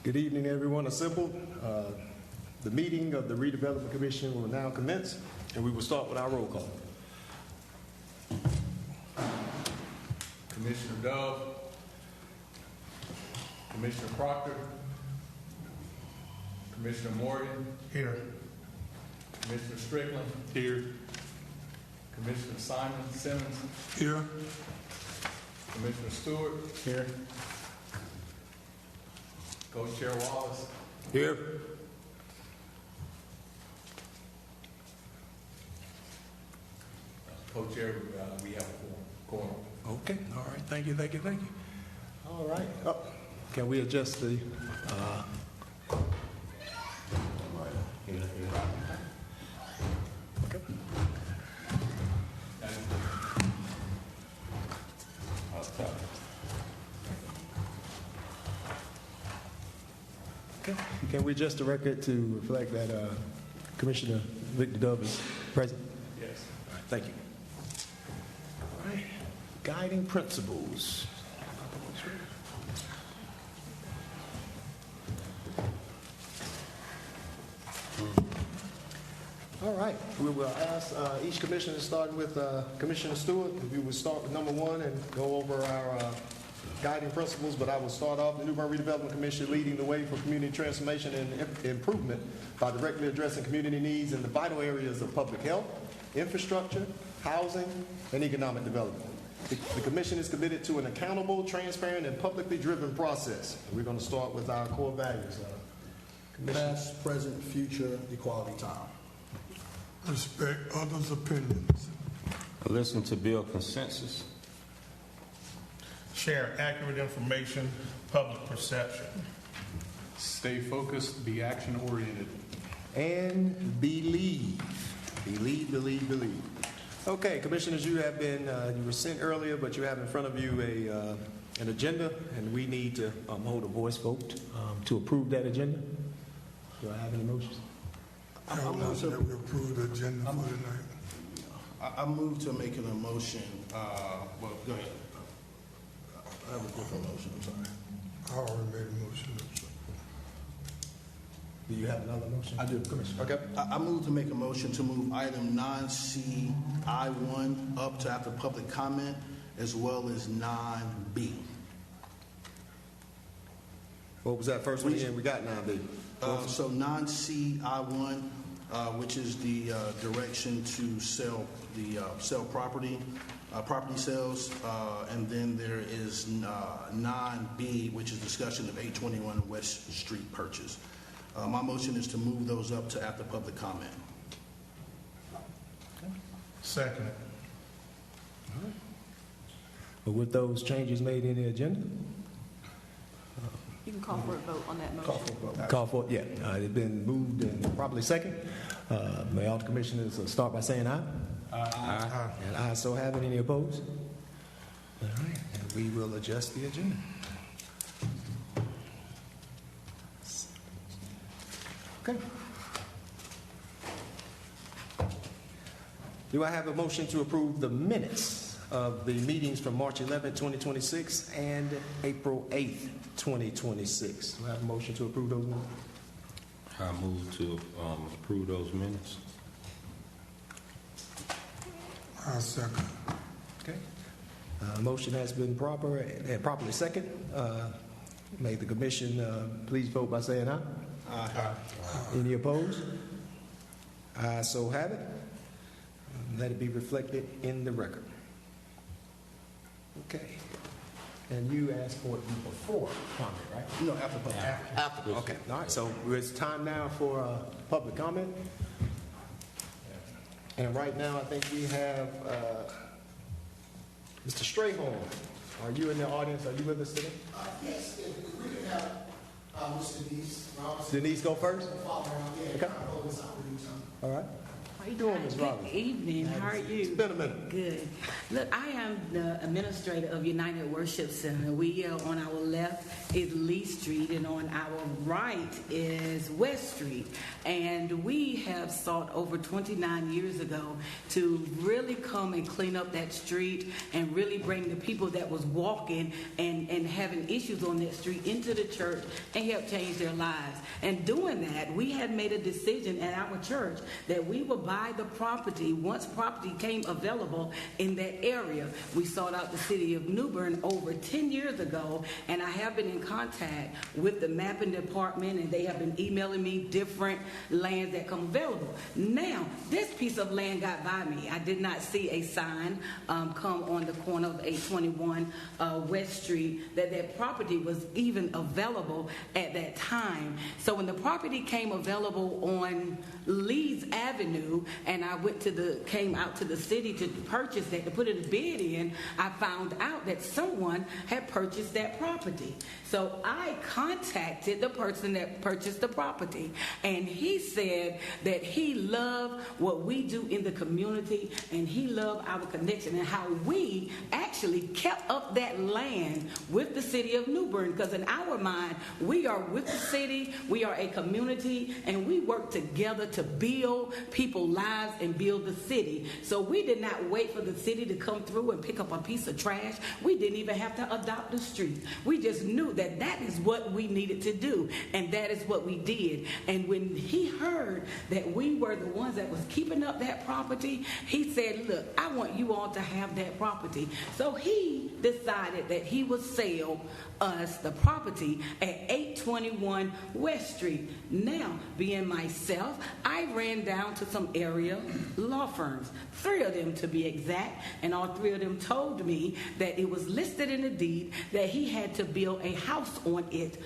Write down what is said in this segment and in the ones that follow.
Good evening, everyone assembled. The meeting of the Redevelopment Commission will now commence, and we will start with our roll call. Commissioner Dove, Commissioner Proctor, Commissioner Morgan. Here. Commissioner Strickland. Here. Commissioner Simmons. Here. Commissioner Stewart. Here. Co-Chair Wallace. Here. Co-Chair, we have a quorum. Okay. All right. Thank you. All right. Oh, can we adjust the? Okay. Okay. Can we adjust the record to reflect that Commissioner Victor Dove is present? Yes. All right. Thank you. All right. Guiding principles. All right. We will ask each commissioner, starting with Commissioner Stewart. We will start with number one and go over our guiding principles, but I will start off the New Bern Redevelopment Commission leading the way for community transformation and improvement by directly addressing community needs in the vital areas of public health, infrastructure, housing, and economic development. The Commission is committed to an accountable, transparent, and publicly driven process. We're going to start with our core values. Past, present, future, equality time. Respect others' opinions. Listen to build consensus. Share accurate information, public perception. Stay focused, be action-oriented. And believe. Believe. Okay, commissioners, you have been, you were sent earlier, but you have in front of you an agenda, and we need to hold a voice vote to approve that agenda. Do I have any motions? I move that we approve the agenda for tonight. I move to make an emotion. Well, go ahead. I have a different motion. I'm sorry. I already made a motion. Do you have another motion? I do, Commissioner. Okay. I move to make a motion to move item 9C I1 up to after public comment, as well as 9B. What was that first one again? We got 9B. So 9C I1, which is the direction to sell property sales, and then there is 9B, which is discussion of 821 West Street purchase. My motion is to move those up to after public comment. Second. But with those changes made in the agenda? You can call for a vote on that motion. Call for a vote. Call for it, yeah. It's been moved and properly second. May all the commissioners start by saying aye? Aye. And I so have it. Any opposed? All right, and we will adjust the agenda. Okay. Do I have a motion to approve the minutes of the meetings from March 11, 2026 and April 8th, 2026? Do I have a motion to approve those minutes? I move to approve those minutes. I second. Okay. Motion has been properly second. May the commission please vote by saying aye. Aye. Any opposed? I so have it. Let it be reflected in the record. Okay. And you asked for it before comment, right? No, after public. After. Okay. All right. So it's time now for public comment. And right now, I think we have Mr. Strayhorn. Are you in the audience? Are you with us today? Yes, if we could have Ms. Denise. Denise, go first. Okay. All right. How you doing, Ms. Roberts? Good evening. How are you? It's been a minute. Good. Look, I am the administrator of United Worship Center. We are on our left is Lee Street, and on our right is West Street. And we have sought over 29 years ago to really come and clean up that street and really bring the people that was walking and having issues on that street into the church and help change their lives. And doing that, we had made a decision at our church that we would buy the property once property came available in that area. We sought out the city of New Bern over 10 years ago, and I have been in contact with the mapping department, and they have been emailing me different lands that come available. Now, this piece of land got by me. I did not see a sign come on the corner of 821 West Street that property was even available at that time. So when the property came available on Leeds Avenue, and I came out to the city to purchase that, to put a bid in, I found out that someone had purchased that property. So I contacted the person that purchased the property, and he said that he loved what we do in the community, and he loved our connection and how we actually kept up that land with the city of New Bern, because in our mind, we are with the city, we are a community, and we work together to build people's lives and build the city. So we did not wait for the city to come through and pick up a piece of trash. We didn't even have to adopt the street. We just knew that that is what we needed to do, and that is what we did. And when he heard that we were the ones that was keeping up that property, he said, look, I want you all to have that property. So he decided that he would sell us the property at 821 West Street. Now, being myself, I ran down to some area law firms, 3 of them to be exact, and all 3 of them told me that it was listed in the deed that he had to build a house on it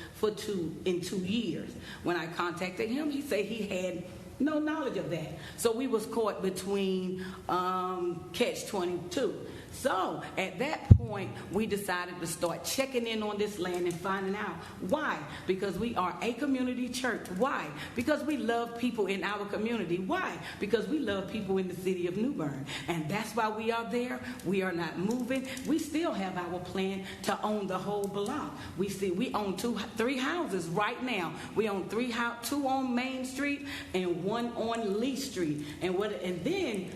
in 2 years. When I contacted him, he said he had no knowledge of that. So we was caught between catch-22. So at that point, we decided to start checking in on this land and finding out. Why? Because we are a community church. Why? Because we love people in our community. Why? Because we love people in the city of New Bern. And that's why we are there. We are not moving. We still have our plan to own the whole block. We own 3 houses right now. We own 2 on Main Street and 1 on Lee Street. And then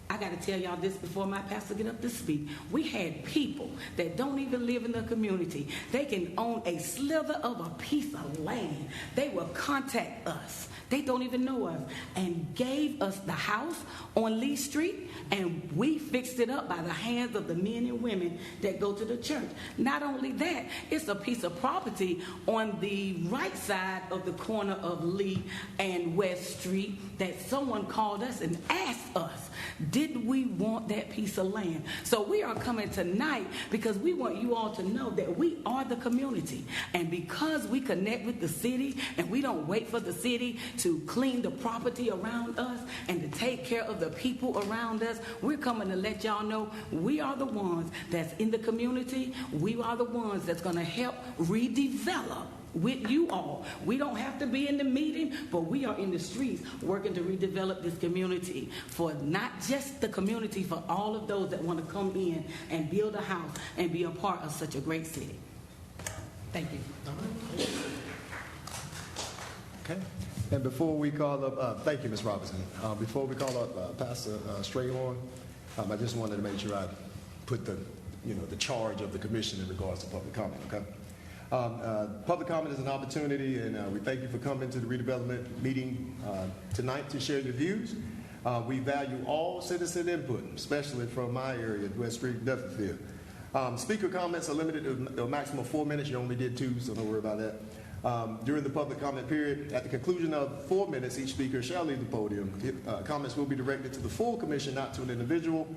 I got to tell y'all this before my pastor get up to speak. We had people that don't even live in the community. They can own a slither of a piece of land. They will contact us. They don't even know us, and gave us the house on Lee Street, and we fixed it up by the hands of the men and women that go to the church. Not only that, it's a piece of property on the right side of the corner of Lee and West Street that someone called us and asked us, did we want that piece of land? So we are coming tonight because we want you all to know that we are the community, and because we connect with the city and we don't wait for the city to clean the property around us and to take care of the people around us, we're coming to let y'all know we are the ones that's in the community. We are the ones that's going to help redevelop with you all. We don't have to be in the meeting, but we are in the streets working to redevelop this community for not just the community, for all of those that want to come in and build a house and be a part of such a great city. Thank you. Okay. And before we call up, thank you, Ms. Robinson. Before we call up Pastor Strayhorn, I just wanted to make sure I put the charge of the commission in regards to public comment. Okay. Public comment is an opportunity, and we thank you for coming to the redevelopment meeting tonight to share your views. We value all citizen input, especially from my area, West Street, Duffield. Speaker comments are limited to a maximum of 4 minutes. You only did 2, so don't worry about that. During the public comment period, at the conclusion of 4 minutes, each speaker shall leave the podium. Comments will be directed to the full commission, not to an individual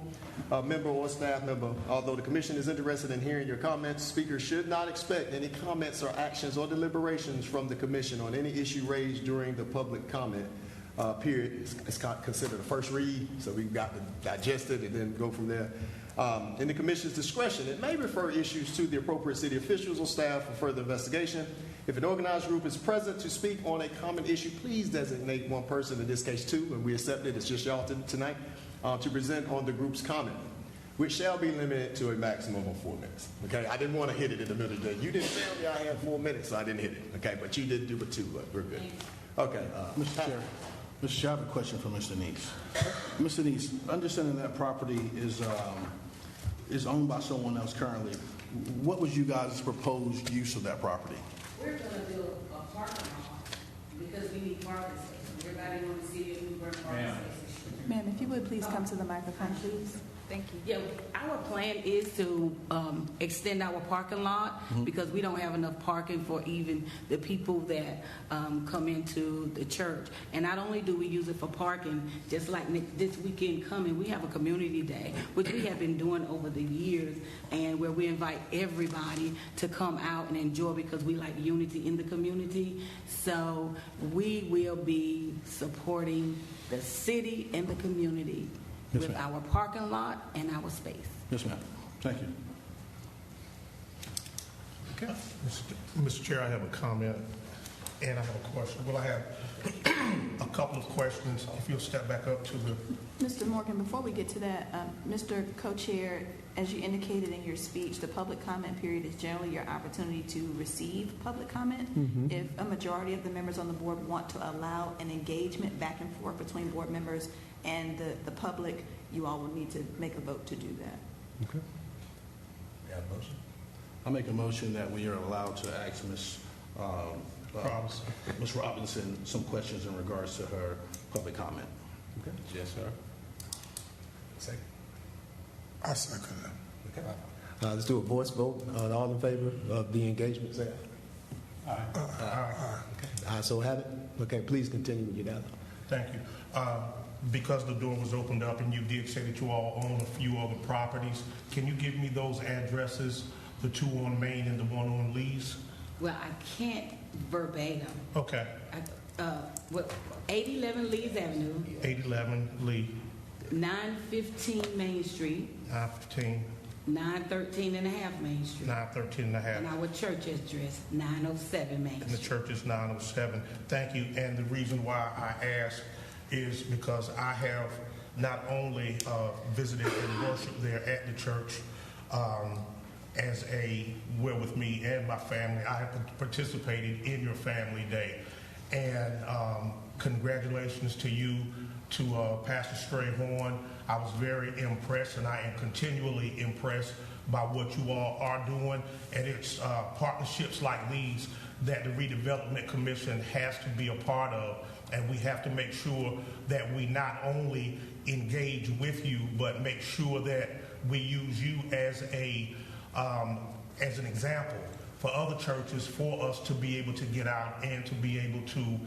member or staff member. Although the commission is interested in hearing your comments, speakers should not expect any comments or actions or deliberations from the commission on any issue raised during the public comment period. It's considered a first read, so we've got to digest it and then go from there. In the commission's discretion, it may refer issues to the appropriate city officials or staff for further investigation. If an organized group is present to speak on a common issue, please designate one person, in this case two, and we accept it, it's just y'all tonight, to present on the group's comment, which shall be limited to a maximum of 4 minutes. Okay, I didn't want to hit it in the middle of the day. You didn't tell me I had 4 minutes, so I didn't hit it. Okay, but you did do it too, but we're good. Okay. Mr. Chair, I have a question for Mr. Neese. Mr. Neese, understanding that property is owned by someone else currently, what was you guys' proposed use of that property? We're going to build a parking lot because we need parking spaces. Everybody want to see a new Bern parking spaces. Ma'am, if you would please come to the microphone, please. Thank you. Yeah, our plan is to extend our parking lot because we don't have enough parking for even the people that come into the church. And not only do we use it for parking, just like this weekend coming, we have a community day, which we have been doing over the years, and where we invite everybody to come out and enjoy because we like unity in the community. So we will be supporting the city and the community with our parking lot and our space. Yes, ma'am. Thank you. Okay. Mr. Chair, I have a comment and I have a question. Well, I have a couple of questions. If you'll step back up to the... Mr. Morgan, before we get to that, Mr. Co-Chair, as you indicated in your speech, the public comment period is generally your opportunity to receive public comment. If a majority of the members on the board want to allow an engagement back and forth between board members and the public, you all will need to make a vote to do that. Okay. You have a motion? I make a motion that we are allowed to ask Ms. Robinson some questions in regards to her public comment. Okay. Yes, sir. Second. I second that. Okay. Let's do a voice vote. All in favor of the engagement, say aye. Aye, so have it. Okay, please continue with your dialogue. Thank you. Because the door was opened up and you did say that you all own a few other properties, can you give me those addresses, the two on Main and the one on Lee's? Well, I can't verbatim. Okay. 811 Leeds Avenue, 811 Lee, 915 Main Street, 915, 913 and a half Main Street. 913 and a half. And our church address, 907 Main And the Street. church is 907. Thank you. And the reason why I ask is because I have not only visited and worshiped there at the church with me and my family, I have participated in your family day. And congratulations to you, to Pastor Strayhorn. I was very impressed, and I am continually impressed by what you all are doing. And it's partnerships like these that the Redevelopment Commission has to be a part of. And we have to make sure that we not only engage with you, but make sure that we use you as an example for other churches, for us to be able to get out and to be able to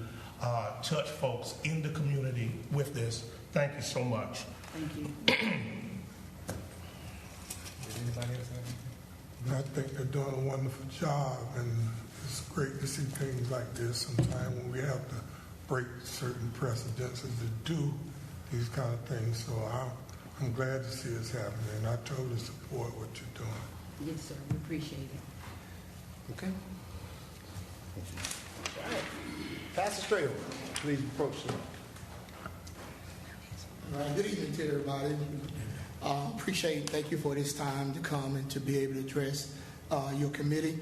touch folks in the community with this. Thank you so much. Thank you. Did anybody else have anything? I think they're doing a wonderful job, and it's great to see things like this sometimes when we have to break certain precedences to do these kind of things. So I'm glad to see this happening, and I totally support what you're doing. Yes, sir. We appreciate it. Okay. All right. Pastor Strayhorn, please approach the mic. All right, good evening to everybody. Thank you for this time to come and to be able to address your committee.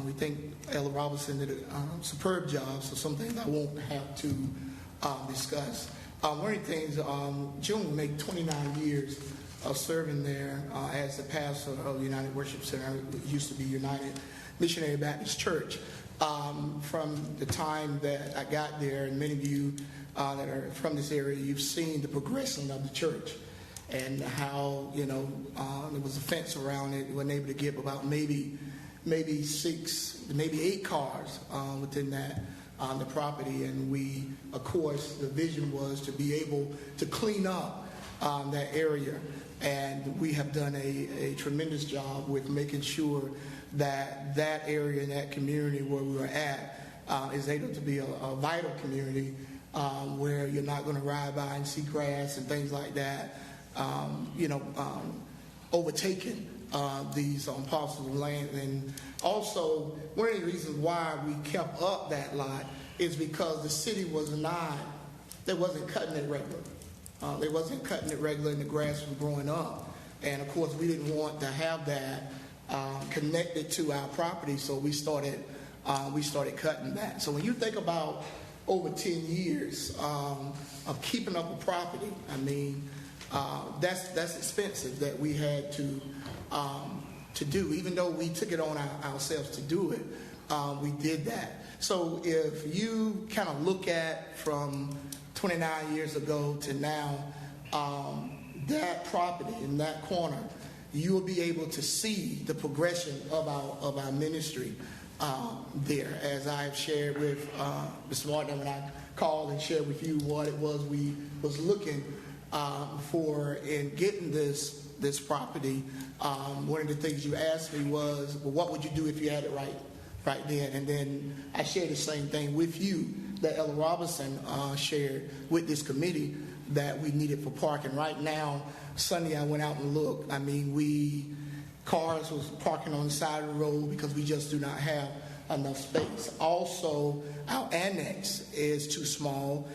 We think Ella Robinson did a superb job, so some things I won't have to discuss. One of the things, June will make 29 years of serving there as the pastor of the United Worship Center. It used to be United Missionary Baptist Church. From the time that I got there, and many of you that are from this area, you've seen the progression of the church and how, there was a fence around it. We weren't able to get about maybe 6, maybe 8 cars within that on the property. And we, of course, the vision was to be able to clean up that area. And we have done a tremendous job with making sure that that area and that community where we were at is able to be a vital community where you're not going to ride by and see grass and things like that, overtaken these parcels of land. And also, one of the reasons why we kept up that lot is because the city wasn't cutting it regular. They wasn't cutting it regular, and the grass was growing up. And of course, we didn't want to have that connected to our property, so we started cutting that. So when you think about over 10 years of keeping up a property, I mean, that's expensive that we had to do. Even though we took it on ourselves to do it, we did that. So if you kind of look at from 29 years ago to now, that property in that corner, you will be able to see the progression of our ministry there. As I've shared with Mr. Martin when I called and shared with you what it was we was looking for in getting this property. One of the things you asked me was, well, what would you do if you had it right then? And then I shared the same thing with you that Ella Robinson shared with this committee that we needed for parking. Right now, Sunday I went out and looked. I mean, cars was parking on the side of the road because we just do not have enough space. Also, our annex is too small.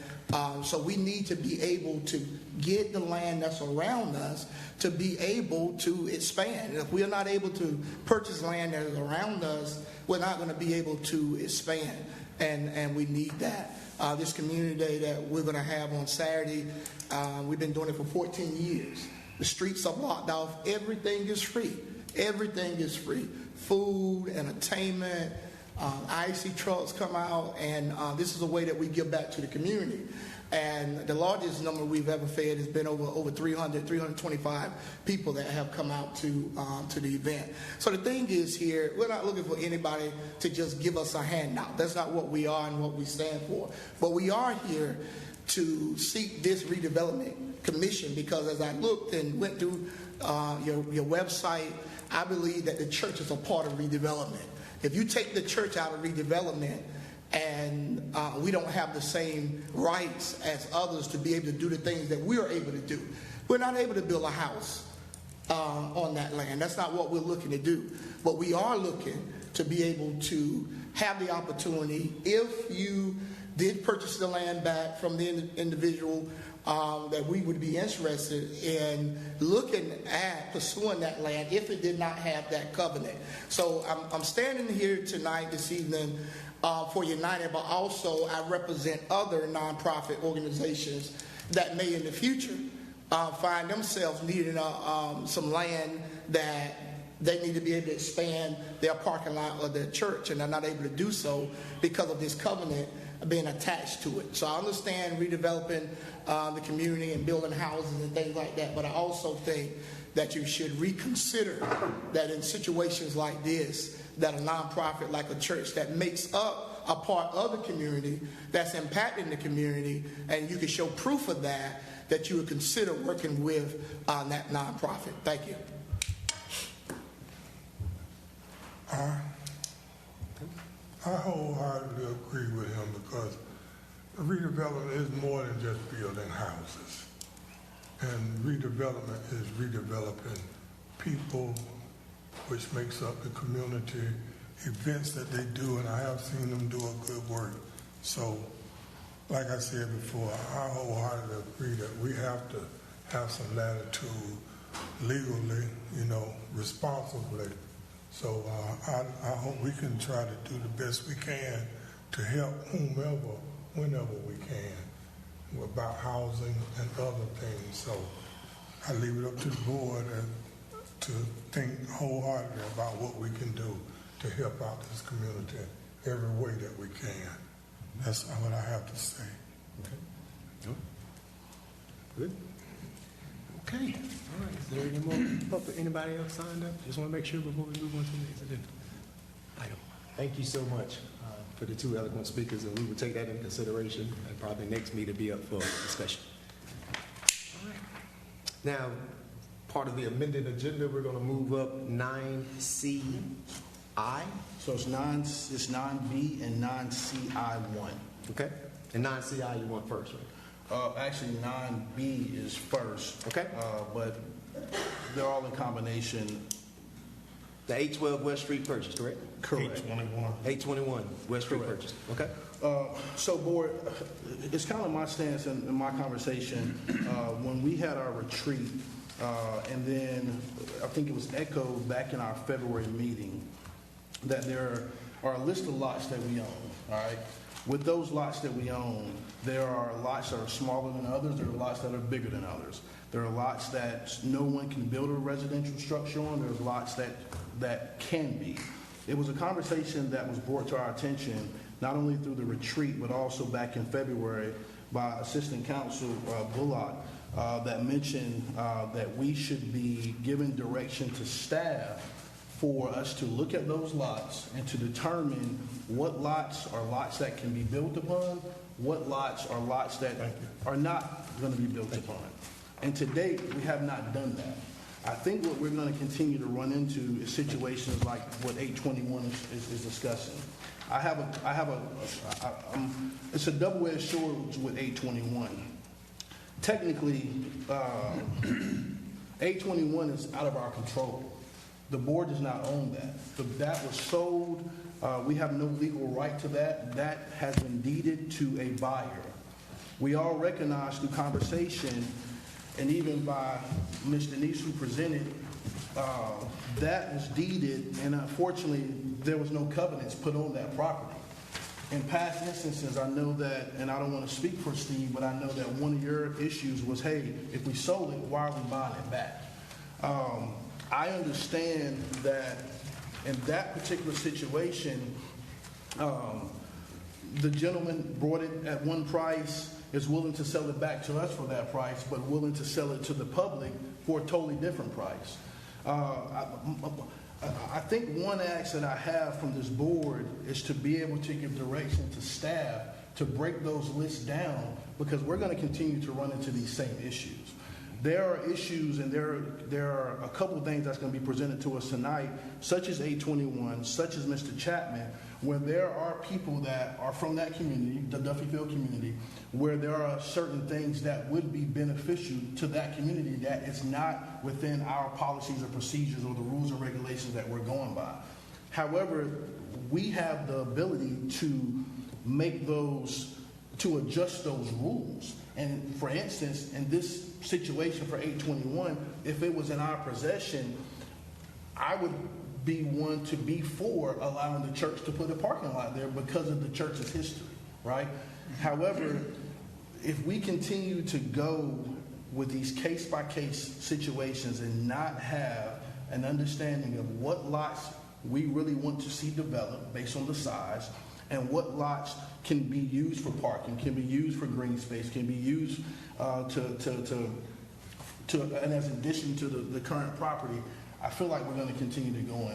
So we need to be able to get the land that's around us to be able to expand. If we are not able to purchase land that is around us, we're not going to be able to expand. And we need that. This community day that we're going to have on Saturday, we've been doing it for 14 years. The streets are blocked off. Everything is free. Everything is free. Food, entertainment, IC trucks come out, and this is a way that we give back to the community. And the largest number we've ever fed has been over 325 people that have come out to the event. So the thing is here, we're not looking for anybody to just give us a handout. That's not what we are and what we stand for. But we are here to seek this redevelopment commission, because as I looked and went through your website, I believe that the church is a part of redevelopment. If you take the church out of redevelopment, and we don't have the same rights as others to be able to do the things that we are able to do. We're not able to build a house on that land. That's not what we're looking to do. But we are looking to be able to have the opportunity, if you did purchase the land back from the individual, that we would be interested in looking at pursuing that land if it did not have that covenant. So I'm standing here tonight, this evening, for United, but also I represent other nonprofit organizations that may in the future find themselves needing some land that they need to be able to expand their parking lot of their church, and they're not able to do so because of this covenant being attached to it. So I understand redeveloping the community and building houses and things like that, but I also think that you should reconsider that in situations like this, that a nonprofit like a church that makes up a part of the community, that's impacting the community, and you can show proof of that you would consider working with that nonprofit. Thank you. I wholeheartedly agree with him, because redevelopment is more than just building houses. And redevelopment is redeveloping people, which makes up the community, events that they do, and I have seen them do a good work. So, like I said before, I wholeheartedly agree that we have to have some latitude legally, responsibly. So I hope we can try to do the best we can to help whomever, whenever we can, about housing and other things. So I leave it up to the board to think wholeheartedly about what we can do to help out this community every way that we can. That's what I have to say. Okay. Good. Okay. All right. Is there any more? Anybody else signed up? Just want to make sure before we move on to the next agenda item. Thank you so much for the two eloquent speakers, and we will take that into consideration, and probably next meeting be up for discussion. All right. Now, part of the amended agenda, we're going to move up 9CI. So it's 9B and 9CI1. Okay. And 9CI you want first, right? Actually, 9B is first. Okay. But they're all in combination The 812 West Street purchase, correct? Correct. 821. 821 West Street Correct. purchase. Okay. So, Board, it's kind of my stance in my conversation when we had our retreat, and then I think it was echoed back in our February meeting that there are a list of lots that we own, all right? With those lots that we own, there are lots that are smaller than others, there are lots that are bigger than others. There are lots that no one can build a residential structure on, there's lots that can be. It was a conversation that was brought to our attention not only through the retreat, but also back in February by Assistant Counsel Bullock that mentioned that we should be giving direction to staff for us to look at those lots and to determine what lots are lots that can be built upon, what lots are lots that are not going to be built upon. And to date, we have not done that. I think what we're going to continue to run into is situations like what 821 is discussing. It's a double-edged sword with 821. Technically, 821 is out of our control. The board does not own that. That was sold. We have no legal right to that. That has been deeded to a buyer. We all recognize through conversation, and even by Ms. Denise who presented, that was deeded, and unfortunately, there was no covenants put on that property. In past instances, I know that, and I don't want to speak for Steve, but I know that one of your issues was, hey, if we sold it, why are we buying it back? I understand that in that particular situation, the gentleman brought it at one price, is willing to sell it back to us for that price, but willing to sell it to the public for a totally different price. I think one ask that I have from this board is to be able to give direction to staff to break those lists down, because we're going to continue to run into these same issues. There are issues, and there are a couple of things that's going to be presented to us tonight, such as 821, such as Mr. Chapman, where there are people that are from that community, the Duffyfield community, where there are certain things that would be beneficial to that community that is not within our policies or procedures or the rules and regulations that we're going by. However, we have the ability to make those, to adjust those rules. And for instance, in this situation for 821, if it was in our possession, I would be one to be for allowing the church to put a parking lot there because of the church's history, right? However, if we continue to go with these case-by-case situations and not have an understanding of what lots we really want to see developed based on the size, and what lots can be used for parking, can be used for green space, can be used and as addition to the current property, I feel like we're going to continue to go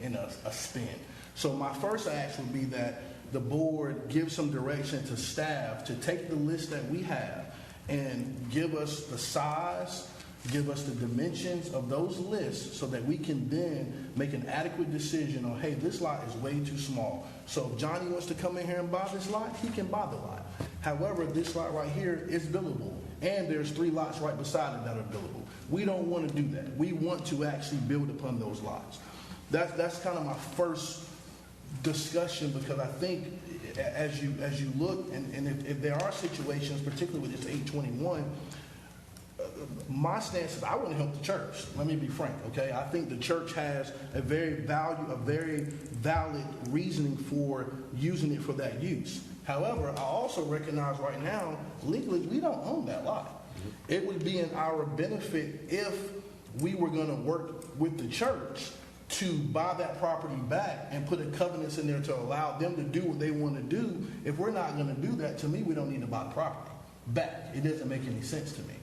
in a spin. So my first ask would be that the board give some direction to staff to take the list that we have and give us the size, give us the dimensions of those lists so that we can then make an adequate decision on, hey, this lot is way too small. So if Johnny wants to come in here and buy this lot, he can buy the lot. However, this lot right here is buildable, and there's 3 lots right beside it that are buildable. We don't want to do that. We want to actually build upon those lots. That's kind of my first discussion, because I think as you look, and if there are situations, particularly with this 821, my stance is I want to help the church. Let me be frank, okay? I think the church has a very valid reasoning for using it for that use. However, I also recognize right now, legally, we don't own that lot. It would be in our benefit if we were going to work with the church to buy that property back and put a covenants in there to allow them to do what they want to do. If we're not going to do that, to me, we don't need to buy the property back. It doesn't make any sense to me.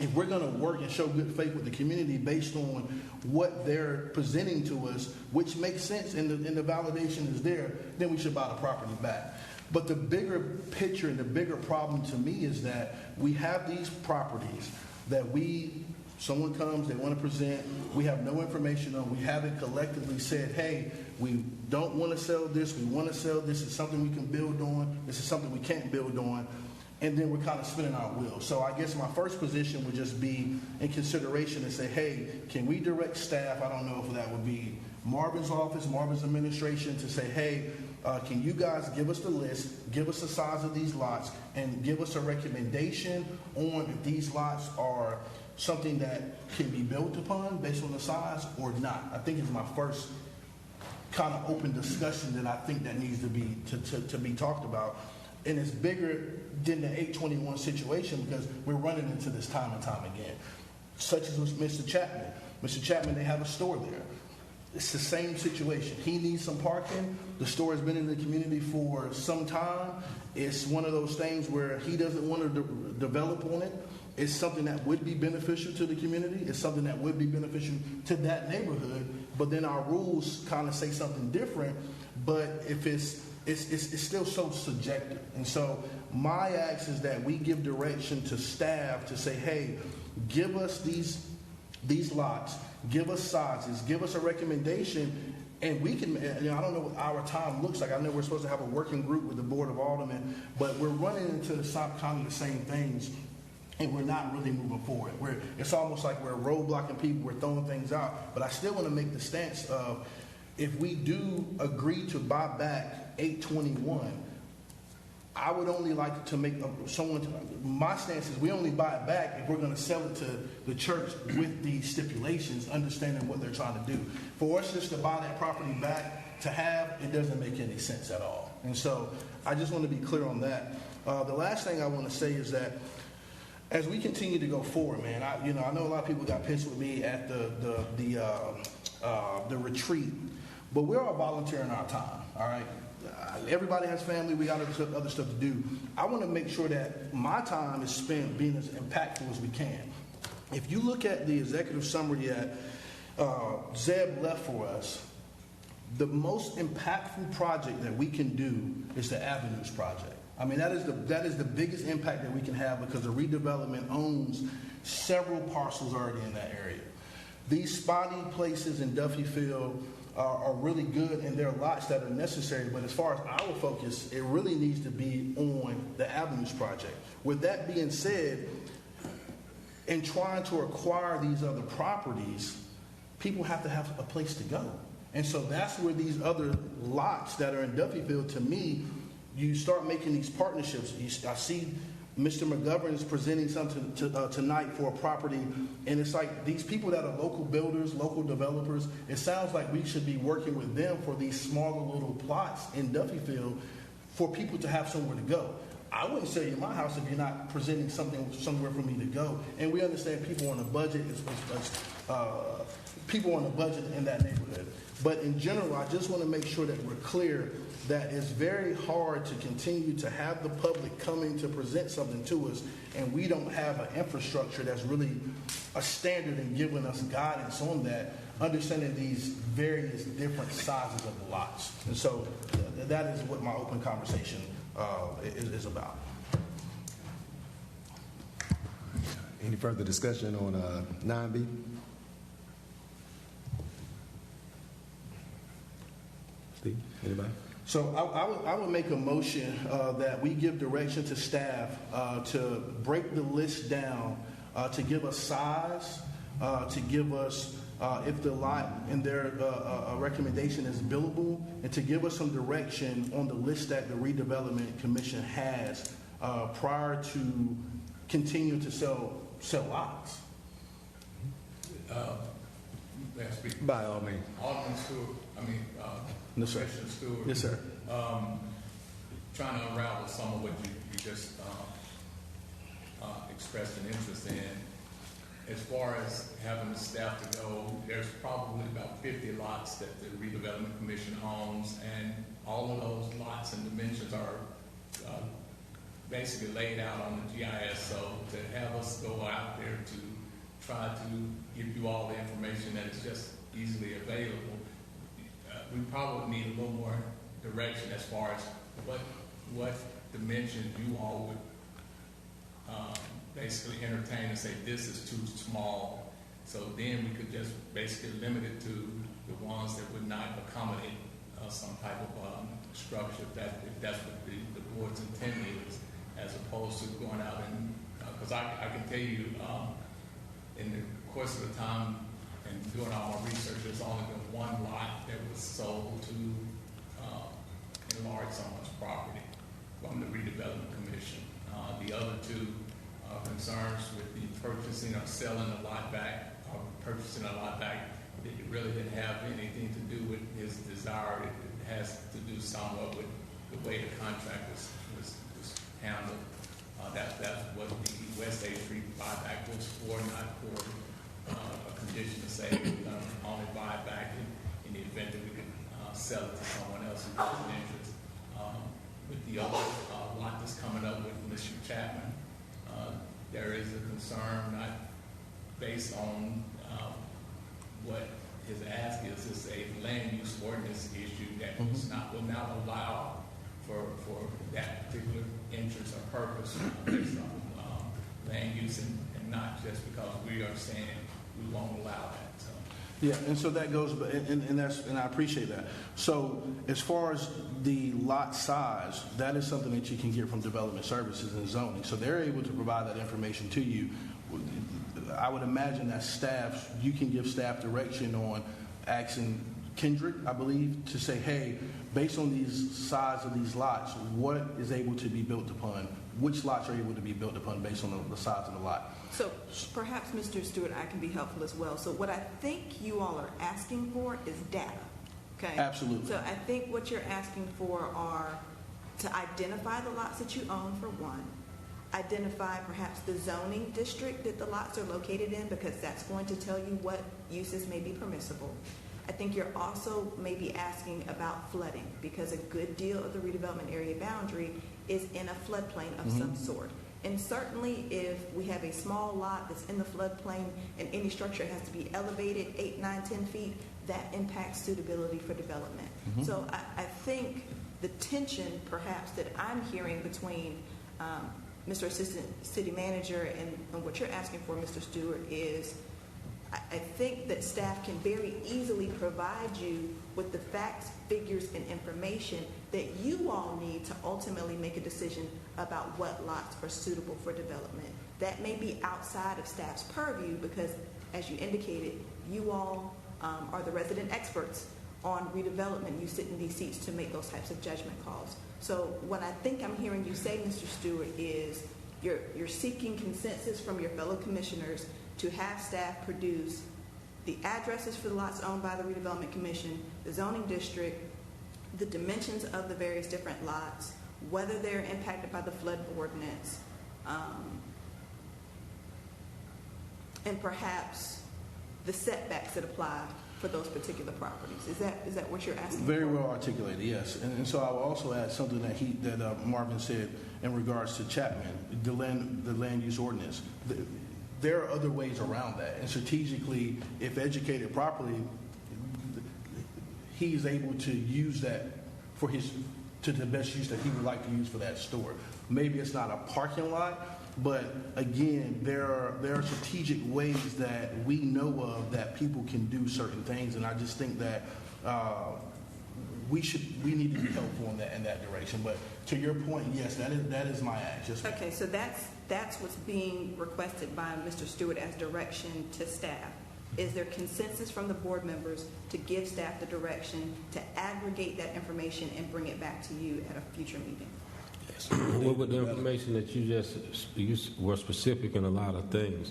If we're going to work and show good faith with the community based on what they're presenting to us, which makes sense and the validation is there, then we should buy the property back. But the bigger picture and the bigger problem to me is that we have these properties that someone comes, they want to present, we have no information on, we haven't collectively said, hey, we don't want to sell this, we want to sell this, is something we can build on, this is something we can't build on, and then we're kind of spinning our wheels. So I guess my first position would just be in consideration and say, hey, can we direct staff? I don't know if that would be Marvin's office, Marvin's administration to say, hey, can you guys give us the list, give us the size of these lots, and give us a recommendation on if these lots are something that can be built upon based on the size or not. I think it's my first kind of open discussion that I think that needs to be talked about. And it's bigger than the 821 situation because we're running into this time and time again. Such as with Mr. Chapman. Mr. Chapman, they have a store there. It's the same situation. He needs some parking. The store has been in the community for some time. It's one of those things where he doesn't want to develop on it. It's something that would be beneficial to the community. It's something that would be beneficial to that neighborhood. But then our rules kind of say something different. But if it's still so subjective. And so my ask is that we give direction to staff to say, hey, give us these lots, give us sizes, give us a recommendation, and we can, I don't know what our time looks like. I know we're supposed to have a working group with the Board of Aldermen, but we're running into kind of the same things, and we're not really moving forward. It's almost like we're roadblocking people, we're throwing things out, but I still want to make the stance of, if we do agree to buy back 821, I would only like to make my stance is we only buy it back if we're going to sell it to the church with these stipulations, understanding what they're trying to do. For us just to buy that property back to have, it doesn't make any sense at all. And so I just want to be clear on that. The last thing I want to say is that as we continue to go forward, man, I know a lot of people got pissed with me at the retreat, but we're all volunteering our time, all right? Everybody has family. We got other stuff to do. I want to make sure that my time is spent being as impactful as we can. If you look at the executive summary that Zeb left for us, the most impactful project that we can do is the Avenues project. I mean, that is the biggest impact that we can have because the redevelopment owns several parcels already in that area. These spotty places in Duffyfield are really good, and there are lots that are necessary, but as far as our focus, it really needs to be on the Avenues project. With that being said, in trying to acquire these other properties, people have to have a place to go. And so that's where these other lots that are in Duffyfield, to me, you start making these partnerships. I see Mr. McGovern is presenting something tonight for a property, and it's like these people that are local builders, local developers, it sounds like we should be working with them for these smaller little plots in Duffyfield for people to have somewhere to go. I wouldn't sell you my house if you're not presenting something somewhere for me to go. And we understand people on a budget, people on a budget in that neighborhood. But in general, I just want to make sure that we're clear that it's very hard to continue to have the public coming to present something to us, and we don't have an infrastructure that's really a standard and giving us guidance on that, understanding these various different sizes of the lots. And so that is what my open conversation is about. Any further discussion on 9B? Steve, anybody? So I would make a motion that we give direction to staff to break the list down, to give us size, to give us if the lot in their recommendation is billable, and to give us some direction on the list that the Redevelopment Commission has prior to continuing to sell lots. May I speak? By all means. Alderman Stewart, Yes, sir. Commissioner Stewart. Yes, sir. Trying to unravel some of what you just expressed an interest in. As far as having the staff to go, there's probably about 50 lots that the Redevelopment Commission owns, and all of those lots and dimensions are basically laid out on the GIS. So to have us go out there to try to give you all the information that is just easily available, we probably need a little more direction as far as what dimension you all would basically entertain and say this is too small. So then we could just basically limit it to the ones that would not accommodate some type of structure, if that's what the board's intent is, as opposed to going out and, because I can tell you in the course of the time and doing all my research, there's only been one lot to concerns with the purchasing or selling a lot back, or purchasing a lot back. It really didn't have anything to do with his desire. It has to do somewhat with the way the contract was handled. That's what the West 8th Street buyback was for, not for a condition to say we're going to only buy it back in the event that we could sell it to someone else who has an interest. With the other lot that's coming up with Mr. Chapman, there is a concern, not based on what his ask is. It's a land use ordinance issue that will not allow for that particular interest or purpose based on land use, and not just because we are saying we won't allow that. So. Yeah, and so that goes, and I appreciate that. So as far as the lot size, that is something that you can get from Development Services and Zoning. So they're able to provide that information to you. I would imagine that staff, you can give staff direction on asking Kendrick, I believe, to say, hey, based on these size of these lots, what is able to be built upon? Which lots are able to be built upon based on the size of the lot? So perhaps, Mr. Stewart, I can be helpful as well. So what I think you all are asking for is data, okay? Absolutely. So I think what you're asking for are to identify the lots that you own, for one, identify perhaps the zoning district that the lots are located in, because that's going to tell you what uses may be permissible. I think you're also maybe asking about flooding, because a good deal of the redevelopment area boundary is in a floodplain of some sort. And certainly if we have a small lot that's in the floodplain and any structure has to be elevated 8, 9, 10 feet, that impacts suitability for development. So I think the tension perhaps that I'm hearing between Mr. Assistant City Manager and what you're asking for, Mr. Stewart, is I think that staff can very easily provide you with the facts, figures, and information that you all need to ultimately make a decision about what lots are suitable for development. That may be outside of staff's purview because, as you indicated, you all are the resident experts on redevelopment. You sit in these seats to make those types of judgment calls. So what I think I'm hearing you say, Mr. Stewart, is you're seeking consensus from your fellow commissioners to have staff produce the addresses for the lots owned by the Redevelopment Commission, the zoning district, the dimensions of the various different lots, whether they're impacted by the flood ordinance, and perhaps the setbacks that apply for those particular properties. Is that what you're asking? Very well articulated, yes. And so I will also add something that Marvin said in regards to Chapman, the land use ordinance. There are other ways around that, and strategically, if educated properly, he's able to use that to the best use that he would like to use for that store. Maybe it's not a parking lot, but again, there are strategic ways that we know of that people can do certain things, and I just think that we need to be helpful in that direction. But to your point, yes, that is my act. Just okay, so that's what's being requested by Mr. Stewart as direction to staff. Is there consensus from the board members to give staff the direction to aggregate that information and bring it back to you at a future meeting? Yes. Well, with the information that you were specific in a lot of things,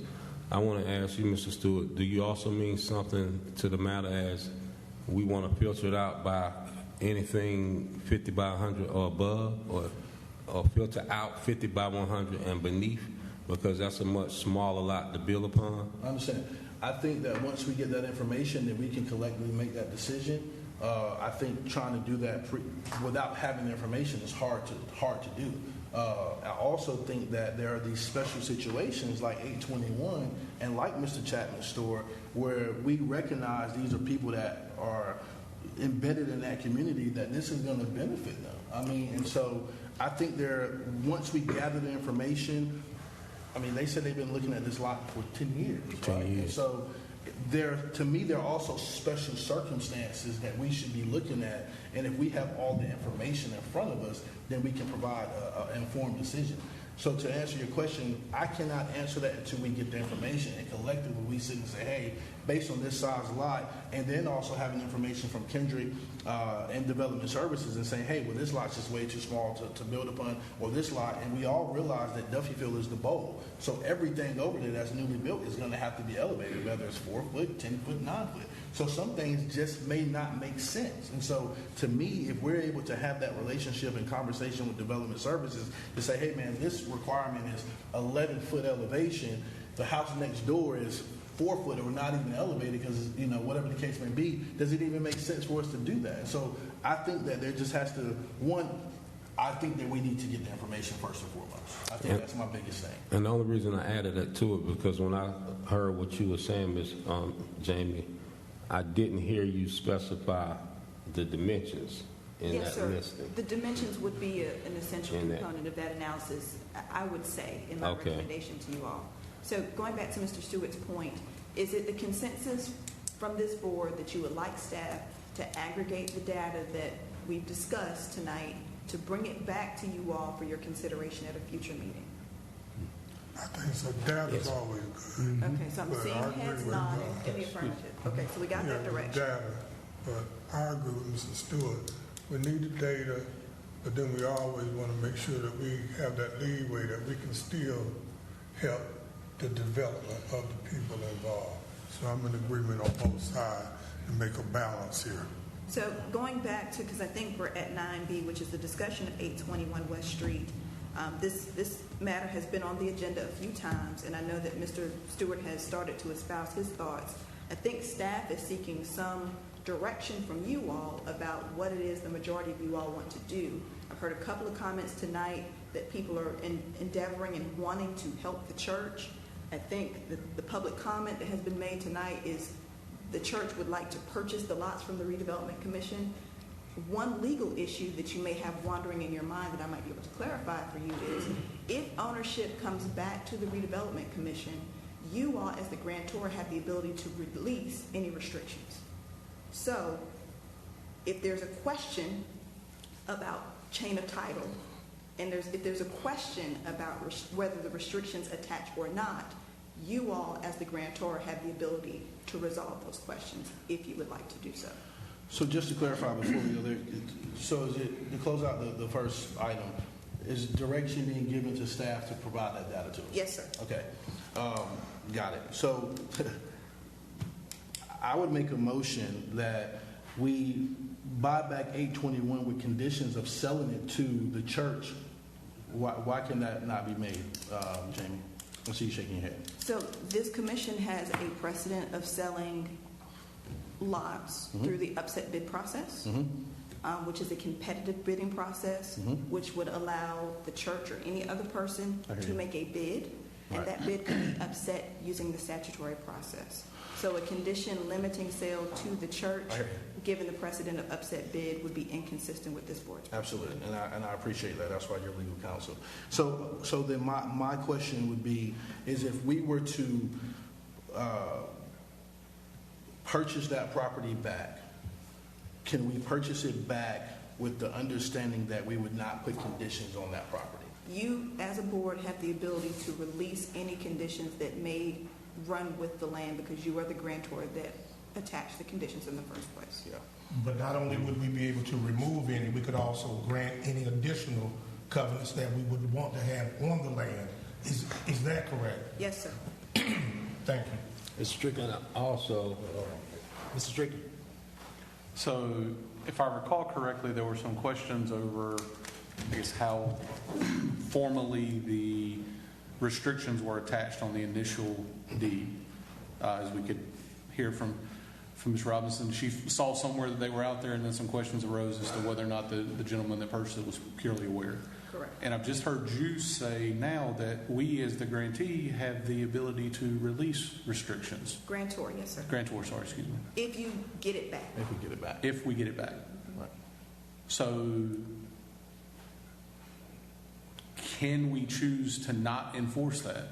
I want to ask you, Mr. Stewart, do you also mean something to the matter as we want to filter it out by anything 50 by 100 or above, or filter out 50 by 100 and beneath, because that's a much smaller lot to build upon? I understand. I think that once we get that information, then we can collectively make that decision. I think trying to do that without having the information is hard to do. I also think that there are these special situations like 821 and like Mr. Chapman's store where we recognize these are people that are embedded in that community, that this is going to benefit them. I mean, and so I think once we gather the information, I mean, they said they've been looking at this lot for 10 years. 10 years. And so to me, there are also special circumstances that we should be looking at. And if we have all the information in front of us, then we can provide an informed decision. So to answer your question, I cannot answer that until we get the information, and collectively we sit and say, hey, based on this size lot, and then also having information from Kendrick and Development Services and saying, hey, well, this lot's just way too small to build upon, or this lot, and we all realize that Duffyfield is the bowl. So everything over there that's newly built is going to have to be elevated, whether it's 4 foot, 10 foot, 9 foot. So some things just may not make sense. And so to me, if we're able to have that relationship and conversation with Development Services to say, hey, man, this requirement is 11-foot elevation, the house next door is 4 foot or not even elevated because, you know, whatever the case may be, does it even make sense for us to do that? And so I think that there just has to, I think that we need to get the information first and foremost. I think that's my biggest thing. And the only reason I added that to it, because when I heard what you were saying, Ms. Jamie, I didn't hear you specify the dimensions in Yes, that sir. listing. The dimensions would be an essential component of that analysis, I would say, in my recommendation to you all. So going back to Mr. Stewart's point, is it the consensus from this board that you would like staff to aggregate the data that we've discussed tonight to bring it back to you all for your consideration at a future meeting? I think so. Data's always good. Okay, so I'm But I seeing agree heads with, nodding in the affirmative. Okay, so we got that the direction. data, but I agree with Mr. Stewart. We need the data, but then we always want to make sure that we have that leeway that we can still help the development of the people involved. So I'm in agreement on both sides and make a balance here. So going back to, because I think we're at 9B, which is the discussion of 821 West Street. This matter has been on the agenda a few times, and I know that Mr. Stewart has started to espouse his thoughts. I think staff is seeking some direction from you all about what it is the majority of you all want to do. I've heard a couple of comments tonight that people are endeavoring and wanting to help the church. I think the public comment that has been made tonight is the church would like to purchase the lots from the Redevelopment Commission. One legal issue that you may have wandering in your mind that I might be able to clarify for you is if ownership comes back to the Redevelopment Commission, you all as the grantor have the ability to release any restrictions. So if there's a question about chain of title, and if there's a question about whether the restrictions attach or not, you all as the grantor have the ability to resolve those questions if you would like to do so. So just to clarify before we go there, so is it, to close out the first item, is direction being given to staff to provide that data to us? Yes, sir. Okay, got it. So I would make a motion that we buy back 821 with conditions of selling it to the church. Why can that not be made, Jamie? I see you shaking your head. So this commission has a precedent of selling lots through the upset bid process, which is a competitive bidding process, which would allow the church or any other person to make a bid, and that bid could be upset using the statutory process. So a condition limiting sale to the church, given the precedent of upset bid, would be inconsistent with this board's. Absolutely, and I appreciate that. That's why you're legal counsel. So then my question would be, is if we were to purchase that property back, can we purchase it back with the understanding that we would not put conditions on that property? You, as a board, have the ability to release any conditions that may run with the land because you are the grantor that attached the conditions in the first place. Yeah. But not only would we be able to remove any, we could also grant any additional covenants that we would want to have on the land. Is that correct? Yes, sir. Thank you. Mr. Strickland, also, Mr. Strickland. So, if I recall correctly, there were some questions over, I guess, how formally the restrictions were attached on the initial deed. As we could hear from Ms. Robinson, she saw somewhere that they were out there, and then some questions arose as to whether or not the gentleman that purchased it was purely aware. Correct. And I've just heard you say now that we, as the grantee, have the ability to release restrictions. Grantor, yes, sir. Grantor, sorry, excuse me. If you get it back. If we get it back. If we get it back. Right. So, can we choose to not enforce that?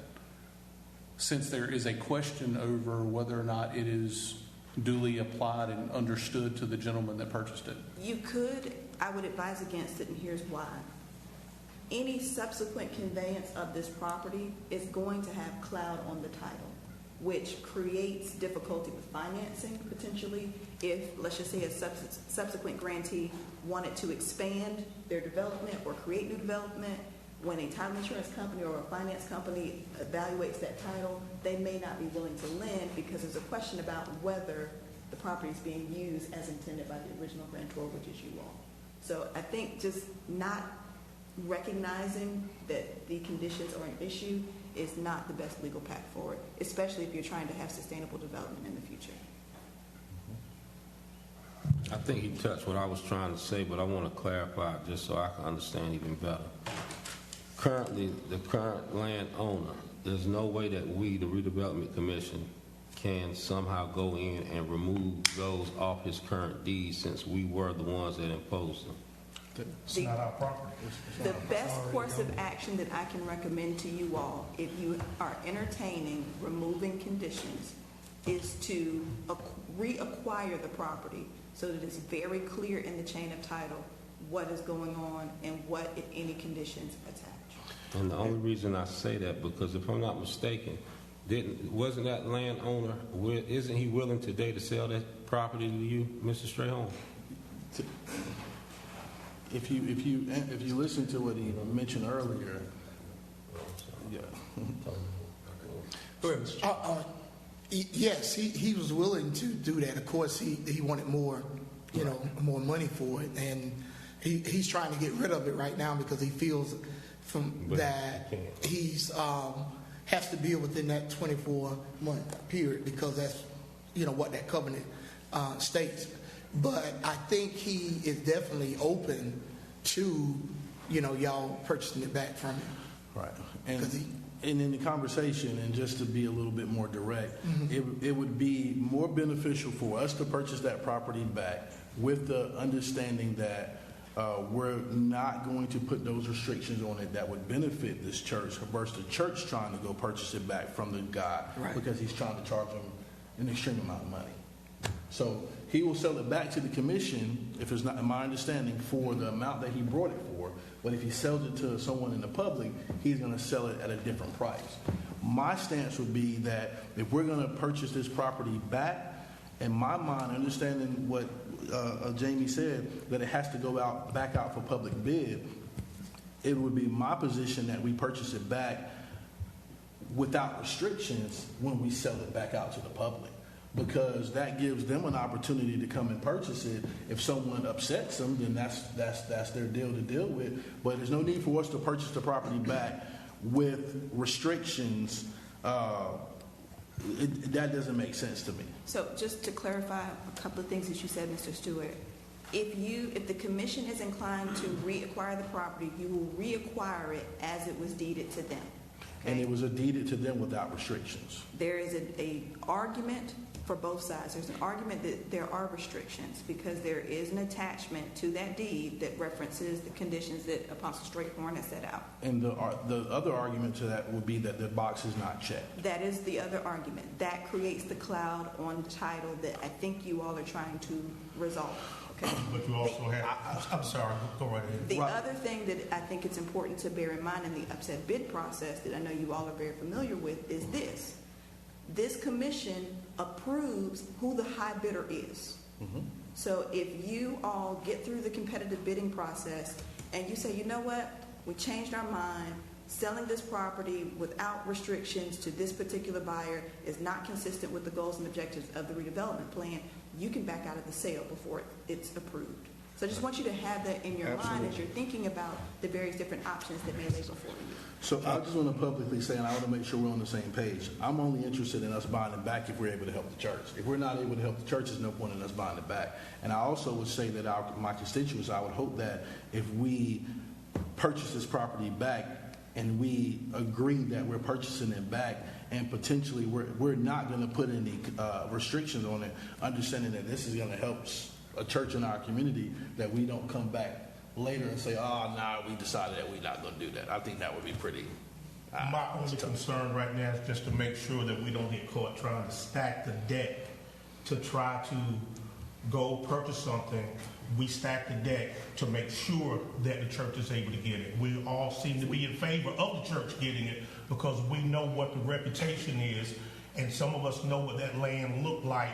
Since there is a question over whether or not it is duly applied and understood to the gentleman that purchased it. You could. I would advise against it, and here's why. any subsequent conveyance of this property is going to have cloud on the title, which creates difficulty with financing potentially if, let's just say, a subsequent grantee wanted to expand their development or create new development. When a title insurance company or a finance company evaluates that title, they may not be willing to lend because there's a question about whether the property is being used as intended by the original grantor, which is you all. So I think just not recognizing that the conditions are an issue is not the best legal path forward, especially if you're trying to have sustainable development in the future. I think he touched what I was trying to say, but I want to clarify just so I can understand even better. Currently, the current landowner, there's no way that we, the Redevelopment Commission, can somehow go in and remove those off his current deed since we were the ones that imposed them. It's not our property. The best course of action that I can recommend to you all, if you are entertaining removing conditions, is to reacquire the property so that it's very clear in the chain of title what is going on and what, if any, conditions attach. And the only reason I say that, because if I'm not mistaken, wasn't that landowner, isn't he willing today to sell that property to you, Mr. Strayhorn? If you listen to what he mentioned earlier, yeah. Yes, he was willing to do that. Of course, he wanted more, more money for it, and he's trying to get rid of it right now because he feels that he's has to be within that 24-month period because that's what that covenant states. But I think he is definitely open to y'all purchasing it back from him. Right. And in the conversation, and just to be a little bit more direct, it would be more beneficial for us to purchase that property back with the understanding that we're not going to put those restrictions on it that would benefit this church versus the church trying to go purchase it back from the guy because he's trying to charge him an extreme amount of money. So he will sell it back to the commission, if it's not in my understanding, for the amount that he brought it for. But if he sells it to someone in the public, he's going to sell it at a different price. My stance would be that if we're going to purchase this property back, in my mind, understanding what Jamie said, that it has to go back out for public bid, it would be my position that we purchase it back without restrictions when we sell it back out to the public. Because that gives them an opportunity to come and purchase it. If someone upsets them, then that's their deal to deal with. But there's no need for us to purchase the property back with restrictions. That doesn't make sense to me. So just to clarify a couple of things that you said, Mr. Stewart, if the commission is inclined to reacquire the property, you will reacquire it as it was deeded to them. Okay? And it was deeded to them without restrictions. There is an argument for both sides. There's an argument that there are restrictions because there is an attachment to that deed that references the conditions that Apostle Strayhorn has set out. And the other argument to that would be that the box is not checked. That is the other argument. That creates the cloud on the title that I think you all are trying to resolve. Okay? But you also have, I'm sorry, go right ahead. The other thing that I think it's important to bear in mind in the upset bid process that I know you all are very familiar with is this. This commission approves who the high bidder is. So if you all get through the competitive bidding process and you say, you know what, we changed our mind, selling this property without restrictions to this particular buyer is not consistent with the goals and objectives of the redevelopment plan, you can back out of the sale before it's approved. So I just want you to have that in your mind as you're thinking about the various different options that may lay before you. So I just want to publicly say, and I want to make sure we're on the same page, I'm only interested in us buying it back if we're able to help the church. If we're not able to help the church, there's no point in us buying it back. And I also would say that my constituents, I would hope that if we purchase this property back and we agree that we're purchasing it back and potentially we're not going to put any restrictions on it, understanding that this is going to help a church in our community, that we don't come back later and say, we decided that we're not going to do that. I think that would be pretty. My only concern right now is just to make sure that we don't get caught trying to stack the deck to try to go purchase something, we stack the deck to make sure that the church is able to get it. We all seem to be in favor of the church getting it because we know what the reputation is, and some of us know what that land looked like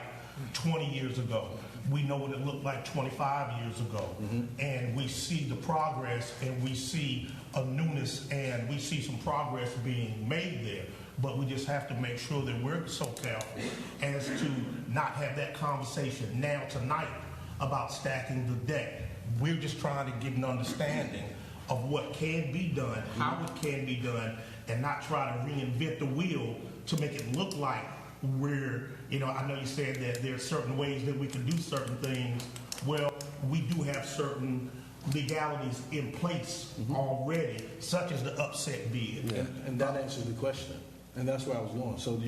20 years ago. We know what it looked like 25 years ago. And we see the progress, and we see a newness, and we see some progress being made there. But we just have to make sure that we're so careful as to not have that conversation now tonight about stacking the deck. We're just trying to get an understanding of what can be done, how it can be done, and not try to reinvent the wheel to make it look like we're, I know you said that there are certain ways that we can do certain things. Well, we do have certain legalities in place already, such as the upset bid. And that answers the question. And that's where I was going. So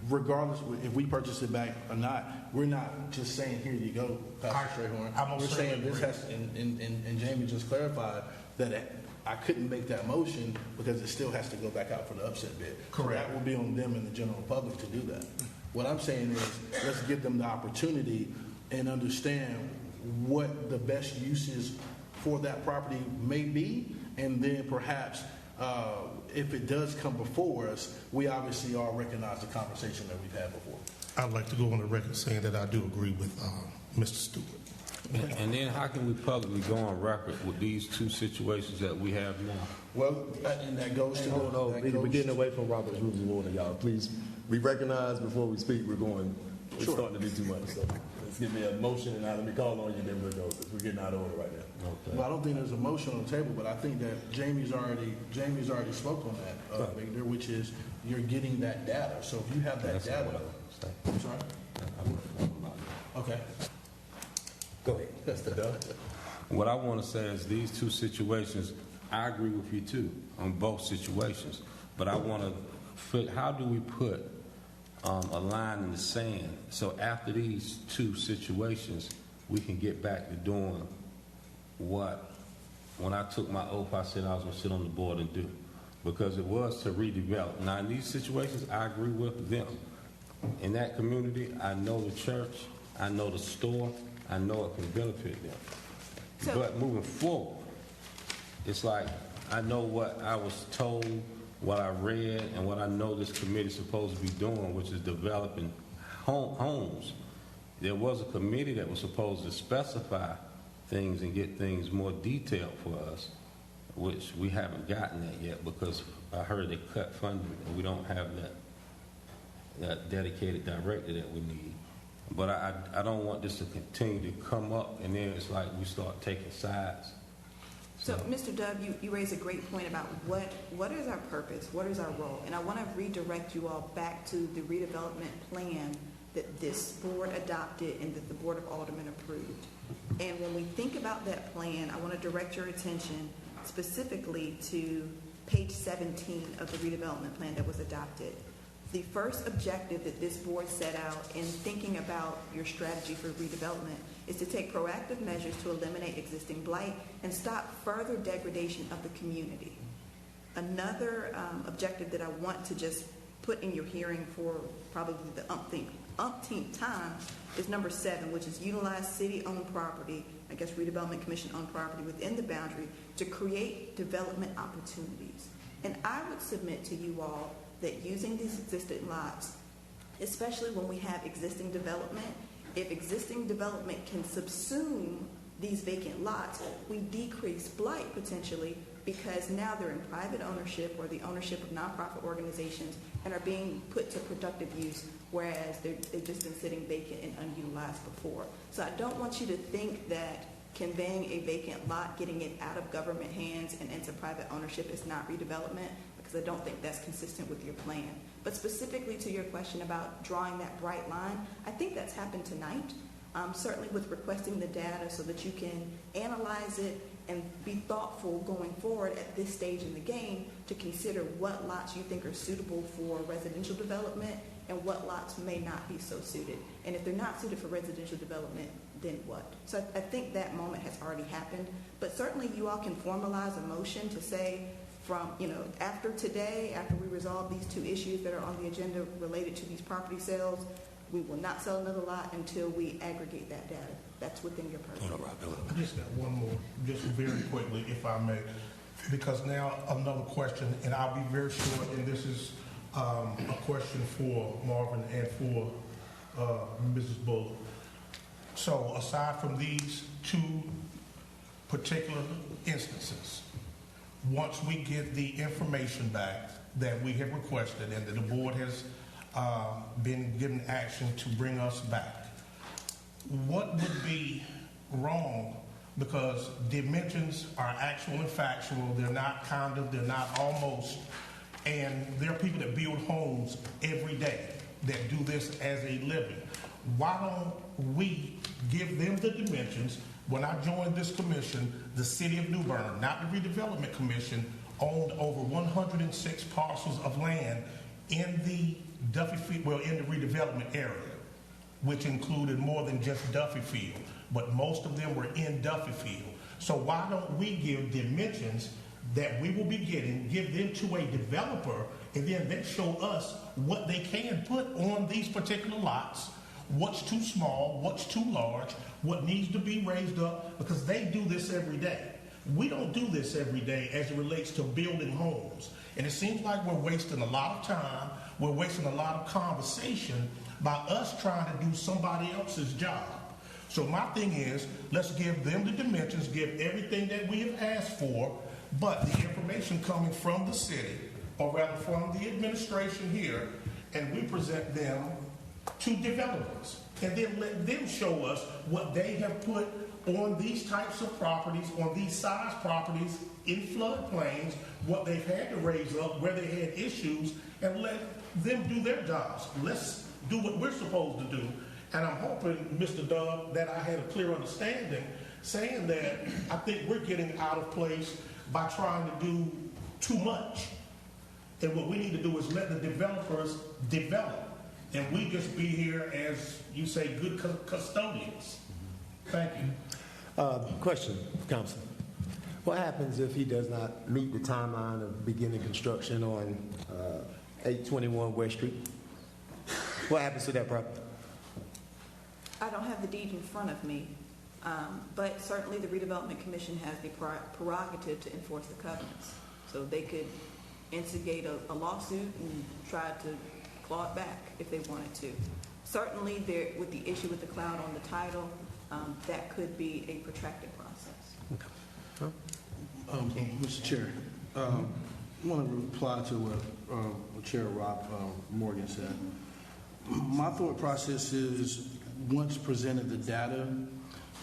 regardless if we purchase it back or not, we're not just saying, here you go, Pastor Strayhorn. We're saying this has, and Jamie just clarified that I couldn't make that motion because it still has to go back out for the upset bid. Correct. So that will be on them and the general public to do that. What I'm saying is, let's give them the opportunity and understand what the best uses for that property may be, and then perhaps if it does come before us, we obviously all recognize the conversation that we've had before. I'd like to go on the record saying that I do agree with Mr. Stewart. And then how can we publicly go on record with these two situations that we have now? Well, and that goes to We're getting away from Robert's Rules of Order, y'all. Please, we recognize before we speak we're starting to do too much. So let's give me a motion and let me call on you, then we'll go, because we're getting out of order right now. Okay. Well, I don't think there's a motion on the table, but I think that Jamie's already spoke on that, Victor, which is you're getting that data. So if you have that data, I'm sorry. Okay. Go ahead. That's the done. What I want to say is these two situations, I agree with you too on both situations, but I want to, how do we put a line in the sand so after these two situations we can get back to doing what, when I took my oath, I said I was going to sit on the board and do, because it was to redevelop. Now in these situations, I agree with them. In that community, I know the church, I know the store, I know it can benefit them. But moving forward, it's like I know what I was told, what I read, and what I know this committee is supposed to be doing, which is developing homes. There was a committee that was supposed to specify things and get things more detailed for us, which we haven't gotten that yet because I heard they cut funding and we don't have that dedicated director that we need. But I don't want this to continue to come up and then it's like we start taking sides. So, Mr. Dove, you raise a great point about what is our purpose, what is our role, and I want to redirect you all back to the redevelopment plan that this board adopted and that the Board of Aldermen approved. And when we think about that plan, I want to direct your attention specifically to page 17 of the redevelopment plan that was adopted. The first objective that this board set out in thinking about your strategy for redevelopment is to take proactive measures to eliminate existing blight and stop further degradation of the community. Another objective that I want to just put in your hearing for probably the umpteenth time is number 7, which is utilize city-owned property, I guess redevelopment commission-owned property within the boundary to create development opportunities. And I would submit to you all that using these existing lots, especially when we have existing development, if existing development can subsume these vacant lots, we decrease blight potentially because now they're in private ownership or the ownership of nonprofit organizations and are being put to productive use, whereas they've just been sitting vacant and unutilized before. So I don't want you to think that conveying a vacant lot, getting it out of government hands and into private ownership is not redevelopment, because I don't think that's consistent with your plan. But specifically to your question about drawing that bright line, I think that's happened tonight, certainly with requesting the data so that you can analyze it and be thoughtful going forward at this stage in the game to consider what lots you think are suitable for residential development and what lots may not be so suited. And if they're not suited for residential development, then what? So I think that moment has already happened, but certainly you all can formalize a motion to say from, after today, after we resolve these two issues that are on the agenda related to these property sales, We will not sell another lot until we aggregate that data. That's within your purview. I just got one more, just very quickly, if I may, because now another question, and I'll be very short, and this is a question for Marvin and for Mrs. Bullock. So aside from these two particular instances, once we get the information back that we have requested and that the board has been given action to bring us back, what would be wrong? Because dimensions are actual and factual. They're not kind of, they're not almost. And there are people that build homes every day that do this as a living. Why don't we give them the dimensions? When I joined this commission, the city of New Bern, not the Redevelopment Commission, owned over 106 parcels of land in the Duffy Field, well, in the redevelopment area, which included more than just Duffy Field, but most of them were in Duffy Field. So why don't we give dimensions that we will be getting, give them to a developer, and then they show us what they can put on these particular lots, what's too small, what's too large, what needs to be raised up, because they do this every day. We don't do this every day as it relates to building homes. And it seems like we're wasting a lot of time, we're wasting a lot of conversation by us trying to do somebody else's job. So my thing is, let's give them the dimensions, give everything that we have asked for, but the information coming from the city, or rather from the administration here, and we present them to developers. And then let them show us what they have put on these types of properties, on these size properties in floodplains, what they've had to raise up, where they had issues, and let them do their jobs. Let's do what we're supposed to do. And I'm hoping, Mr. Doug, that I had a clear understanding, saying that I think we're getting out of place by trying to do too much. And what we need to do is let the developers develop. And we just be here as, you say, good custodians. Thank you. Question, Council. What happens if he does not meet the timeline of beginning construction on 821 West Street? What happens to that property? I don't have the deed in front of me, but certainly the Redevelopment Commission has the prerogative to enforce the covenants. So they could instigate a lawsuit and try to claw it back if they wanted to. Certainly, there, with the issue with the cloud on the title, that could be a protracted process. Okay. Mr. Chair, I want to reply to what Chair Rob Morgan said. My thought process is, once presented the data,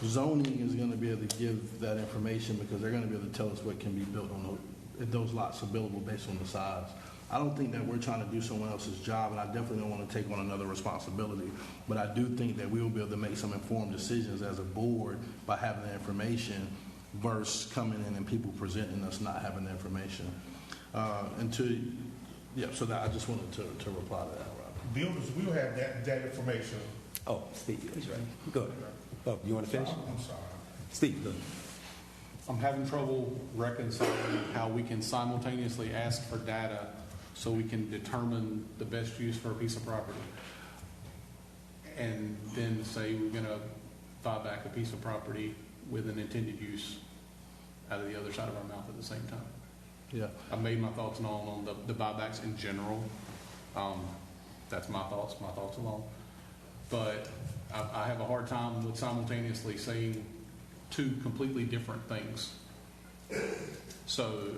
zoning is going to be able to give that information because they're going to be able to tell us what can be built on those lots are buildable based on the size. I don't think that we're trying to do someone else's job, and I definitely don't want to take on another responsibility. But I do think that we will be able to make some informed decisions as a board by having the information versus coming in and people presenting us not having the information. So that I just wanted to reply to that, Rob. Builders will have that information. Oh, Steve, that's right. Go ahead. Oh, you want to finish? I'm sorry. Steve, go ahead. I'm having trouble reconciling how we can simultaneously ask for data so we can determine the best use for a piece of property, and then say we're going to buy back a piece of property with an intended use out of the other side of our mouth at the same time. Yeah. I've made my thoughts known on the buybacks in general. That's my thoughts alone. But I have a hard time with simultaneously saying two completely different things. So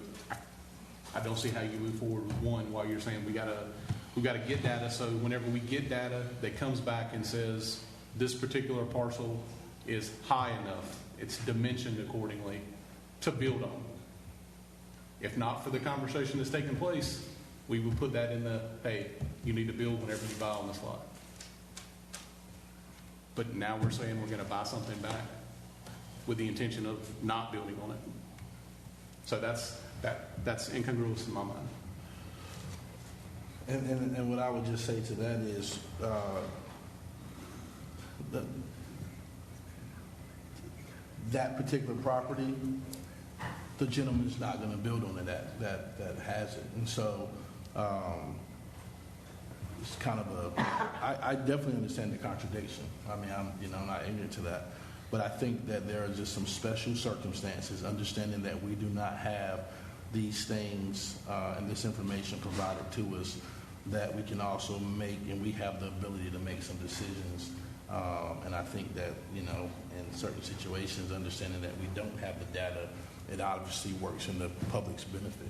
I don't see how you move forward with one while you're saying we gotta get data. So whenever we get data that comes back and says this particular parcel is high enough, it's dimensioned accordingly to build on. If not for the conversation that's taking place, we would put that in hey, you need to build whenever you buy on this lot. But now we're saying we're going to buy something back with the intention of not building on it. So that's incongruous in my mind. And what I would just say to that is that particular property, the gentleman's not going to build on it that has it. And so it's kind of I definitely understand the contradiction. I mean, I'm not ignorant to that. But I think that there are just some special circumstances, understanding that we do not have these things and this information provided to us, that we can also make, and we have the ability to make some decisions. And I think that, in certain situations, understanding that we don't have the data, it obviously works in the public's benefit,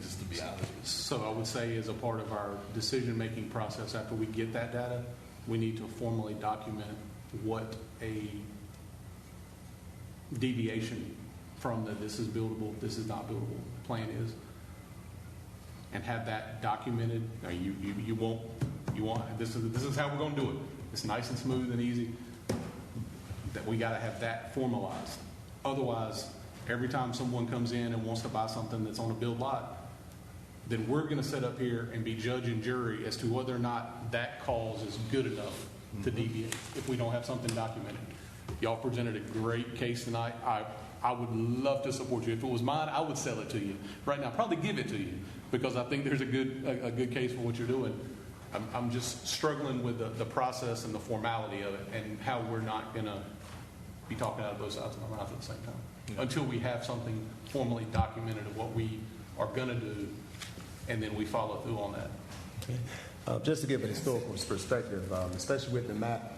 just to be honest with you. So I would say as a part of our decision-making process, after we get that data, we need to formally document what a deviation from the this is buildable, this is not buildable plan is, and have that documented. Now you want this is how we're going to do it. It's nice and smooth and easy. That we got to have that formalized. Otherwise, every time someone comes in and wants to buy something that's on a build lot, then we're going to sit up here and be judge and jury as to whether or not that cause is good enough to deviate if we don't have something documented. Y'all presented a great case tonight. I would love to support you. If it was mine, I would sell it to you right now. Probably give it to you because I think there's a good case for what you're doing. I'm just struggling with the process and the formality of it and how we're not going to be talking out of both sides of our mouth at the same time until we have something formally documented of what we are going to do, and then we follow through on that. Okay. Just to give a historical perspective, especially with the map,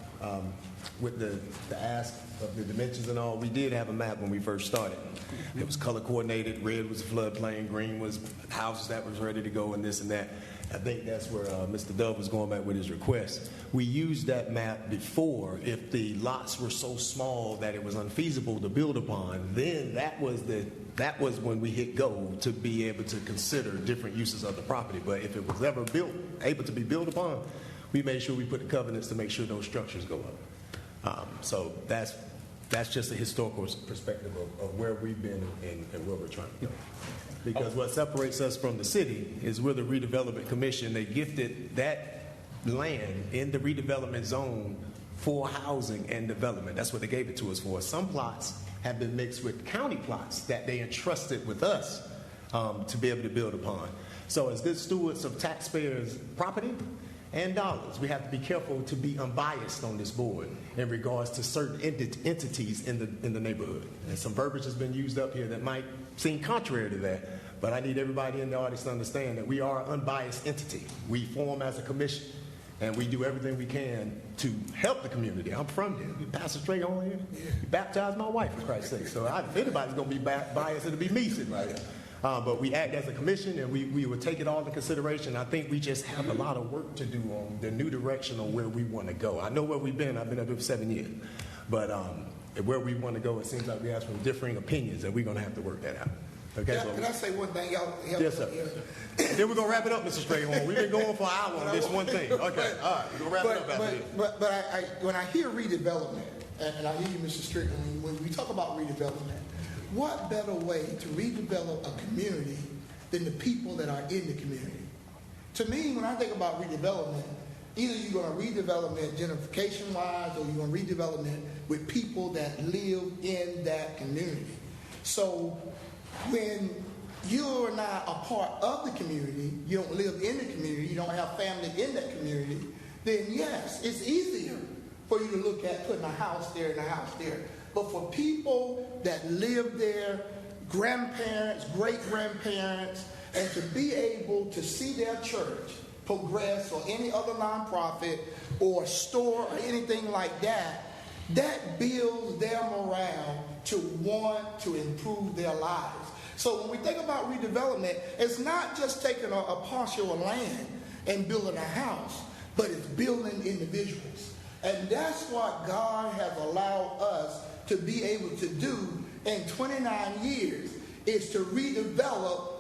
with the ask of the dimensions and all, we did have a map when we first started. It was color coordinated. Red was floodplain, green was houses that was ready to go, and this and that. I think that's where Mr. Dove was going back with his request. We used that map before. If the lots were so small that it was unfeasible to build upon, then that was when we hit go to be able to consider different uses of the property. But if it was ever able to be built upon, we made sure we put the covenants to make sure those structures go up. So that's just a historical perspective of where we've been and where we're trying to go. Because what separates us from the city is we're the Redevelopment Commission. They gifted that land in the redevelopment zone for housing and development. That's what they gave it to us for. Some plots have been mixed with county plots that they entrusted with us to be able to build upon. So as good stewards of taxpayers' property and dollars, we have to be careful to be unbiased on this board in regards to certain entities in the neighborhood. And some verbiage has been used up here that might seem contrary to that, but I need everybody in the audience to understand that we are an unbiased entity. We form as a commission, and we do everything we can to help the community. I'm from here. You pass straight on here. You baptized my wife, for Christ's sake. So if anybody's going to be biased, it'll be me sitting right here. But we act as a commission, and we will take it all into consideration. I think we just have a lot of work to do on the new direction on where we want to go. I know where we've been. I've been up here for 7 years. But where we want to go, it seems like we have some differing opinions, and we're going to have to work that out. Okay, Can I say one thing? Y'all yes, sir. Then we're going to wrap it up, Mr. Strayhorn. We've been going for an hour on this one thing. Okay, all right. We're going to wrap it up after this. But when I hear redevelopment, and I hear you, Mr. Strickland, when we talk about redevelopment, what better way to redevelop a community than the people that are in the community? To me, when I think about redevelopment, either you're going to redevelopment gentrification-wise or you're going to redevelopment with people that live in that community. So when you're not a part of the community, you don't live in the community, you don't have family in that community, then yes, it's easier for you to look at putting a house there and a house there. But for people that live there, grandparents, great-grandparents, and to be able to see their church progress or any other nonprofit or store or anything like that, that builds their morale to want to improve their lives. So when we think about redevelopment, it's not just taking a parcel of land and building a house, but it's building individuals. And that's what God has allowed us to be able to do in 29 years, is to redevelop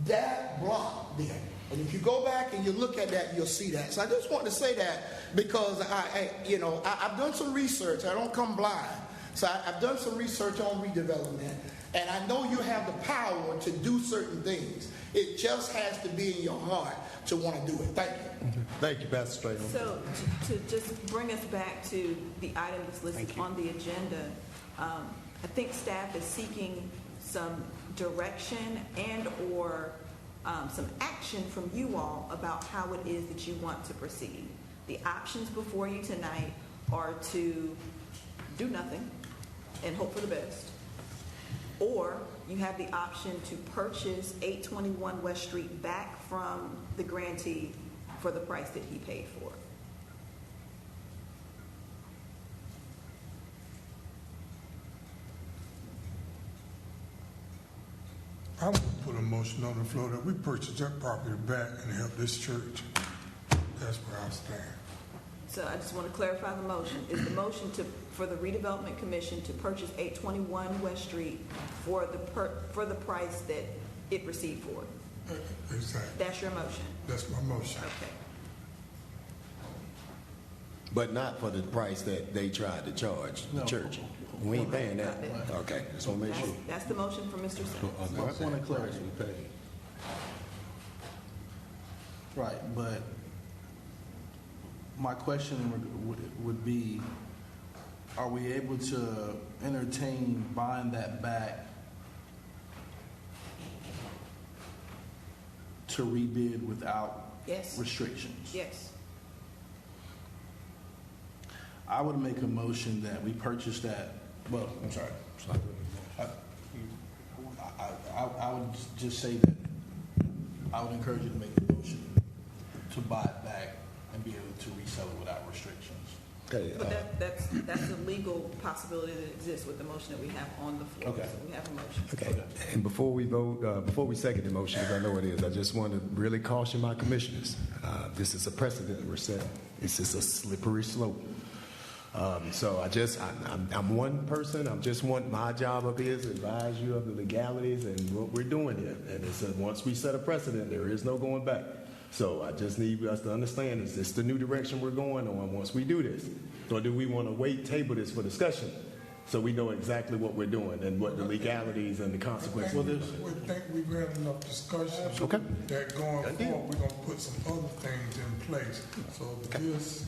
that block there. And if you go back and you look at that, you'll see that. So I just want to say that because I've done some research. I don't come blind. So I've done some research on redevelopment, and I know you have the power to do certain things. It just has to be in your heart to want to do it. Thank you. Thank you, Pastor Strayhorn. So to just bring us back to the item that's listed on the agenda, I think staff is seeking some direction and or some action from you all about how it is that you want to proceed. The options before you tonight are to do nothing and hope for the best, or you have the option to purchase 821 West Street back from the grantee for the price that he paid for. I'm going to put a motion on the floor that we purchase that property back and help this church. That's where I stand. So I just want to clarify the motion. Is the motion for the Redevelopment Commission to purchase 821 West Street for the price that it received for? Exactly. That's your motion? That's my motion. Okay. But not for the price that they tried to charge the church. We ain't paying that. Okay, just want to make sure. That's the motion for Mr. Sims. I want to clarify. Right, but my question would be, are we able to entertain buying that back to rebid without Yes. restrictions? Yes. I would make a motion that we purchase that. Well, I'm sorry. I would just say that I would encourage you to make a motion to buy it back and be able to resell it without restrictions. Okay. But that's a legal possibility that exists with the motion that we have on the floor. Okay. So we have a motion. Okay. And before we vote, before we second the motion, because I know it is, I just want to really caution my commissioners. This is a precedent we're setting. This is a slippery slope. So I'm one person. I just want my job up here to advise you of the legalities and what we're doing here. And it's once we set a precedent, there is no going back. So I just need us to understand, is this the new direction we're going on once we do this? Or do we want to table this for discussion so we know exactly what we're doing and what the legalities and the consequences are? We think we've had enough discussion. Okay. That going forward, we're going to put some other things in place. So this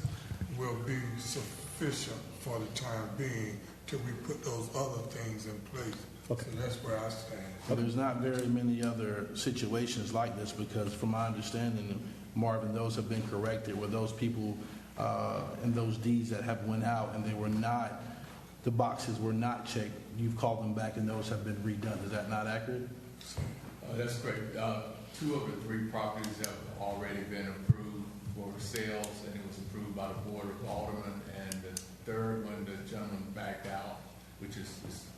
will be sufficient for the time being till we put those other things in place. Okay. So that's where I stand. But there's not very many other situations like this because from my understanding, Marvin, those have been corrected where those people and those deeds that have went out and they were not, the boxes were not checked, you've called them back and those have been redone. Is that not accurate? That's correct. 2 of the 3 properties have already been approved for sales, and it was approved by the Board of Aldermen. And the 3rd one, the gentleman backed out, which is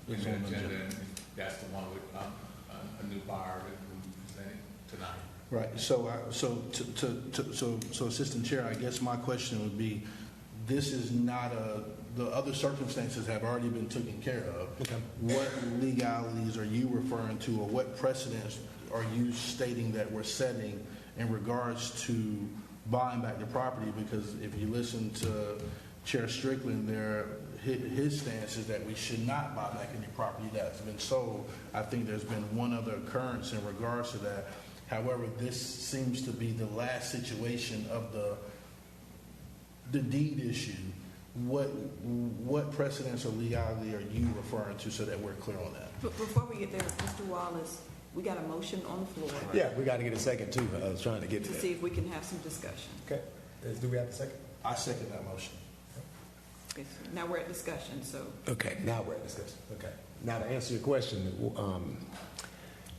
in the agenda, and that's the one with a new buyer that will be presented tonight. Right. So Assistant Chair, I guess my question would be, this is not the other circumstances have already been taken care of. Okay. What legalities are you referring to, or what precedents are you stating that we're setting in regards to buying back the property? Because if you listen to Chair Strickland, his stance is that we should not buy back any property that's been sold. I think there's been one other occurrence in regards to that. However, this seems to be the last situation of the deed issue. What precedents or legality are you referring to so that we're clear on that? But before we get there, Mr. Wallace, we got a motion on the floor. Yeah, we got to get a second too. I was trying to get to To that. see if we can have some discussion. Okay. Do we have a second? I second that motion. Okay, so now we're at discussion, so. Okay, now we're at discussion. Okay. Now to answer your question,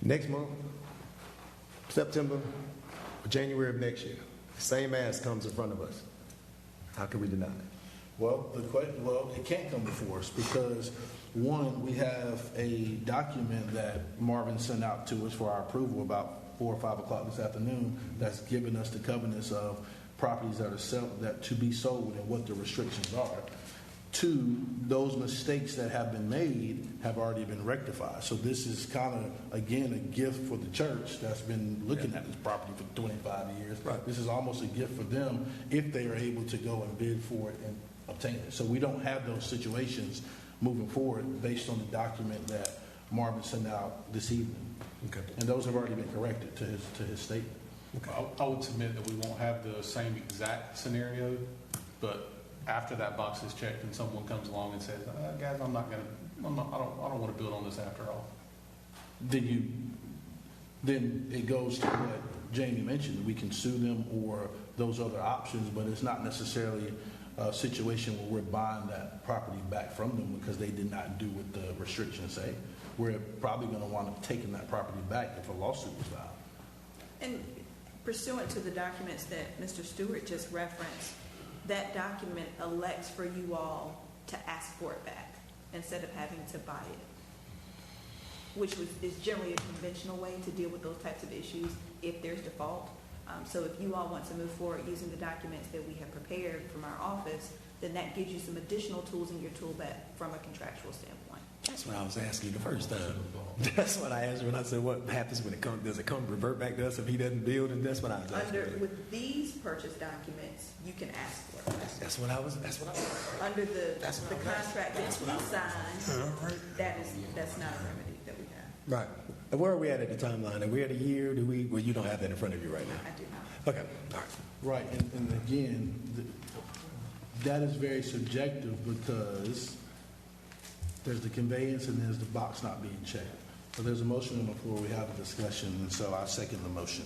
next month, September, or January of next year, the same ask comes in front of us. How can we deny it? Well, it can't come before us because, one, we have a document that Marvin sent out to us for our approval about 4 or 5 o'clock this afternoon that's given us the covenants of properties that to be sold and what the restrictions are. 2, those mistakes that have been made have already been rectified. So this is kind of, again, a gift for the church that's been looking at this property for 25 years. Right. This is almost a gift for them if they are able to go and bid for it and obtain it. So we don't have those situations moving forward based on the document that Marvin sent out this evening. Okay. And those have already been corrected to his statement. Okay. I would submit that we won't have the same exact scenario, but after that box is checked and someone comes along and says, guys, I don't want to build on this after all. Did you then it goes to what Jamie mentioned. We can sue them or those other options, but it's not necessarily a situation where we're buying that property back from them because they did not do what the restrictions say. We're probably going to wind up taking that property back if a lawsuit was filed. And pursuant to the documents that Mr. Stewart just referenced, that document elects for you all to ask for it back instead of having to buy it, which is generally a conventional way to deal with those types of issues if there's default. So if you all want to move forward using the documents that we have prepared from our office, then that gives you some additional tools in your tool bag from a contractual standpoint. That's what I was asking you the first time. That's what I asked you when I said, what happens when it comes, does it come revert back to us if he doesn't build? And that's what I was asking. With these purchase documents, you can ask for it. That's what I was. Under the contract that we signed, that's not a remedy that we have. Right. And where are we at the timeline? Are we at a year? Well, you don't have that in front of you right now. I do not. Okay. All right. Right, and again, that is very subjective because there's the conveyance and there's the box not being checked. So there's a motion on the floor, we have a discussion, and so I second the motion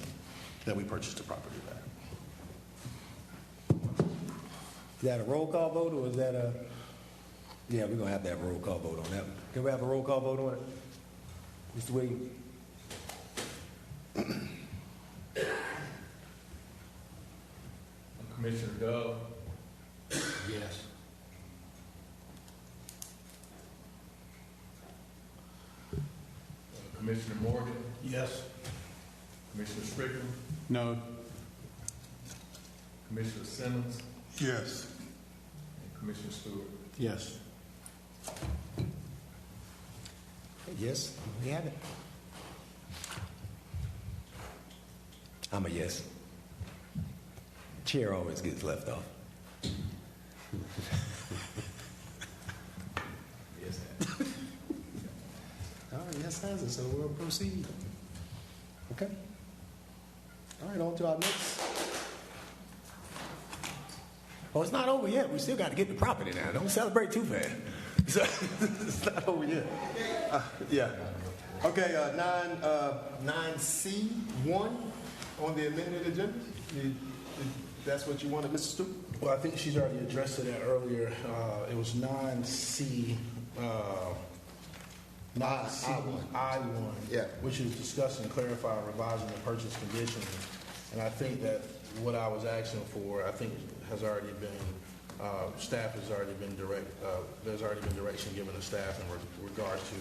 that we purchase the property back. Is that a roll call vote or is that a? Yeah, we're gonna have to have a roll call vote on that one. Can we have a roll call vote on it? Mr. Williams? Commissioner Dove, Yes. Commissioner Morgan, Yes. Commissioner Strickland, No. Commissioner Simmons, Yes. and Commissioner Stewart. Yes. Yes, we have it. I'm a yes. Chair always gets left off. Yes, All right, yes has it, so we'll proceed. Okay. All right, on to our next. Oh, it's not over yet. We still got to get the property now. Don't celebrate too fast. So, it's not over yet. Yeah. Okay, 9C1 on the amended agenda. That's what you wanted, Mr. Stewart? Well, I think she's already addressed it over It was 9C, I1, Yeah. which is discussing, clarifying, revising the purchase conditions. And I think that what I was asking for, I think has already been, staff has already been there's already been direction given to staff in regards to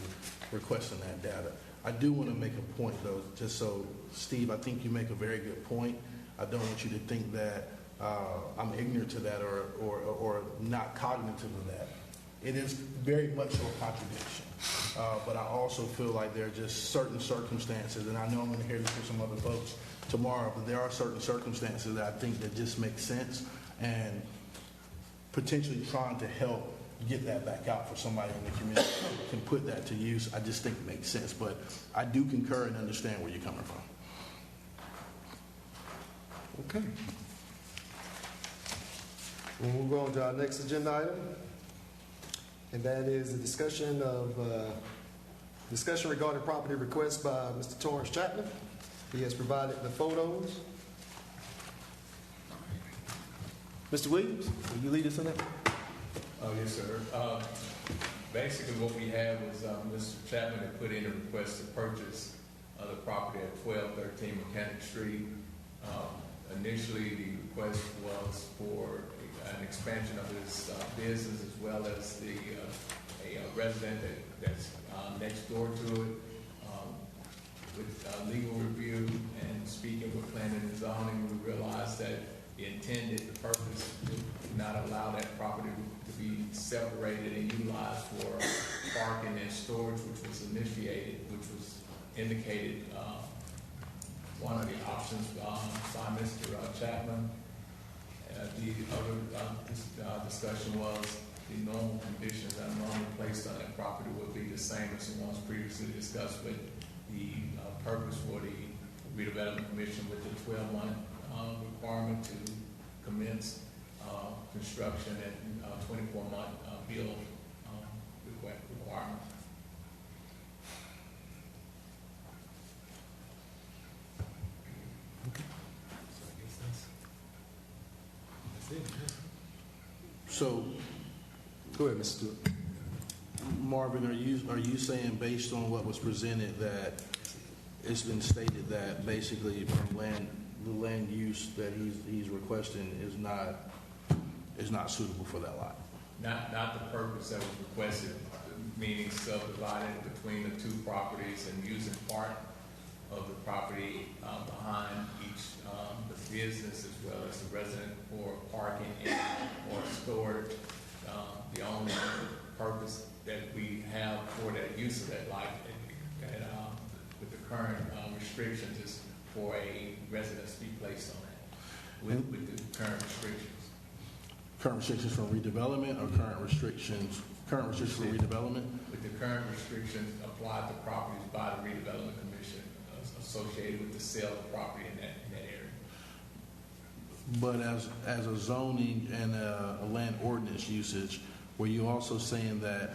requesting that data. I do want to make a point though, just so, Steve, I think you make a very good point. I don't want you to think that I'm ignorant to that or not cognitive of that. It is very much so a contradiction. But I also feel like there are just certain circumstances, and I know I'm going to hear this from some other folks tomorrow, but there are certain circumstances that I think that just make sense, and potentially trying to help get that back out for somebody in the community can put that to use. I just think it makes sense, but I do concur and understand where you're coming from. Okay. We'll move on to our next agenda item, and that is the discussion regarding property request by Mr. Torrance Chapman. He has provided the photos. Mr. Williams, will you lead us on that? Oh, yes, sir. Basically, what we have was Mr. Chapman had put in a request to purchase the property at 1213 Mechanic Street. Initially, the request was for an expansion of his business as well as a resident that's next door to it. With legal review and speaking with planning and zoning, we realized that the purpose would not allow that property to be separated and utilized for parking and storage, which was indicated one of the options by Mr. Chapman. The other discussion was the normal conditions that are normally placed on that property would be the same as the ones previously discussed, with the purpose for the Redevelopment Commission with the 12-month requirement to commence construction and 24-month bill requirement. So, Go ahead, Mr. Stewart. Marvin, are you saying based on what was presented that it's been stated that basically from the land use that he's requesting is not suitable for that lot? Not the purpose that was requested, meaning subdividing between the two properties and using part of the property behind each the business as well as the resident for parking or storage. The only purpose that we have for that use of that lot with the current restrictions is for a residence to be placed on that with the current restrictions. Current restrictions from redevelopment or current restrictions for redevelopment? With the current restrictions applied to properties by the Redevelopment Commission associated with the sale of property in that area. But as a zoning and a land ordinance usage, were you also saying that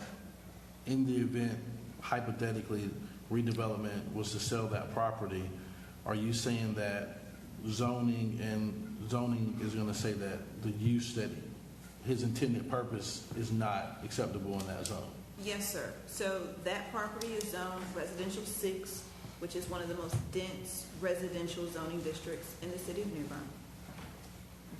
in the event, hypothetically, redevelopment was to sell that property, are you saying that zoning is going to say that the use that his intended purpose is not acceptable in that zone? Yes, sir. So that property is zoned residential 6, which is one of the most dense residential zoning districts in the city of New Bern.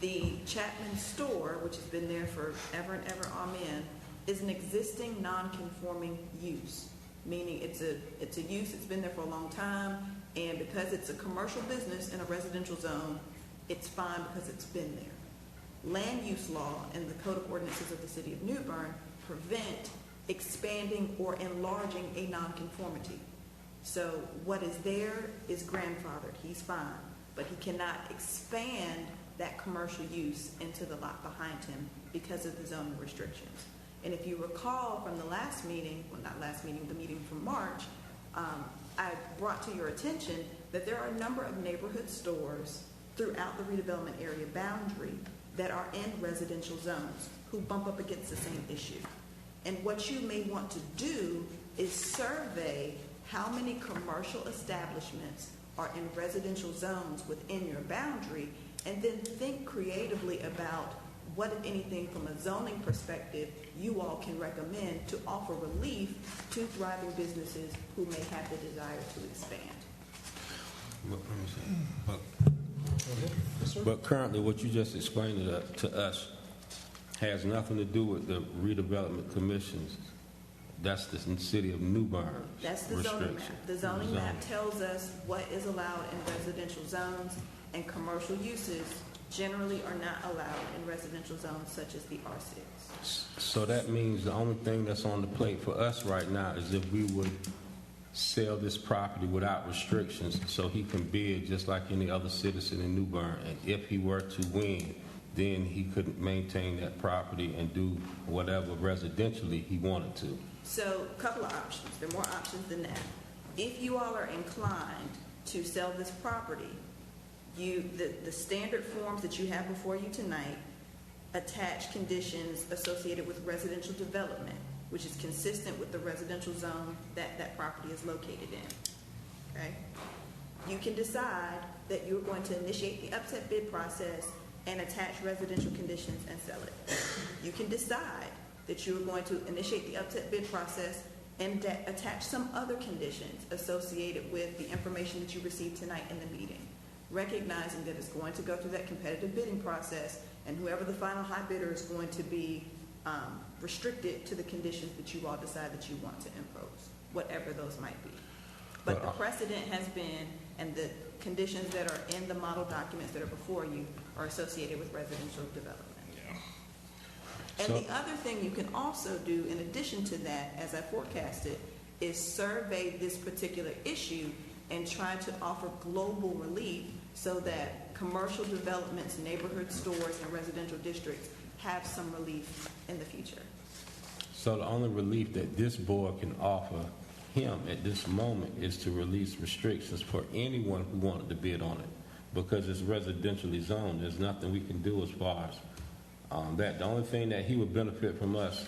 The Chapman store, which has been there for ever and ever, amen, is an existing non-conforming use, meaning it's a use that's been there for a long time, and because it's a commercial business in a residential zone, it's fine because it's been there. Land use law and the Code of Ordinances of the City of New Bern prevent expanding or enlarging a nonconformity. So what is there is grandfathered. He's fine, but he cannot expand that commercial use into the lot behind him because of the zoning restrictions. And if you recall from the last meeting, well, not last meeting, the meeting from March, I brought to your attention that there are a number of neighborhood stores throughout the redevelopment area boundary that are in residential zones who bump up against the same issue. And what you may want to do is survey how many commercial establishments are in residential zones within your boundary, and then think creatively about what, if anything, from a zoning perspective, you all can recommend to offer relief to thriving businesses who may have the desire to expand. But currently, what you just explained to us has nothing to do with the redevelopment commissions. That's the city of New Bern. That's the zoning map. The zoning map tells us what is allowed in residential zones, and commercial uses generally are not allowed in residential zones such as the R6. So that means the only thing that's on the plate for us right now is if we would sell this property without restrictions so he can bid just like any other citizen in New Bern. And if he were to win, then he could maintain that property and do whatever residentially he wanted to. So a couple of options. There are more options than that. If you all are inclined to sell this property, the standard forms that you have before you tonight attach conditions associated with residential development, which is consistent with the residential zone that property is located in. Okay? You can decide that you're going to initiate the upset bid process and attach residential conditions and sell it. You can decide that you're going to initiate the upset bid process and attach some other conditions associated with the information that you received tonight in the meeting, recognizing that it's going to go through that competitive bidding process, and whoever the final high bidder is going to be restricted to the conditions that you all decide that you want to impose, whatever those might be. But the precedent has been, and the conditions that are in the model documents that are before you are associated with residential development. And the other thing you can also do in addition to that, as I forecasted, is survey this particular issue and try to offer global relief so that commercial developments, neighborhood stores, and residential districts have some relief in the future. So the only relief that this board can offer him at this moment is to release restrictions for anyone who wanted to bid on it, because it's residentially zoned. There's nothing we can do as far as that. The only thing that he would benefit from us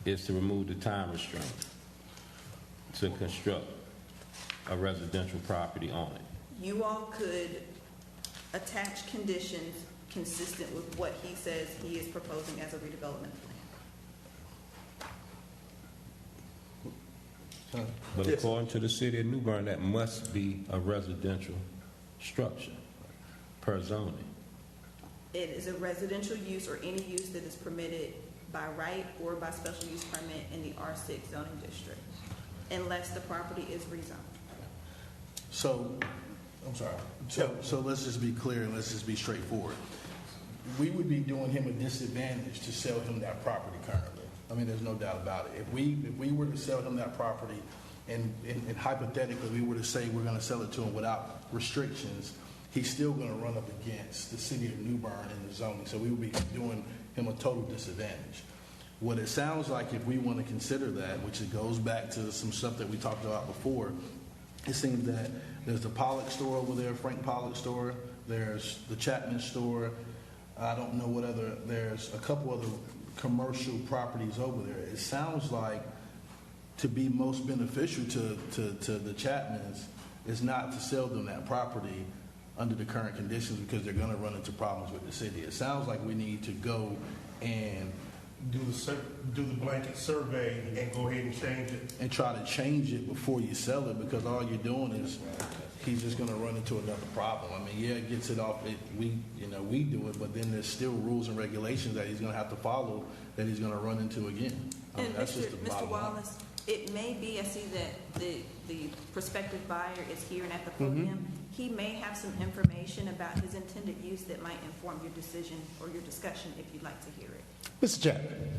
is to remove the time restraint to construct a residential property on it. You all could attach conditions consistent with what he says he is proposing as a redevelopment plan. But according to the city of New Bern, that must be a residential structure per zoning. It is a residential use or any use that is permitted by right or by special use permit in the R6 zoning district, unless the property is rezoned. So, I'm sorry. So let's just be clear and let's just be straightforward. We would be doing him a disadvantage to sell him that property currently. I mean, there's no doubt about it. If we were to sell him that property and hypothetically we were to say we're going to sell it to him without restrictions, he's still going to run up against the city of New Bern in the zoning. So we would be doing him a total disadvantage. What it sounds like, if we want to consider that, which it goes back to some stuff that we talked about before, it seems that there's the Pollock store over there, Frank Pollock store. There's the Chapman store. I don't know what other, there's a couple other commercial properties over there. It sounds like to be most beneficial to the Chapmans is not to sell them that property under the current conditions because they're going to run into problems with the city. It sounds like we need to go and Do the blanket survey and go ahead and change it. and try to change it before you sell it, because all you're doing is he's just going to run into another problem. I mean, yeah, it gets it off. We do it, but then there's still rules and regulations that he's going to have to follow that he's going to run into again. I mean, And that's just the Mr. bottom line. Wallace, it may be, I see that the prospective buyer is here and at the podium. He may have some information about his intended use that might inform your decision or your discussion if you'd like to hear it. Mr. Chapman.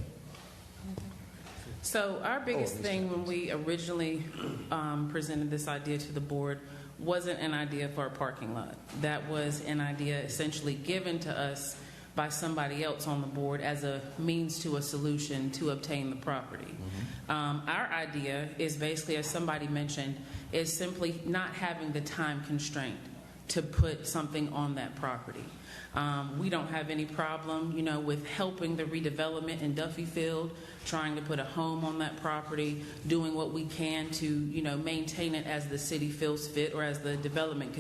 So our biggest thing when we originally presented this idea to the board wasn't an idea for a parking lot. That was an idea essentially given to us by somebody else on the board as a means to a solution to obtain the property. Our idea is basically, as somebody mentioned, is simply not having the time constraint to put something on that property. We don't have any problem, with helping the redevelopment in Duffy Field, trying to put a home on that property, doing what we can to, maintain it as the city feels fit or as the development,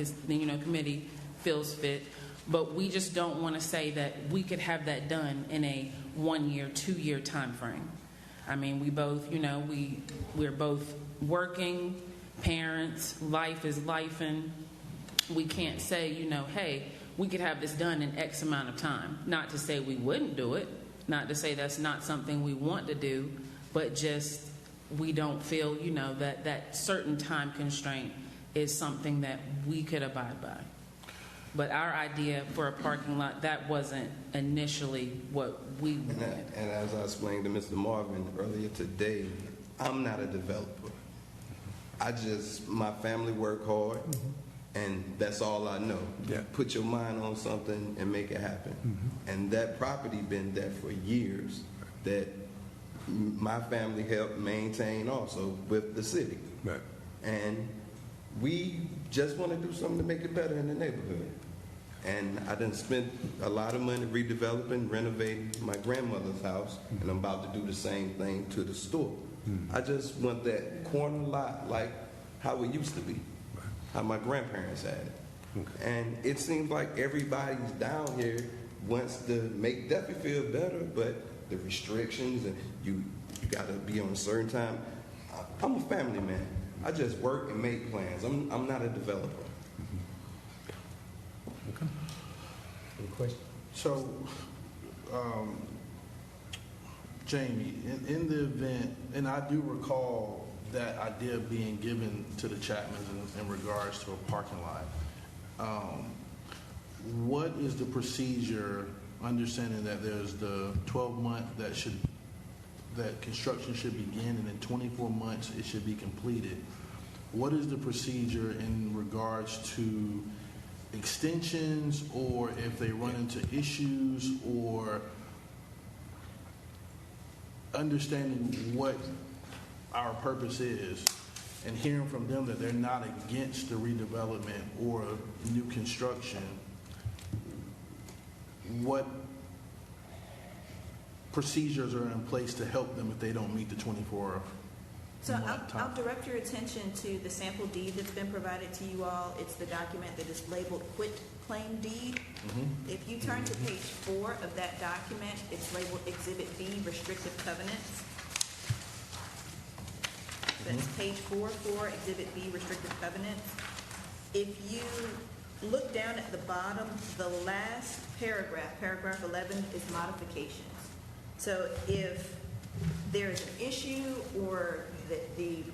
committee feels fit. But we just don't want to say that we could have that done in a 1 year, 2 year time frame. I mean, we both, we're both working parents, life is lifing. We can't say, hey, we could have this done in X amount of time. Not to say we wouldn't do it, not to say that's not something we want to do, but just we don't feel, that certain time constraint is something that we could abide by. But our idea for a parking lot, that wasn't initially what we wanted. And as I explained to Mr. Marvin earlier today, I'm not a developer. My family work hard, and that's all I know. Yeah. Put your mind on something and make it happen. And that property been there for years that my family helped maintain also with the city. Right. And we just want to do something to make it better in the neighborhood. And I done spent a lot of money redeveloping, renovating my grandmother's house, and I'm about to do the same thing to the store. I just want that corner lot like how it used to be, how my grandparents had it. And it seems like everybody's down here wants to make Duffy feel better, but the restrictions and you got to be on a certain time. I'm a family man. I just work and make plans. I'm not a developer. Okay. Any questions? So, Jamie, in the event, and I do recall that idea being given to the Chapmans in regards to a parking lot. What is the procedure, understanding that there's the 12-month that construction should begin, and in 24 months it should be completed? What is the procedure in regards to extensions, or if they run into issues, or understanding what our purpose is and hearing from them that they're not against the redevelopment or new construction? What procedures are in place to help them if they don't meet the 24 So more I'll time. direct your attention to the sample deed that's been provided to you all. It's the document that is labeled quit claim deed. If you turn to page 4 of that document, it's labeled Exhibit B, restrictive covenants. That's page 4, Exhibit B, restrictive covenants. If you look down at the bottom, the last paragraph, paragraph 11, is modifications. So if there is an issue or the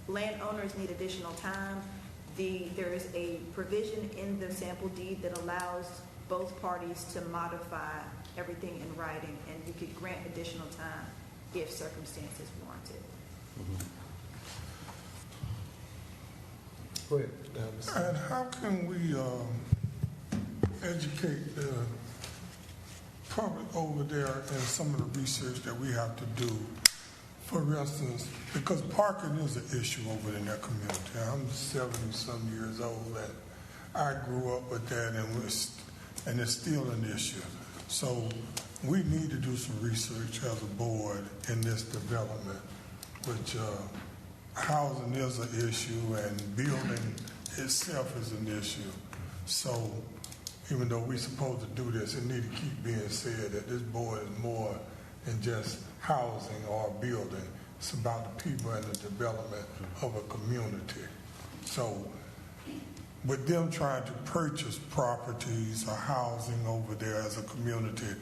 landowners need additional time, there is a provision in the sample deed that allows both parties to modify everything in writing, and you could grant additional time if circumstances warranted. Go ahead. And how can we educate the public over there in some of the research that we have to do? For instance, because parking is an issue over in that community. I'm 70-some years old, and I grew up with that, and it's still an issue. So we need to do some research as a board in this development, which housing is an issue, and building itself is an issue. So even though we're supposed to do this, it needs to keep being said that this board is more than just housing or building. It's about the people and the development of a community. So with them trying to purchase properties or housing over there as a community,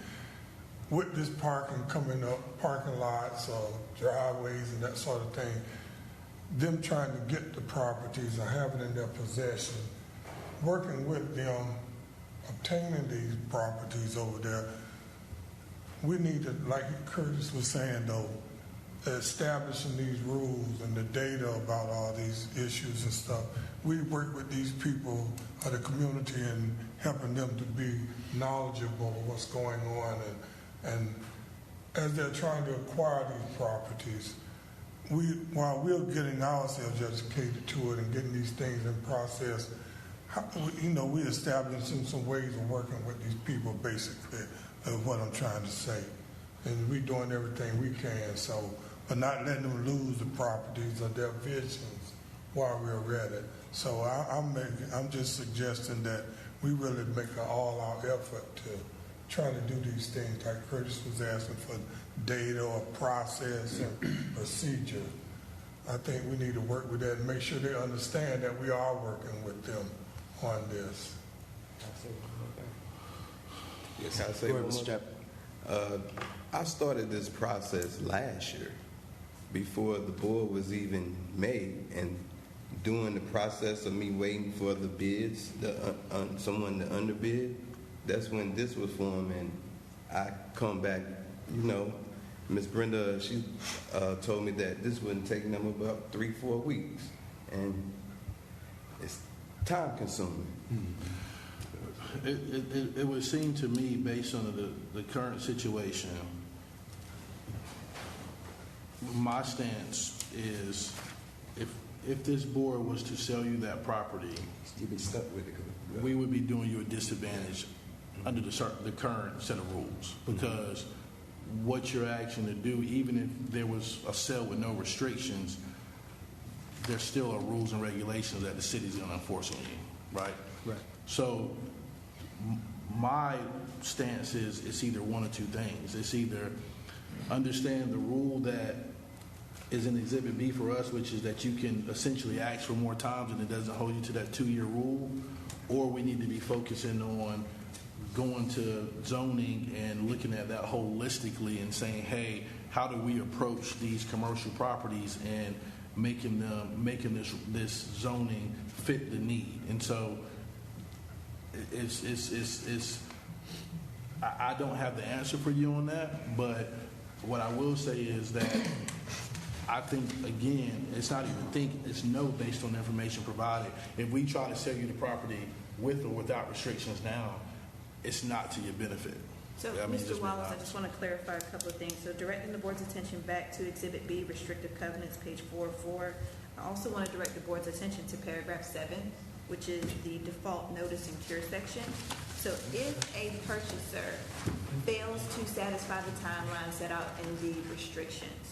with this parking coming up, parking lots or driveways and that sort of thing, them trying to get the properties or have it in their possession, working with them, obtaining these properties over there, we need to, like Curtis was saying though, establishing these rules and the data about all these issues and stuff. We work with these people of the community and helping them to be knowledgeable of what's going on, and as they're trying to acquire these properties, while we're getting ourselves educated to it and getting these things in process, we're establishing some ways of working with these people, basically, is what I'm trying to say. And we're doing everything we can, but not letting them lose the properties or their visions while we're at it. So I'm just suggesting that we really make an all-out effort to try to do these things, like Curtis was asking for data or process and procedure. I think we need to work with that and make sure they understand that we are working with them on this. Yes, I'll say one more. I started this process last year before the board was even made, and during the process of me waiting for the bids, someone to underbid, that's when this was formed, and I come back, Miss Brenda, she told me that this wouldn't take them about 3-4 weeks, and it's time consuming. It would seem to me, based on the current situation, my stance is if this board was to sell you that property, You've been stuck with it. we would be doing you a disadvantage under the current set of rules, because what you're asking to do, even if there was a sale with no restrictions, there still are rules and regulations that the city's going to enforce on you, right? Right. So my stance is it's either one or two things. It's either understand the rule that is in Exhibit B for us, which is that you can essentially ask for more times and it doesn't hold you to that 2-year rule, or we need to be focusing on going to zoning and looking at that holistically and saying, hey, how do we approach these commercial properties and making this zoning fit the need? And so I don't have the answer for you on that, but what I will say is that I think, again, it's not even think, it's no based on the information provided. If we try to sell you the property with or without restrictions now, it's not to your benefit. So, Mr. Wallace, I just want to clarify a couple of things. So, directing the board's attention back to Exhibit B, restrictive covenants, page 404. I also want to direct the board's attention to paragraph 7, which is the default notice and cure section. So, if a purchaser fails to satisfy the timeline set out in the restrictions,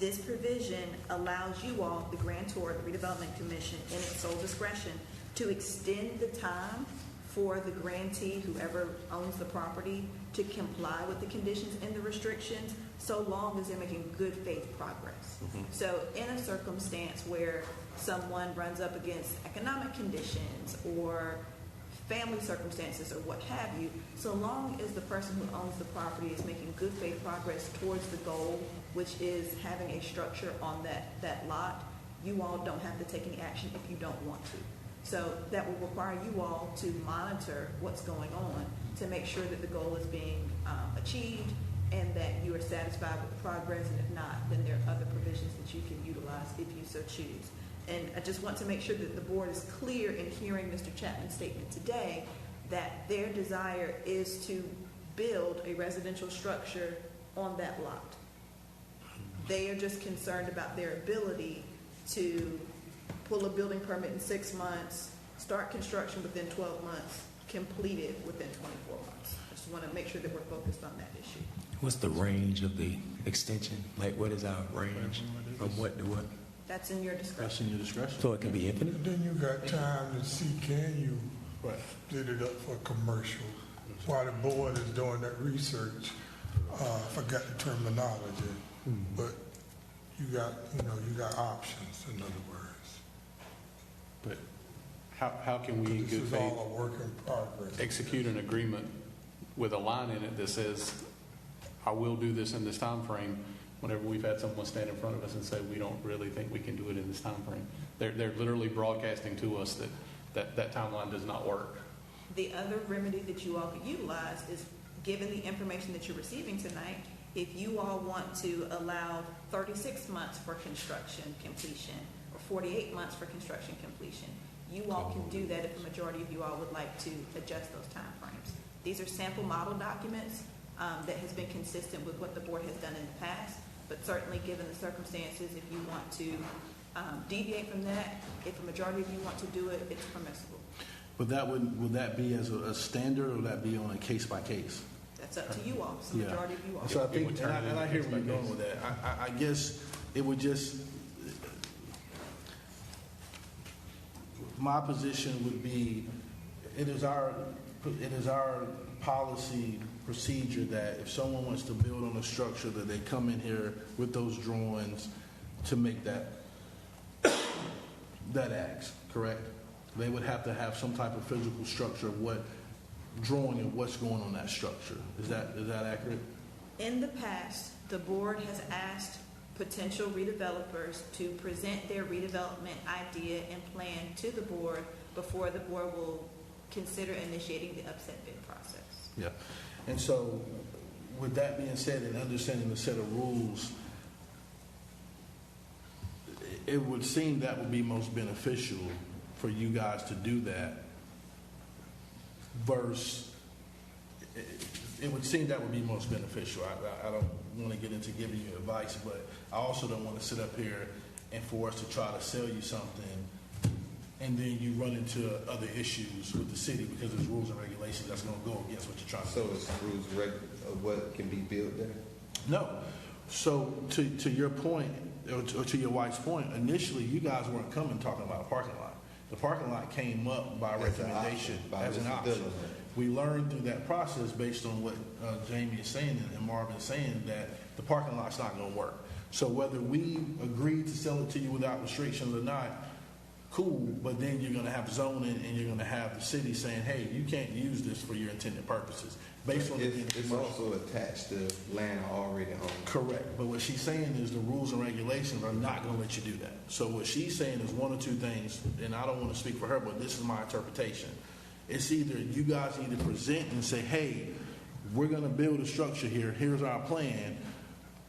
This provision allows you all, the grantor, the redevelopment commission, in its sole discretion, to extend the time for the grantee, whoever owns the property, to comply with the conditions and the restrictions, so long as they're making good faith progress. So in a circumstance where someone runs up against economic conditions or family circumstances or what have you, so long as the person who owns the property is making good faith progress towards the goal, which is having a structure on that lot, you all don't have to take any action if you don't want to. So that will require you all to monitor what's going on to make sure that the goal is being achieved and that you are satisfied with the progress, and if not, then there are other provisions that you can utilize if you so choose. And I just want to make sure that the board is clear in hearing Mr. Chapman's statement today that their desire is to build a residential structure on that lot. They are just concerned about their ability to pull a building permit in 6 months, start construction within 12 months, complete it within 24 months. I just want to make sure that we're focused on that issue. What's the range of the extension? Like, what is our range from what to what? That's in your discretion. That's in your discretion. So it can be infinite? And then you got time to see, can you split it up for commercial? While the board is doing that research, I forgot the terminology, but you got options, in other words. But how can we, in This good is faith, all a work in progress. execute an agreement with a line in it that says, I will do this in this time frame, whenever we've had someone stand in front of us and say, we don't really think we can do it in this time frame? They're literally broadcasting to us that timeline does not work. The other remedy that you all could utilize is, given the information that you're receiving tonight, if you all want to allow 36 months for construction completion or 48 months for construction completion, you all can do that if a majority of you all would like to adjust those time frames. These are sample model documents that has been consistent with what the board has done in the past, but certainly given the circumstances, if you want to deviate from that, if a majority of you want to do it, it's permissible. But would that be as a standard, or would that be on a case by case? That's up to you all. It's the majority of you all. So I think, and I hear where you're going with that. I guess it would just, my position would be, it is our policy procedure that if someone wants to build on a structure, that they come in here with those drawings to make that act, correct? They would have to have some type of physical structure of what drawing of what's going on that structure. Is that accurate? In the past, the board has asked potential redevelopers to present their redevelopment idea and plan to the board before the board will consider initiating the upset bid process. Yeah. And so, with that being said, and understanding the set of rules, it would seem that would be most beneficial for you guys to do that. Versus, it would seem that would be most beneficial. I don't want to get into giving you advice, but I also don't want to sit up here and for us to try to sell you something and then you run into other issues with the city because there's rules and regulations that's going to go against what you're trying to do. So it's rules of what can be built there? No. So to your point, or to your wife's point, initially you guys weren't coming talking about a parking lot. The parking lot came up by recommendation as an option. We learned through that process, based on what Jamie is saying and Marvin is saying, that the parking lot's not going to work. So whether we agree to sell it to you without restrictions or not, cool, but then you're going to have zoning and you're going to have the city saying, hey, you can't use this for your intended purposes. Based on it's also attached to land already owned. Correct. But what she's saying is the rules and regulations are not going to let you do that. So what she's saying is one or two things, and I don't want to speak for her, but this is my interpretation. It's either you guys need to present and say, hey, we're going to build a structure here. Here's our plan.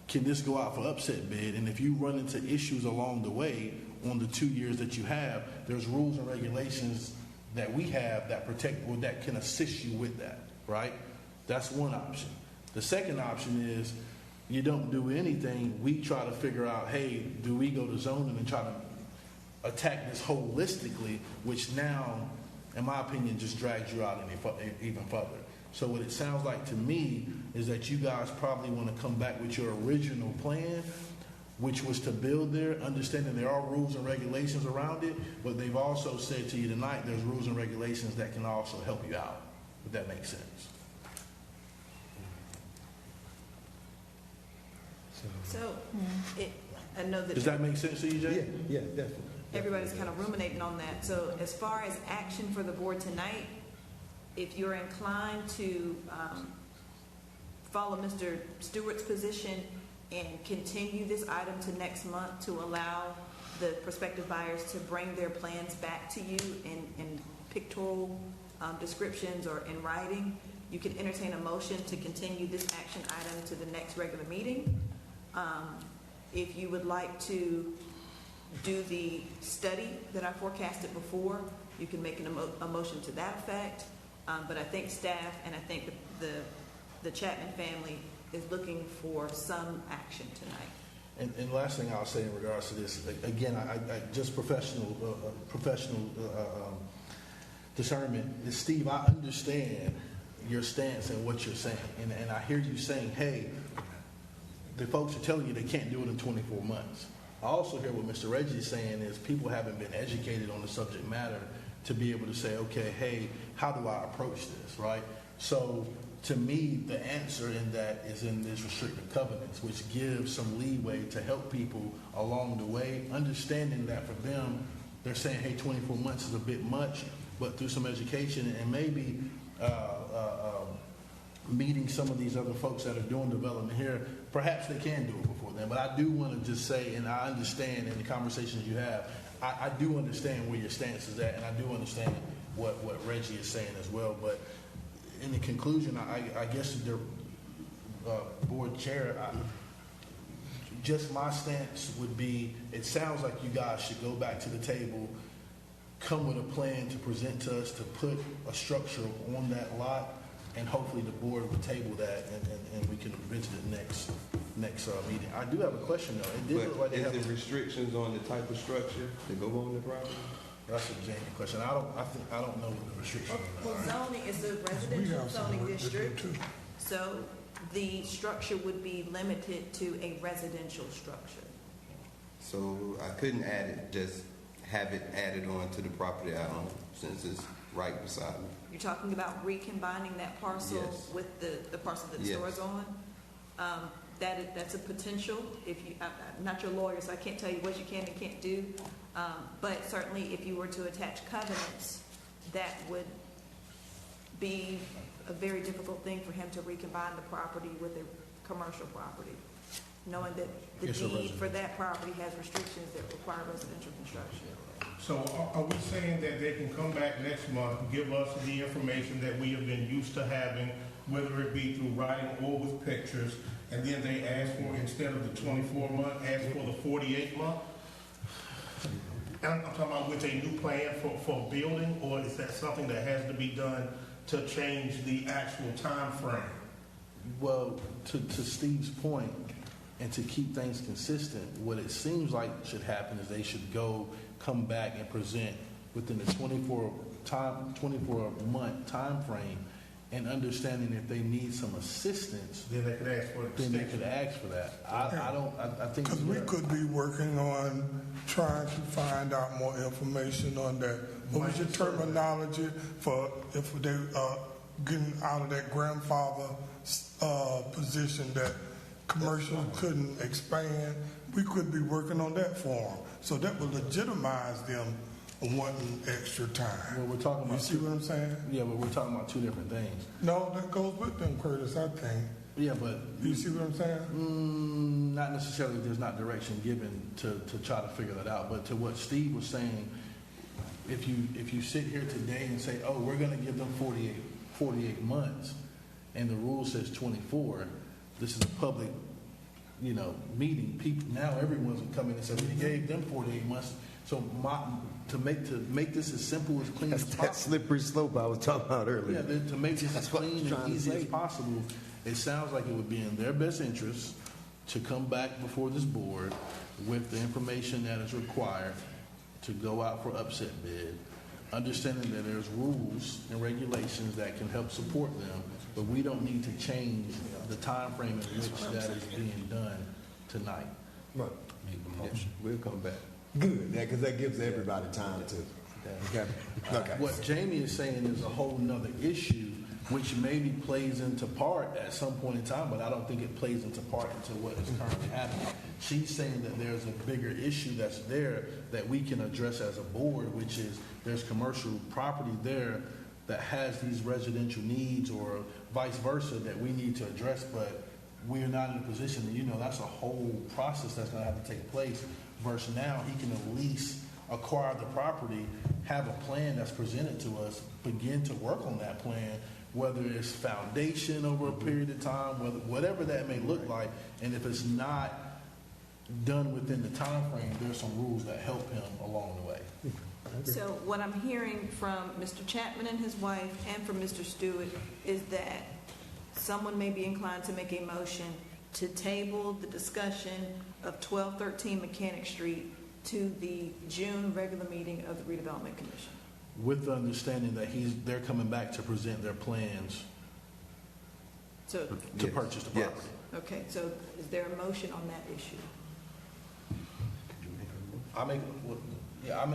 Can this go out for upset bid? And if you run into issues along the way on the 2 years that you have, there's rules and regulations that we have that protect or that can assist you with that, right? That's one option. The second option is you don't do anything. We try to figure out, hey, do we go to zoning and try to attack this holistically, which now, in my opinion, just drags you out even further. So what it sounds like to me is that you guys probably want to come back with your original plan, which was to build there, understanding there are rules and regulations around it, but they've also said to you tonight there's rules and regulations that can also help you out, if that makes sense. So, I know that. Does that make sense to you, Jay? Yeah, definitely. Everybody's kind of ruminating on that. So as far as action for the board tonight, if you're inclined to follow Mr. Stewart's position and continue this item to next month to allow the prospective buyers to bring their plans back to you in pictorial descriptions or in writing, you can entertain a motion to continue this action item to the next regular meeting. If you would like to do the study that I forecasted before, you can make a motion to that effect. But I think staff and I think the Chapman family is looking for some action tonight. And last thing I'll say in regards to this, again, I just professional discernment is, Steve, I understand your stance and what you're saying. And I hear you saying, hey, the folks are telling you they can't do it in 24 months. I also hear what Mr. Reggie is saying is people haven't been educated on the subject matter to be able to say, okay, hey, how do I approach this, right? So to me, the answer in that is in this restrictive covenants, which gives some leeway to help people along the way, understanding that for them, they're saying, hey, 24 months is a bit much, but through some education and maybe meeting some of these other folks that are doing development here, perhaps they can do it before then. But I do want to just say, and I understand in the conversations you have, I do understand where your stance is at, and I do understand what Reggie is saying as well. But in the conclusion, I guess the board chair, just my stance would be, it sounds like you guys should go back to the table, come with a plan to present to us to put a structure on that lot, and hopefully the board will table that and we can visit it next meeting. I do have a question though. It did look like they have restrictions on the type of structure that go on the property? That's a genuine question. I don't know what the restrictions are. Well, zoning is a residential zoning district, so the structure would be limited to a residential structure. So I couldn't add it, just have it added on to the property I own since it's right beside me. You're talking about recombining that parcel with the parcel that the store is on? That's a potential. If you, I'm not your lawyer, so I can't tell you what you can and can't do. But certainly, if you were to attach covenants, that would be a very difficult thing for him to recombine the property with a commercial property, knowing that the deed for that property has restrictions that require residential construction. So are we saying that they can come back next month, give us the information that we have been used to having, whether it be through writing or with pictures, and then they ask for, instead of the 24-month, ask for the 48-month? I'm talking about with a new plan for building, or is that something that has to be done to change the actual time frame? Well, to Steve's point, and to keep things consistent, what it seems like should happen is they should come back and present within the 24-month time frame, and understanding if they need some assistance, then they could ask for it. Then they could ask for that. I think because we could be working on trying to find out more information on that. What was your terminology for if they getting out of that grandfather position that commercial couldn't expand? We could be working on that for them, so that would legitimize them wanting extra time. Well, we're talking about. You see what I'm saying? Yeah, but we're talking about two different things. No, that goes with them, Curtis. I think. Yeah, but you see what I'm saying? Not necessarily. There's not direction given to try to figure that out. But to what Steve was saying, if you sit here today and say, oh, we're going to give them 48 months, and the rule says 24, this is a public, meeting. People now, everyone's coming and say we gave them 48 months. So to make this as simple as clean as possible. That slippery slope I was talking about earlier. Yeah, to make this as clean and easy as possible, it sounds like it would be in their best interest to come back before this board with the information that is required to go out for upset bid, understanding that there's rules and regulations that can help support them, but we don't need to change the time frame in which that is being done tonight. Right. Make the motion. We'll come back. Good, because that gives everybody time to. Okay. Okay. What Jamie is saying is a whole nother issue, which maybe plays into part at some point in time, but I don't think it plays into part into what is currently happening. She's saying that there's a bigger issue that's there that we can address as a board, which is there's commercial property there that has these residential needs or vice versa that we need to address, but we're not in a position that, that's a whole process that's going to have to take place versus now he can at least acquire the property, have a plan that's presented to us, begin to work on that plan, whether it's foundation over a period of time, whatever that may look like, and if it's not done within the time frame, there's some rules that help him along the way. So what I'm hearing from Mr. Chapman and his wife and from Mr. Stewart is that someone may be inclined to make a motion to table the discussion of 1213 Mechanic Street to the June regular meeting of the Redevelopment Commission. With the understanding that they're coming back to present their plans So, to purchase the property. okay, so is there a motion on that issue? I make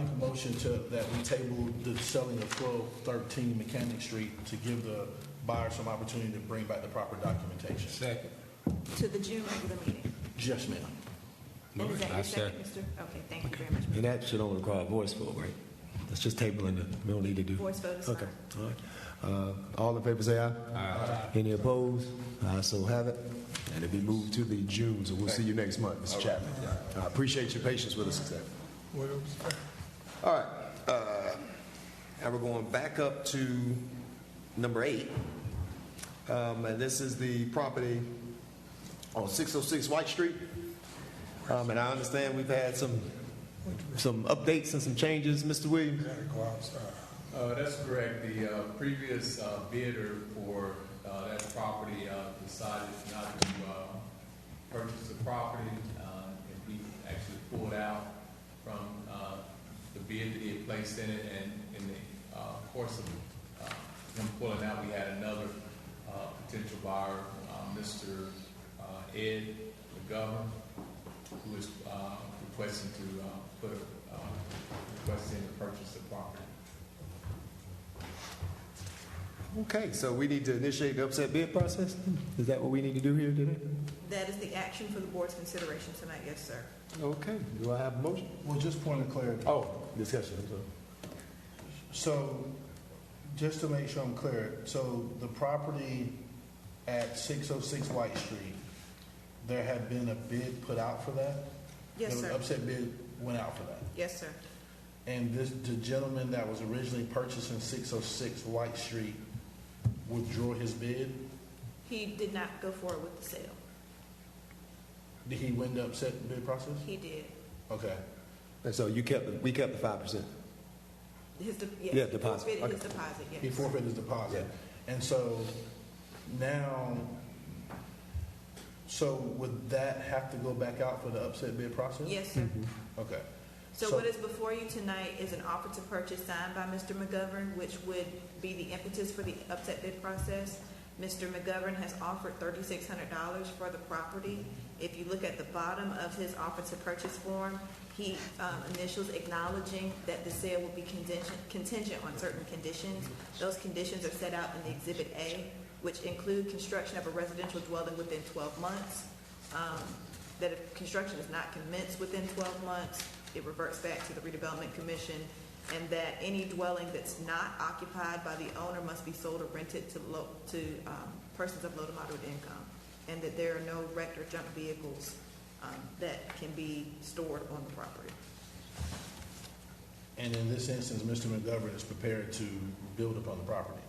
a motion that we table the selling of 1213 Mechanic Street to give the buyer some opportunity to bring back the proper documentation. Second. To the June regular meeting? Yes, ma'am. And is that I your second, second. Mr.? Okay, thank you very much. And that should only require a voice vote, right? That's just tabling it. We don't need to do. Voice vote is Okay. fine. All right. All in favor say aye. Aye. Any opposed? Ayes so have it. And it'll be moved to the June, so we'll see you next month, Mr. Chapman. I appreciate your patience with us today. What else? All right. Now we're going back up to number 8. And this is the property on 606 White Street. And I understand we've had some updates and some changes, Mr. Williams. That's correct. The previous bidder for that property decided not to purchase the property, and he actually pulled out from the bid that he had placed in it. And in the course of him pulling out, we had another potential buyer, Mr. Ed McGovern, who is requesting to requesting to purchase the property. Okay, so we need to initiate the upset bid process? Is that what we need to do here today? That is the action for the board's consideration tonight, yes, sir. Okay, do I have a motion? Well, just point of clarity. Oh, discussion, I'm sorry. So, just to make sure I'm clear, so the property at 606 White Street, there had been a bid put out for that? Yes, The sir. upset bid went out for that? Yes, sir. And the gentleman that was originally purchasing 606 White Street withdrew his bid? He did not go forward with the sale. Did he win the upset bid process? He did. Okay. And so we kept the 5%? Yeah, deposit. He forfeited Okay. his deposit, yes. He forfeited his deposit. And so now, would that have to go back out for the upset bid process? Yes, sir. Okay. So what is before you tonight is an offer to purchase signed by Mr. McGovern, which would be the impetus for the upset bid process. Mr. McGovern has offered $3,600 for the property. If you look at the bottom of his offer to purchase form, he initials acknowledging that the sale will be contingent on certain conditions. Those conditions are set out in the Exhibit A, which include construction of a residential dwelling within 12 months, that if construction is not commenced within 12 months, it reverts back to the Redevelopment Commission, and that any dwelling that's not occupied by the owner must be sold or rented to persons of low to moderate income, and that there are no wrecked or junk vehicles that can be stored on the property. And in this instance, Mr. McGovern is prepared to build upon the property.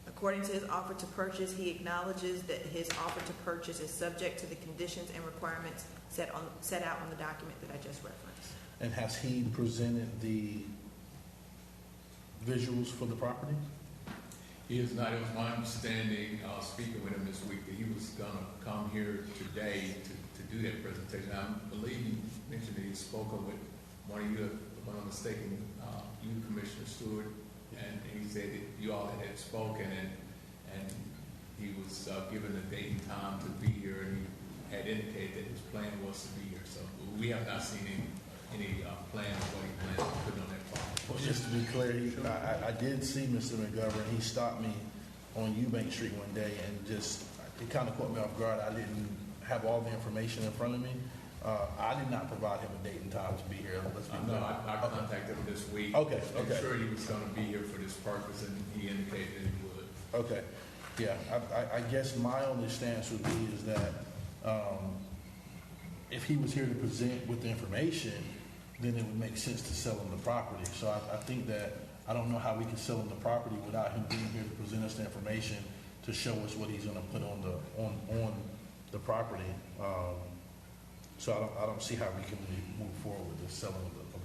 According to his offer to purchase, he acknowledges that his offer to purchase is subject to the conditions and requirements set out on the document that I just referenced. And has he presented the visuals for the property? He is not. It was my understanding, speaking with him this week, that he was going to come here today to do that presentation. I believe he mentioned that he'd spoken with one of you, if I'm not mistaken, you, Commissioner Stewart, and he said that you all had spoken, and he was given a date and time to be here, and he had indicated that his plan was to be here. So we have not seen any plan of what he plans to put on that property. Well, just to be clear, I did see Mr. McGovern. He stopped me on Eubank Street one day and just, it kind of caught me off guard. I didn't have all the information in front of me. I did not provide him a date and time to be here. Let's be No, I contacted him this week. Okay. I'm sure he was going to be here for this purpose, and he indicated that he would. Okay. Yeah, I guess my only stance would be is that if he was here to present with the information, then it would make sense to sell him the property. So I think that I don't know how we can sell him the property without him being here to present us the information to show us what he's going to put on the property. So I don't see how we can really move forward with the selling of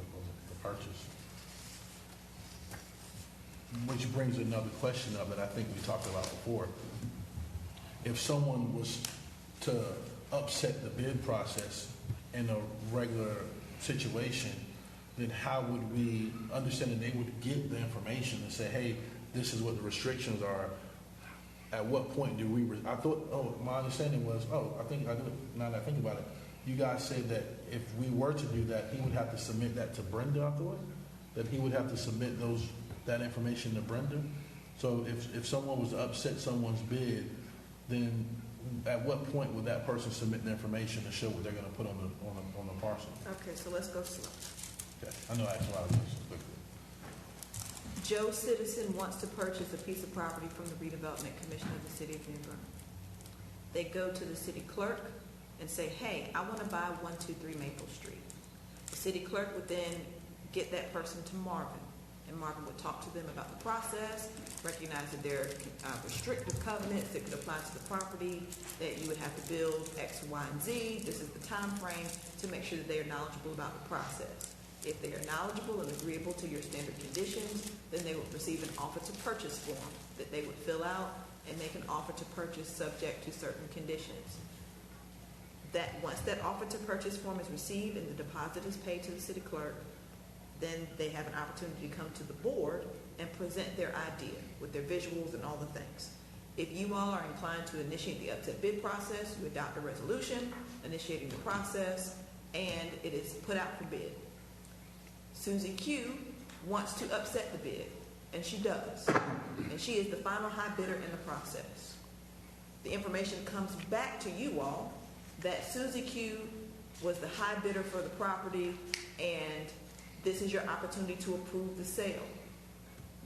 the purchase. Which brings another question up that I think we talked about before. If someone was to upset the bid process in a regular situation, then how would we understand that they would get the information and say, hey, this is what the restrictions are? At what point do we, my understanding was, now that I think about it, you guys said that if we were to do that, he would have to submit that to Brenda, I thought? That he would have to submit that information to Brenda? So if someone was to upset someone's bid, then at what point would that person submit the information to show what they're going to put on the parcel? Okay, so let's go slow. Okay. I know I asked a lot of questions quickly. Joe Citizen wants to purchase a piece of property from the Redevelopment Commission of the City of Bern. They go to the city clerk and say, hey, I want to buy 123 Maple Street. The city clerk would then get that person to Marvin, and Marvin would talk to them about the process, recognize that there are restrictive covenants that could apply to the property, that you would have to build X, Y, and Z. This is the time frame to make sure that they are knowledgeable about the process. If they are knowledgeable and agreeable to your standard conditions, then they would receive an offer to purchase form that they would fill out and make an offer to purchase subject to certain conditions. That once that offer to purchase form is received and the deposit is paid to the city clerk, then they have an opportunity to come to the board and present their idea with their visuals and all the things. If you all are inclined to initiate the upset bid process, you adopt a resolution initiating the process, and it is put out for bid. Susie Q wants to upset the bid, and she does. And she is the final high bidder in the process. The information comes back to you all that Susie Q was the high bidder for the property, and this is your opportunity to approve the sale.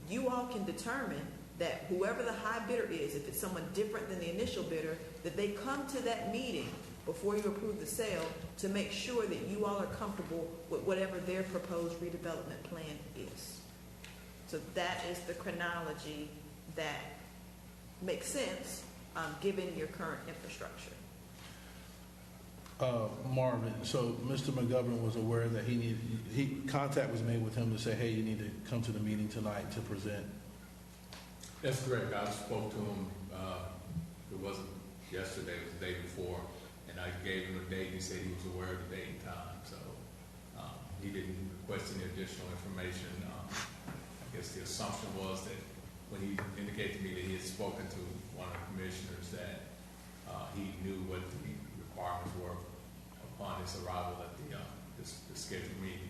You all can determine that whoever the high bidder is, if it's someone different than the initial bidder, that they come to that meeting before you approve the sale to make sure that you all are comfortable with whatever their proposed redevelopment plan is. So that is the chronology that makes sense given your current infrastructure. Marvin, so Mr. McGovern was aware that contact was made with him to say, hey, you need to come to the meeting tonight to present. That's correct. I spoke to him, it wasn't yesterday, it was the day before, and I gave him a date. He said he was aware of the date and time, so he didn't request any additional information. I guess the assumption was that when he indicated to me that he had spoken to one of the commissioners, that he knew what the requirements were upon his arrival at the scheduled meeting.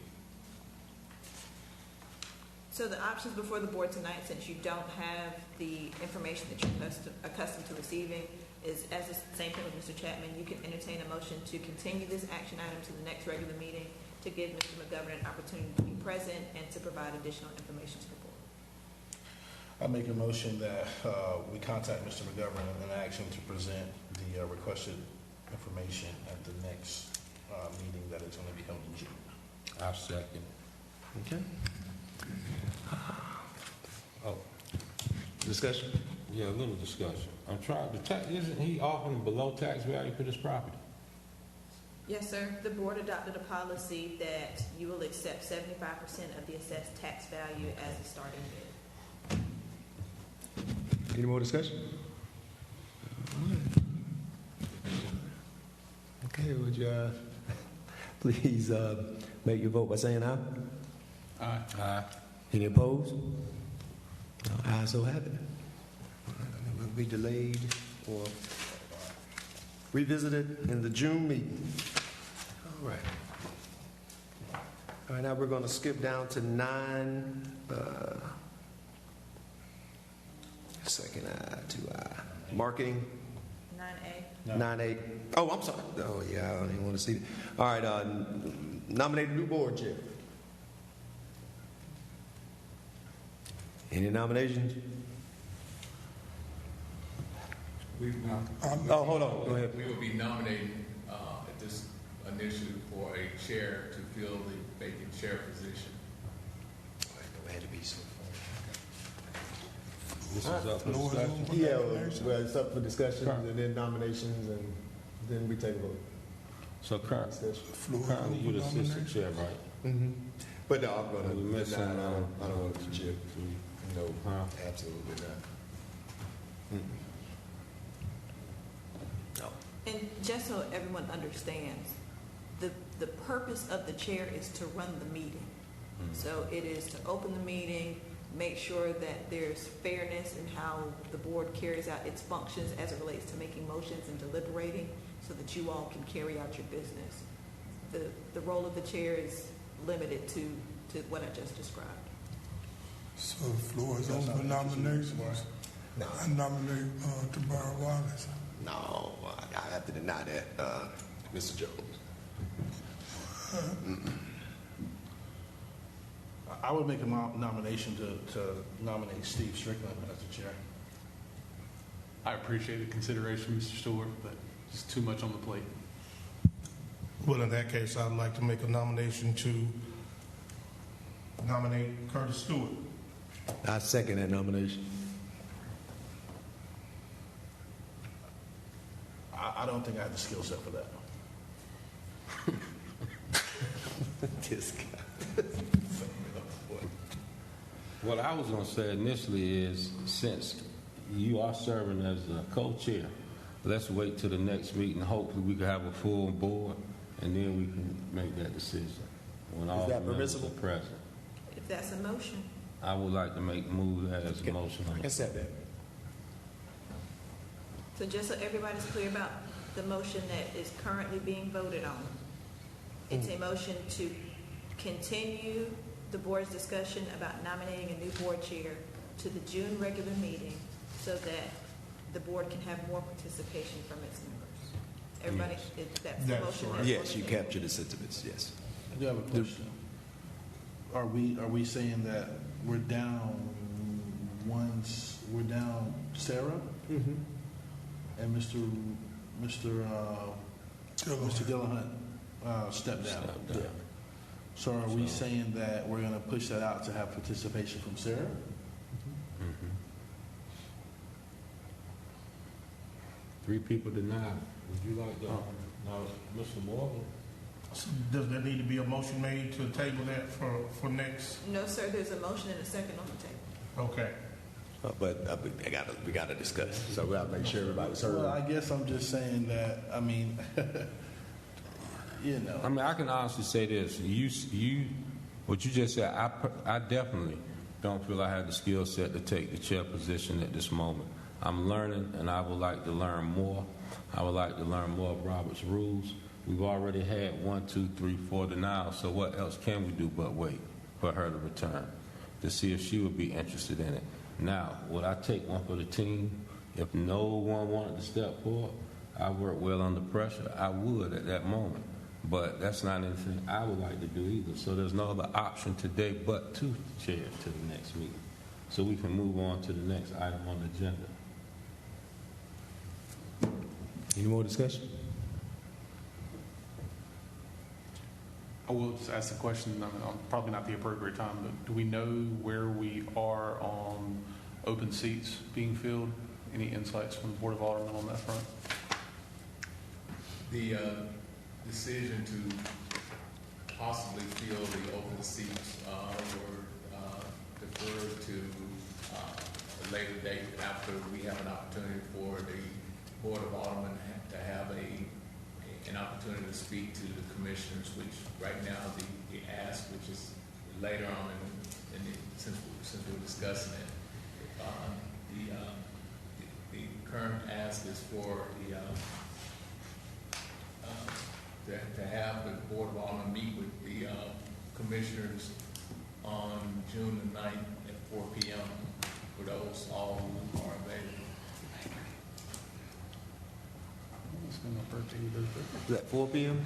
So the options before the board tonight, since you don't have the information that you're accustomed to receiving, is as the same thing with Mr. Chapman. You can entertain a motion to continue this action item to the next regular meeting to give Mr. McGovern an opportunity to be present and to provide additional information to the board. I make a motion that we contact Mr. McGovern in action to present the requested information at the next meeting that is going to be held in June. I second. Okay. Oh, discussion? Yeah, a little discussion. I'm trying to isn't he offering below tax value for this property? Yes, sir. The board adopted a policy that you will accept 75% of the assessed tax value as a starting bid. Any more discussion? Okay, would you please make your vote by saying aye? Aye. Aye. Any opposed? No, ayes so have it. It will be delayed for revisited in the June meeting. All right. All right, now we're going to skip down to 9, marketing. 9A. 9A. Oh, I'm sorry. Oh, yeah, I don't even want to see it. All right, nominate a new board chair. Any nominations? Oh, hold on. Go ahead. We will be nominating at this initiative for a chair to fill the vacant chair position. This is up for Floor is discussion. open for Yeah, nominations. well, it's up for discussion and then nominations and then we take a vote. So Floor is currently open you're the for assistant nominations. chair, right? Mm-hmm. But no, I'm going to, We missing, I don't want to chair. No, Huh? absolutely not. And just so everyone understands, the purpose of the chair is to run the meeting. So it is to open the meeting, make sure that there's fairness in how the board carries out its functions as it relates to making motions and deliberating so that you all can carry out your business. The role of the chair is limited to what I just described. So the floor is open for nominations. No. I nominate Tamara Wallace. No, I have to deny that, Mr. Jones. I would make a nomination to nominate Steve Strickland as the chair. I appreciate the consideration, Mr. Stewart, but it's too much on the plate. Well, in that case, I'd like to make a nomination to nominate Curtis Stewart. I second that nomination. I don't think I have the skill set for that. This guy. What I was going to say initially is, since you are serving as a co-chair, let's wait till the next meeting. Hopefully we can have a full board, and then we can make that decision when all the that members are permissible? present. If that's a motion. I would like to move that as a motion. I can accept that. So just so everybody's clear about the motion that is currently being voted on, it's a motion to continue the board's discussion about nominating a new board chair to the June regular meeting so that the board can have more participation from its members. Everybody, that's the That's motion. correct. that's Yes, on you the table. captured the sentiments, yes. I do have a question. Are we saying that we're down Sarah and Mr. Dillahunt stepped down? Step down. So are we saying that we're going to push that out to have participation from Sarah? Mm-hmm. 3 people denied. Would you like to, now, Mr. Morgan? So does there need to be a motion made to table that for next? No, sir, there's a motion and a second on the table. Okay. But we got to discuss. So we got to make sure everybody's heard. Well, I guess I'm just saying that, I mean, you know. I mean, I can honestly say this. What you just said, I definitely don't feel I have the skill set to take the chair position at this moment. I'm learning, and I would like to learn more. I would like to learn more of Robert's rules. We've already had 1, 2, 3, 4 denials, so what else can we do but wait for her to return to see if she would be interested in it? Now, would I take one for the team? If no one wanted to step forward, I work well under pressure. I would at that moment. But that's not anything I would like to do either. So there's no other option today but to chair to the next meeting. So we can move on to the next item on the agenda. Any more discussion? I will just ask the question, I mean, probably not the appropriate time, but do we know where we are on open seats being filled? Any insights from the Board of Aldermen on that front? The decision to possibly fill the open seats were deferred to a later date after we have an opportunity for the Board of Aldermen to have an opportunity to speak to the commissioners, which right now the ask, which is later on since we're discussing it, the current ask is for the to have the Board of Aldermen meet with the commissioners on June the 9th at 4 p.m. for those all who are available. Is that 4 p.m.?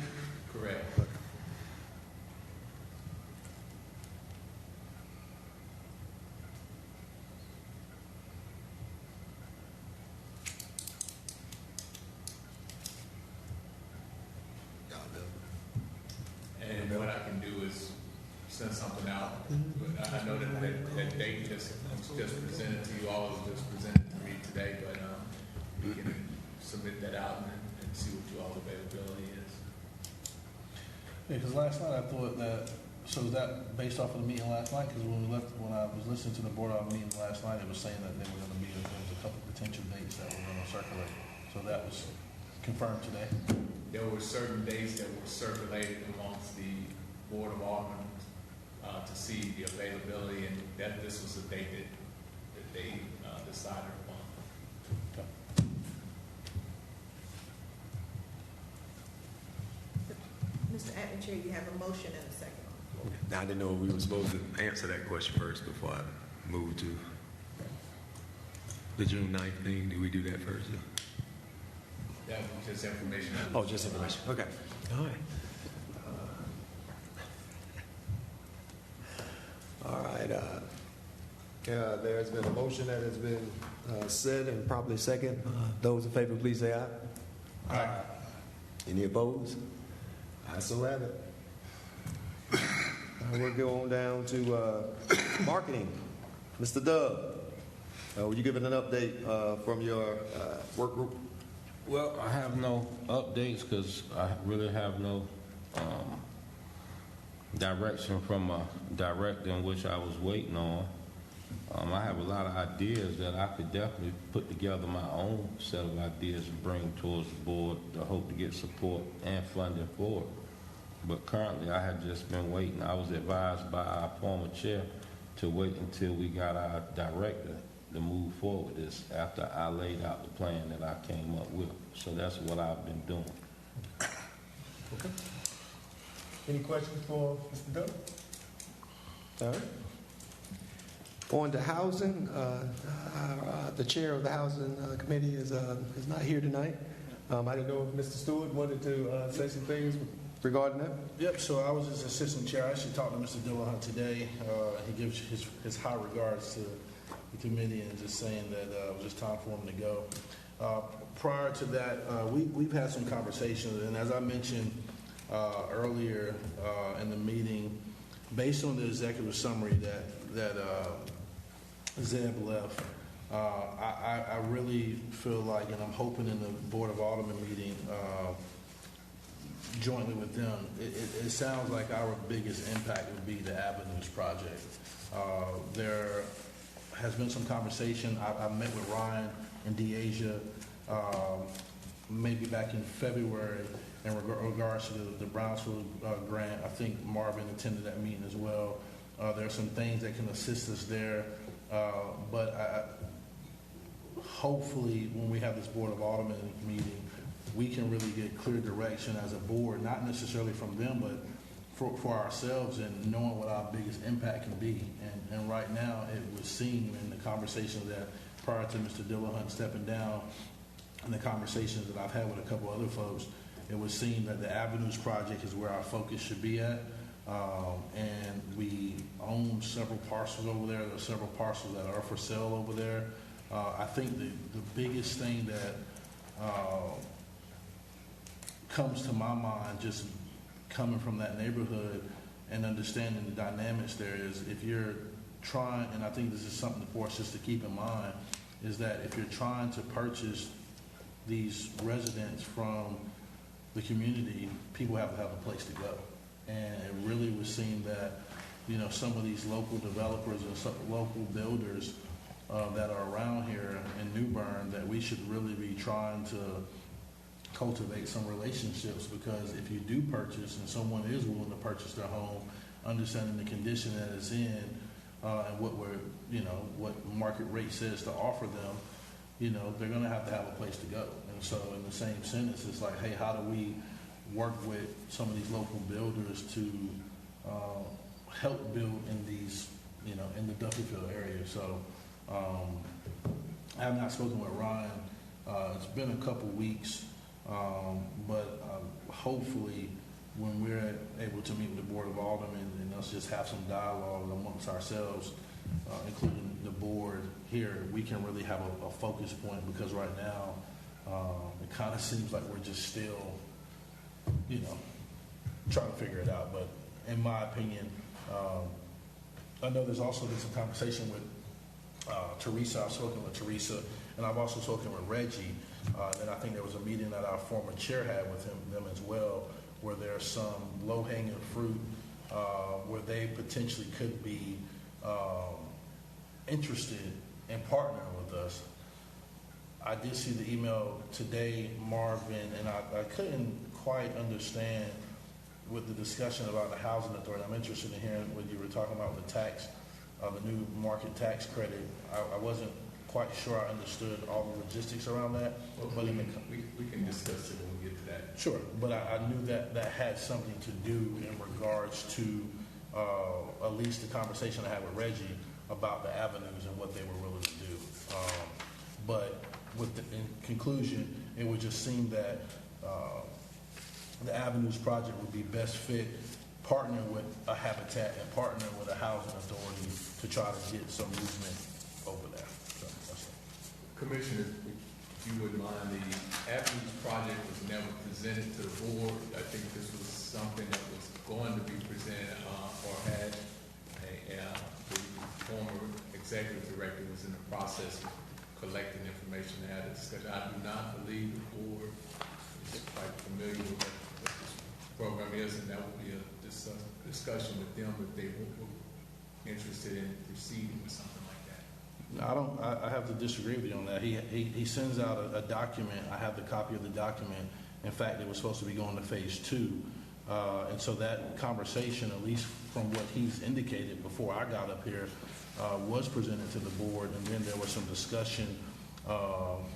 Correct. And what I can do is send something out. I know that date was just presented to you all, was just presented to me today, but we can submit that out and see what you all availability is. Yeah, because last night I thought that, so is that based off of the meeting last night? Because when I was listening to the board of meeting last night, it was saying that they were going to be, there was a couple potential dates that were going to circulate. So that was confirmed today? There were certain dates that were circulated amongst the Board of Aldermen to see the availability, and that this was the date that they decided upon. Okay. Mr. Acting Chair, you have a motion and a second on the floor. I didn't know we were supposed to answer that question first before I move to the June 9th thing. Did we do that first? That was just information. Oh, just information. Okay. All right. All right. There's been a motion that has been said and probably second. Those in favor, please say aye. Aye. Any opposed? I so have it. We'll go on down to marketing. Mr. Dub, will you give it an update from your work group? Well, I have no updates because I really have no direction from a director in which I was waiting on. I have a lot of ideas that I could definitely put together my own set of ideas and bring towards the board to hope to get support and funding for it. But currently, I had just been waiting. I was advised by our former chair to wait until we got our director to move forward this after I laid out the plan that I came up with. So that's what I've been doing. Okay. Any questions for Mr. Dub? All right. On to housing, the chair of the housing committee is not here tonight. I didn't know if Mr. Stewart wanted to say some things regarding that. Yep, so I was his assistant chair. I actually talked to Mr. Dillahunt today. He gives his high regards to the committee and just saying that it was just time for him to go. Prior to that, we've had some conversations, and as I mentioned earlier in the meeting, based on the executive summary that Zeb left, I really feel like, and I'm hoping in the Board of Aldermen meeting jointly with them, it sounds like our biggest impact would be the Avenues project. There has been some conversation. I met with Ryan and DeAsia maybe back in February in regards to the Brownsville grant. I think Marvin attended that meeting as well. There are some things that can assist us there, but hopefully when we have this Board of Aldermen meeting, we can really get clear direction as a board, not necessarily from them, but for ourselves and knowing what our biggest impact can be. And right now, it would seem in the conversations that prior to Mr. Dillahunt stepping down and the conversations that I've had with a couple other folks, it would seem that the Avenues project is where our focus should be at. And we own several parcels over there. There are several parcels that are for sale over there. I think the biggest thing that comes to my mind just coming from that neighborhood and understanding the dynamics there is if you're trying, and I think this is something for us just to keep in mind, is that if you're trying to purchase these residents from the community, people have to have a place to go. And it really would seem that, some of these local developers or some local builders that are around here in New Bern, that we should really be trying to cultivate some relationships, because if you do purchase and someone is willing to purchase their home, understanding the condition that it's in and what what market rate says to offer them, they're going to have a place to go. And so in the same sentence, it's like, hey, how do we work with some of these local builders to help build in these, in the Duffyfield area. So I have not spoken with Ryan. It's been a couple weeks, but hopefully when we're able to meet with the Board of Aldermen and us just have some dialogue amongst ourselves, including the board here, we can really have a focus point, because right now it kind of seems like we're just still, trying to figure it out. But in my opinion, I know there's also been some conversation with Teresa. I've spoken with Teresa, and I've also spoken with Reggie. And I think there was a meeting that our former chair had with them as well, where there's some low-hanging fruit where they potentially could be interested in partnering with us. I did see the email today, Marvin, and I couldn't quite understand with the discussion about the housing authority. I'm interested in hearing what you were talking about, the tax, the new market tax credit. I wasn't quite sure I understood all the logistics around that. Well, but we can discuss it when we get to that. Sure, but I knew that had something to do in regards to at least the conversation I had with Reggie about the avenues and what they were willing to do. But in conclusion, it would just seem that the Avenues project would be best fit partnering with a Habitat and partnering with a housing authority to try to get some movement over there. So that's it. Commissioner, if you wouldn't mind, the Avenues project was never presented to the board. I think this was something that was going to be presented or had the former executive director was in the process of collecting information and had a discussion. I do not believe the board is quite familiar with what this program is, and that would be a discussion with them if they were interested in proceeding with something like that. I have to disagree with you on that. He sends out a document. I have the copy of the document. In fact, it was supposed to be going to phase 2. And so that conversation, at least from what he's indicated before I got up here, was presented to the board. And then there was some discussion.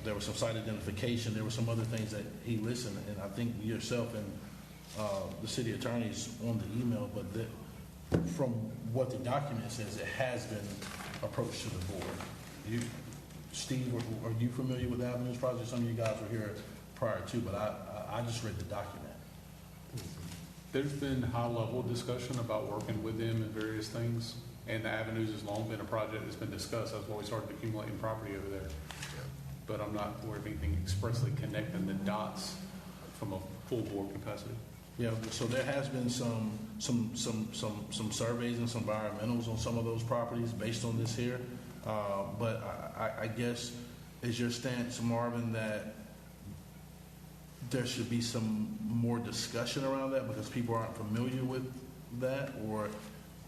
There was some site identification. There were some other things that he listened. And I think yourself and the city attorneys on the email, but from what the document says, it has been approached to the board. Steve, are you familiar with the Avenues project? Some of you guys were here prior to, but I just read the document. There's been high-level discussion about working with them in various things, and the Avenues has long been a project that's been discussed. That's why we started accumulating property over there. But I'm not aware of anything expressly connecting the dots from a full board capacity. Yeah, so there has been some surveys and some environmentals on some of those properties based on this here. But I guess is your stance, Marvin, that there should be some more discussion around that because people aren't familiar with that, or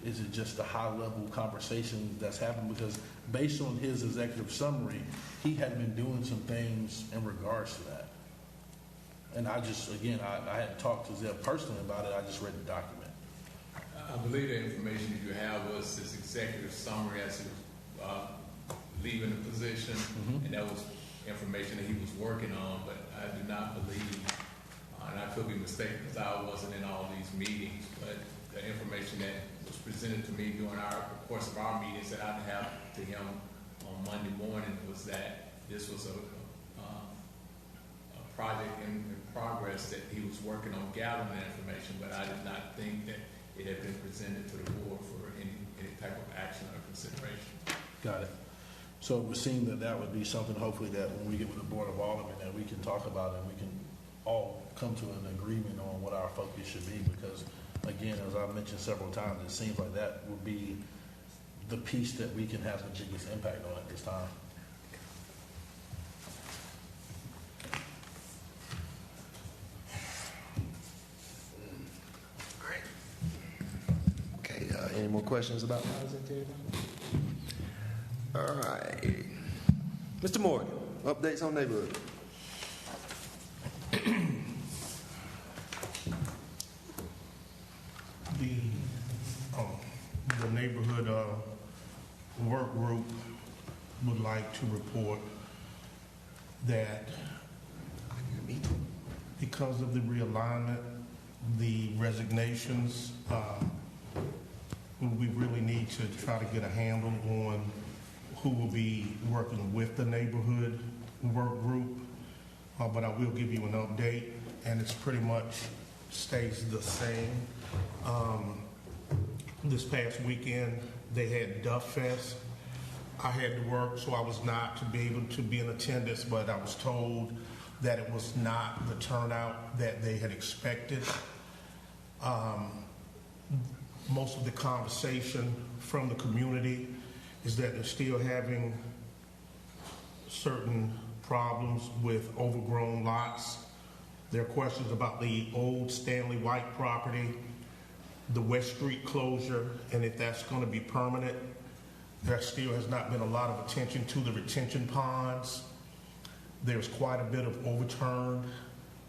is it just a high-level conversation that's happened? Because based on his executive summary, he had been doing some things in regards to that. And I just, again, I hadn't talked to Zeb personally about it. I just read the document. I believe the information that you have was his executive summary as he was leaving the position, and that was information that he was working on, but I do not believe, and I could be mistaken because I wasn't in all these meetings, but the information that was presented to me during the course of our meetings that I have to him on Monday morning was that this was a project in progress that he was working on gathering the information, but I did not think that it had been presented to the board for any type of action or consideration. Got it. So it would seem that would be something, hopefully, that when we get with the Board of Aldermen, that we can talk about and we can all come to an agreement on what our focus should be, because, again, as I've mentioned several times, it seems like that would be the piece that we can have the biggest impact on at this time. Okay, any more questions about housing, David? All right. Mr. Morgan, updates on neighborhood. The neighborhood work group would like to report that because of the realignment the resignations. We really need to try to get a handle on who will be working with the neighborhood work group. But I will give you an update, and it's pretty much stays the same. This past weekend, they had Duff Fest. I had to work, so I was not to be able to be in attendance, but I was told that it was not the turnout that they had expected. Most of the conversation from the community is that they're still having certain problems with overgrown lots. There are questions about the old Stanley White property, the West Street closure, and if that's going to be permanent. There still has not been a lot of attention to the retention ponds. There's quite a bit of overturned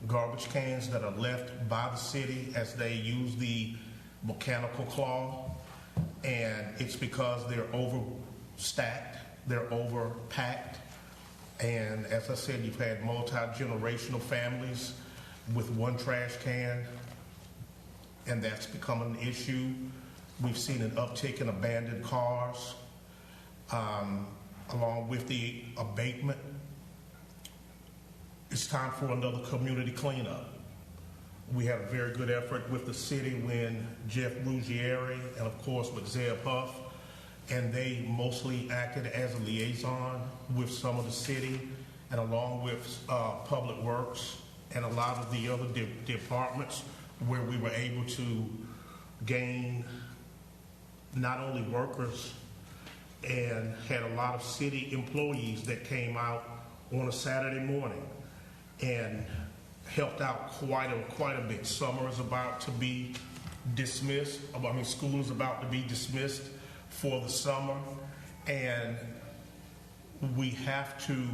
garbage cans that are left by the city as they use the mechanical claw, and it's because they're overstacked, they're overpacked, and as I said, you've had multi-generational families with one trash can, and that's become an issue. We've seen an uptick in abandoned cars, along with the abatement. It's time for another community cleanup. We had a very good effort with the city when Jeff Ruggieri and of course with Zeb Huff, and they mostly acted as a liaison with some of the city and along with Public Works and a lot of the other departments, where we were able to gain not only workers and had a lot of city employees that came out on a Saturday morning and helped out quite a bit. Summer is about to be dismissed. School is about to be dismissed for the summer, and we have to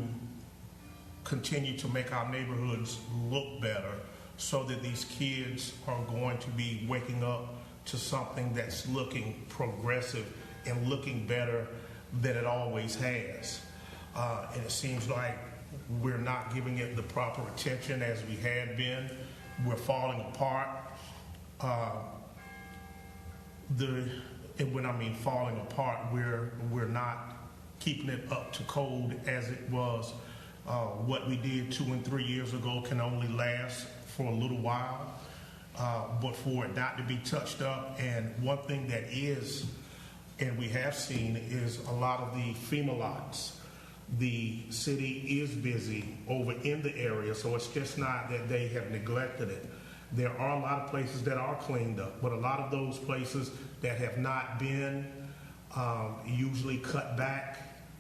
continue to make our neighborhoods look better so that these kids are going to be waking up to something that's looking progressive and looking better than it always has. And it seems like we're not giving it the proper attention as we had been. We're falling apart. And when I mean falling apart, we're not keeping it up to code as it was. What we did 2 and 3 years ago can only last for a little while, but for it not to be touched up. And one thing that is, and we have seen, is a lot of the FEMA lots. The city is busy over in the area, so it's just not that they have neglected it. There are a lot of places that are cleaned up, but a lot of those places that have not been usually cut back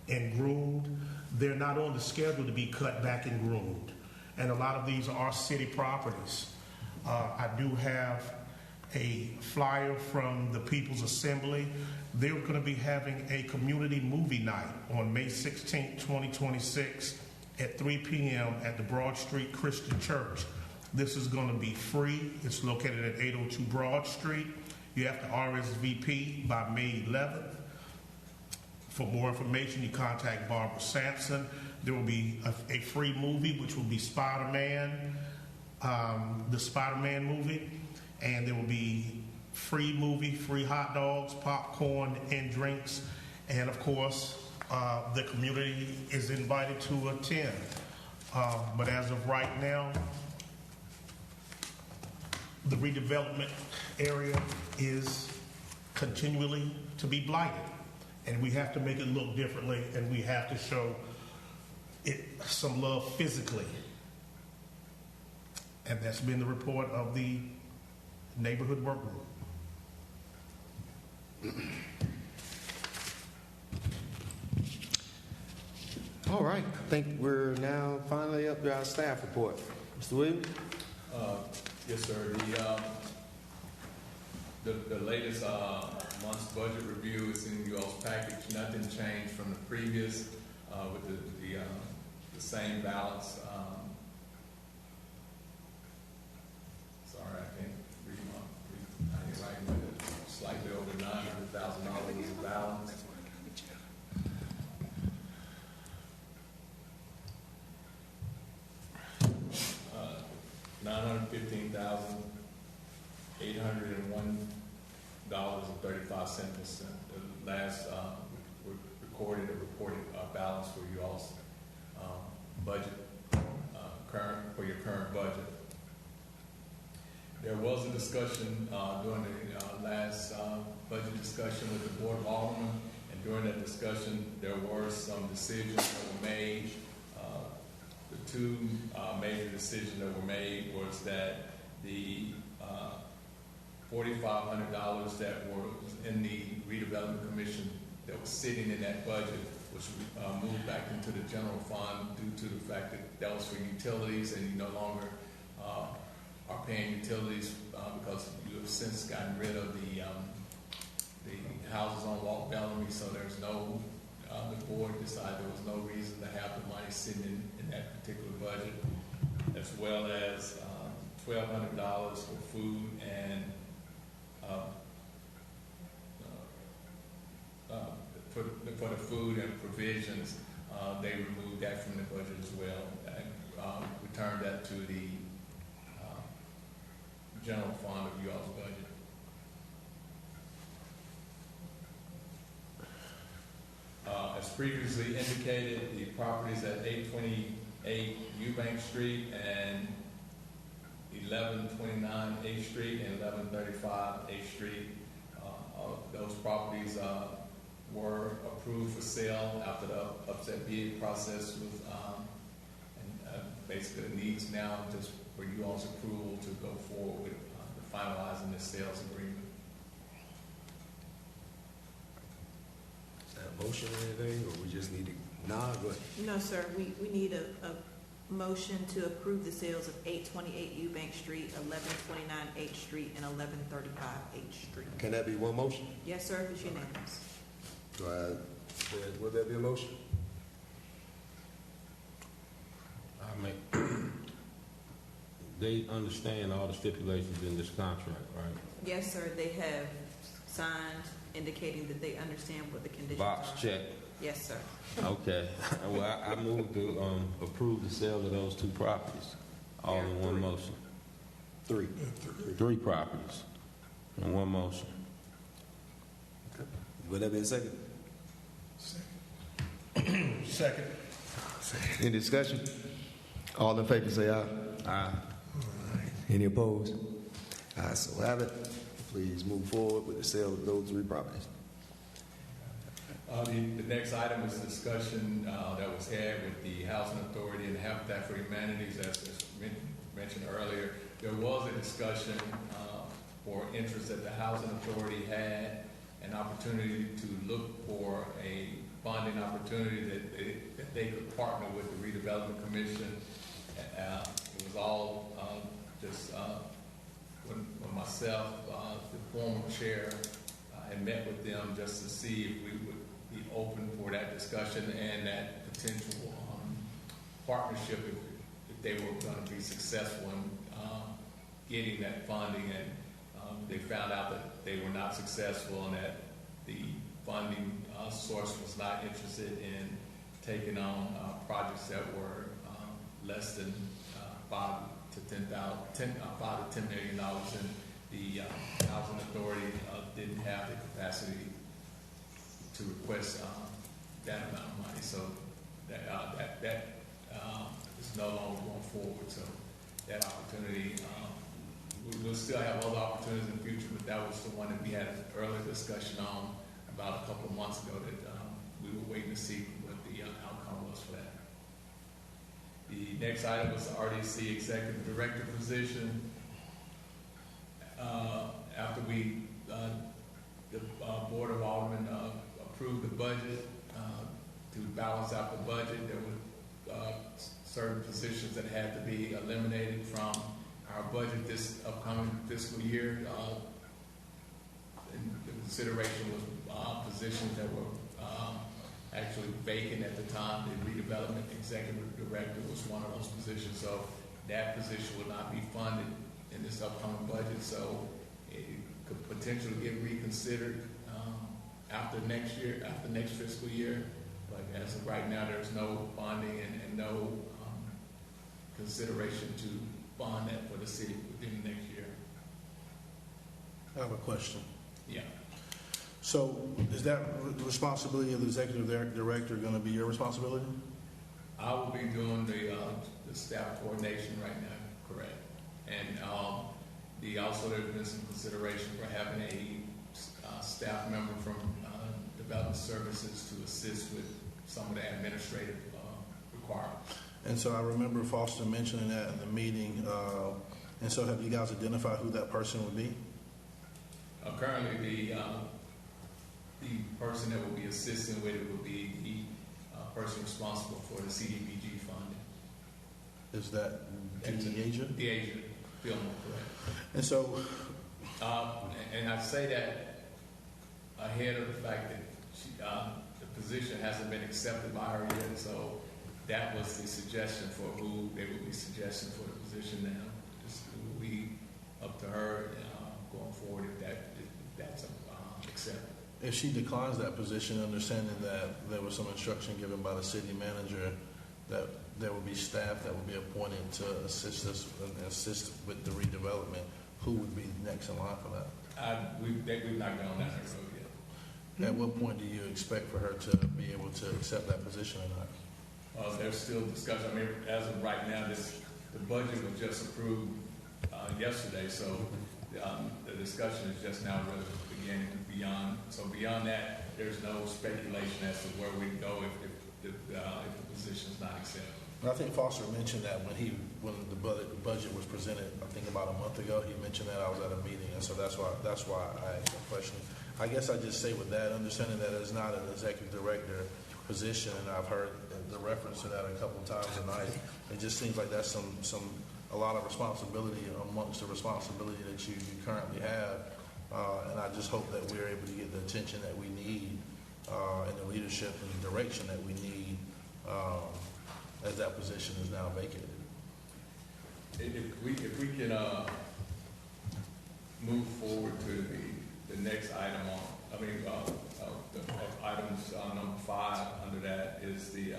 and groomed, they're not on the schedule to be cut back and groomed. And a lot of these are city properties. I do have a flyer from the People's Assembly. They're going to be having a community movie night on May 16, 2026 at 3 p.m. at the Broad Street Christian Church. This is going to be free. It's located at 802 Broad Street. You have to RSVP by May 11th. For more information, you contact Barbara Sampson. There will be a free movie, which will be Spider-Man, the Spider-Man movie, and there will be free movie, free hot dogs, popcorn, and drinks, and of course, the community is invited to attend. But as of right now, the redevelopment area is continually to be blighted, and we have to make it look differently, and we have to show it some love physically. And that's been the report of the neighborhood work group. All right, I think we're now finally up to our staff report. Mr. Williams? Yes, sir. The latest month's budget review is in your all's package. Nothing changed from the previous with the same balance. Sorry, I can't read my handwriting, but it's slightly over $900,000 of balance. $915,000 sent this, the last recorded or reported balance for you all's budget, for your current budget. There was a discussion during the last budget discussion with the Board of Aldermen, and during that discussion, there were some decisions that were made. The two major decisions that were made was that the $4,500 that was in the redevelopment commission that was sitting in that budget was moved back into the general fund due to the fact that that was for utilities, and you no longer are paying utilities because you have since gotten rid of the houses on Walk Bellamy, so there's no, the board decided there was no reason to have the money sitting in that particular budget, as well as $1,200 for food and for the food and provisions. They removed that from the budget as well and returned that to the general fund of you all's budget. As previously indicated, the properties at 828 Eubank Street and 1129 8th Street and 1135 8th Street, those properties were approved for sale after the upset bid process was, and basically it needs now just for you all's approval to go forward with finalizing the sales agreement. Is that a motion or anything, or we just need to nod? No, sir, we need a motion to approve the sales of 828 Eubank Street, 1129 8th Street, and 1135 8th Street. Can that be one motion? Yes, sir, it's unanimous. Will there be a motion? They understand all the stipulations in this contract, right? Yes, sir, they have signed indicating that they understand what the conditions Box are. check. Yes, sir. Okay. Well, I move to approve the sale of those two properties, all in one motion. Three properties in one motion. Okay. Will that be a second? Second. Any discussion? All in favor say aye. Aye. Any opposed? Ayes so have it. Please move forward with the sale of those three properties. The next item is discussion that was had with the Housing Authority and Habitat for Humanities, as mentioned earlier. There was a discussion for interest that the Housing Authority had an opportunity to look for a funding opportunity that they could partner with the Redevelopment Commission. It was all just when myself, the former chair, had met with them just to see if we would be open for that discussion and that potential partnership if they were going to be successful in getting that funding. And they found out that they were not successful and that the funding source was not interested in taking on projects that were less than $5 to $10 million, and the Housing Authority didn't have the capacity to request that amount of money. So that is no longer going forward. So that opportunity, we'll still have other opportunities in the future, but that was the one that we had an earlier discussion on about a couple of months ago that we were waiting to see what the outcome was for that. The next item was the RDC Executive Director position. After the Board of Aldermen approved the budget to balance out the budget, there were certain positions that had to be eliminated from our budget this upcoming fiscal year. And the consideration was positions that were actually vacant at the time. The Redevelopment Executive Director was one of those positions, so that position will not be funded in this upcoming budget. So it could potentially get reconsidered after next year, after next fiscal year. But as of right now, there's no funding and no consideration to fund that for the city within the next year. I have a question. Yeah. So is that the responsibility of the executive director going to be your responsibility? I will be doing the staff coordination right now, correct. And also there's been some consideration for having a staff member from Development Services to assist with some of the administrative requirements. And so I remember Foster mentioning that in the meeting. And so have you guys identified who that person would be? Currently, the person that will be assisting with it will be the person responsible for the CDBG funding. Is that Deasia? Deasia, Fillmore, correct. And so, and I say that ahead of the fact that the position hasn't been accepted by her yet. So that was the suggestion for who they would be suggesting for the position now. It will be up to her going forward if that's accepted. if she declines that position, understanding that there was some instruction given by the city manager that there will be staff that will be appointed to assist us and assist with the redevelopment, who would be next in line for that? We've not gone down that road yet. At what point do you expect for her to be able to accept that position or not? There's still discussion. I mean, as of right now, the budget was just approved yesterday, so the discussion is just now really beginning. Beyond that, there's no speculation as to where we go if the position is not accepted. I think Foster mentioned that when the budget was presented, I think about a month ago, he mentioned that I was at a meeting, and so that's why I asked that question. I guess I just say with that, understanding that it's not an executive director position, and I've heard the reference to that a couple of times tonight. It just seems like that's a lot of responsibility amongst the responsibility that you currently have, and I just hope that we're able to get the attention that we need and the leadership and the direction that we need as that position is now vacated. If we can move forward to the next item items number 5 under that is the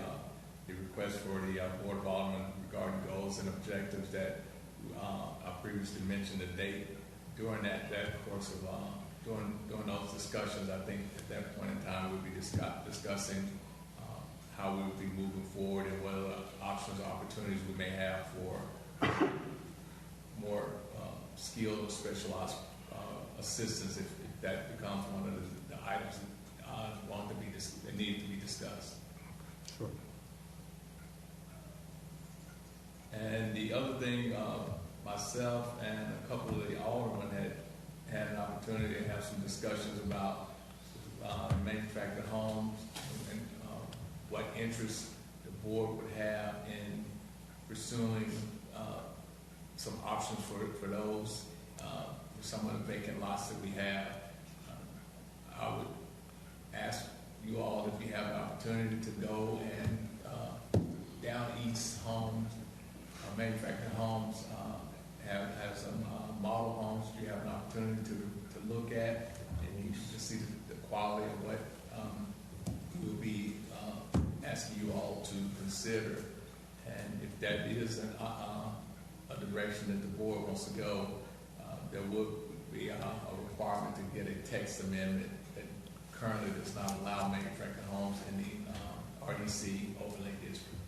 request for the Board of Aldermen regarding goals and objectives that I previously mentioned the date. During that course of during those discussions, I think at that point in time we'll be discussing how we would be moving forward and what other options or opportunities we may have for more skilled or specialized assistance if that becomes one of the items that need to be discussed. Sure. And the other thing, myself and a couple of the aldermen had an opportunity to have some discussions about manufactured homes and what interest the board would have in pursuing some options for those, some of the vacant lots that we have. I would ask you all if you have an opportunity to go and down East homes, manufactured homes, have some model homes you have an opportunity to look at, and you should see the quality of what we will be asking you all to consider. And if that is a direction that the board wants to go, there would be a requirement to get a text amendment that currently does not allow manufactured homes in the RDC overlay district.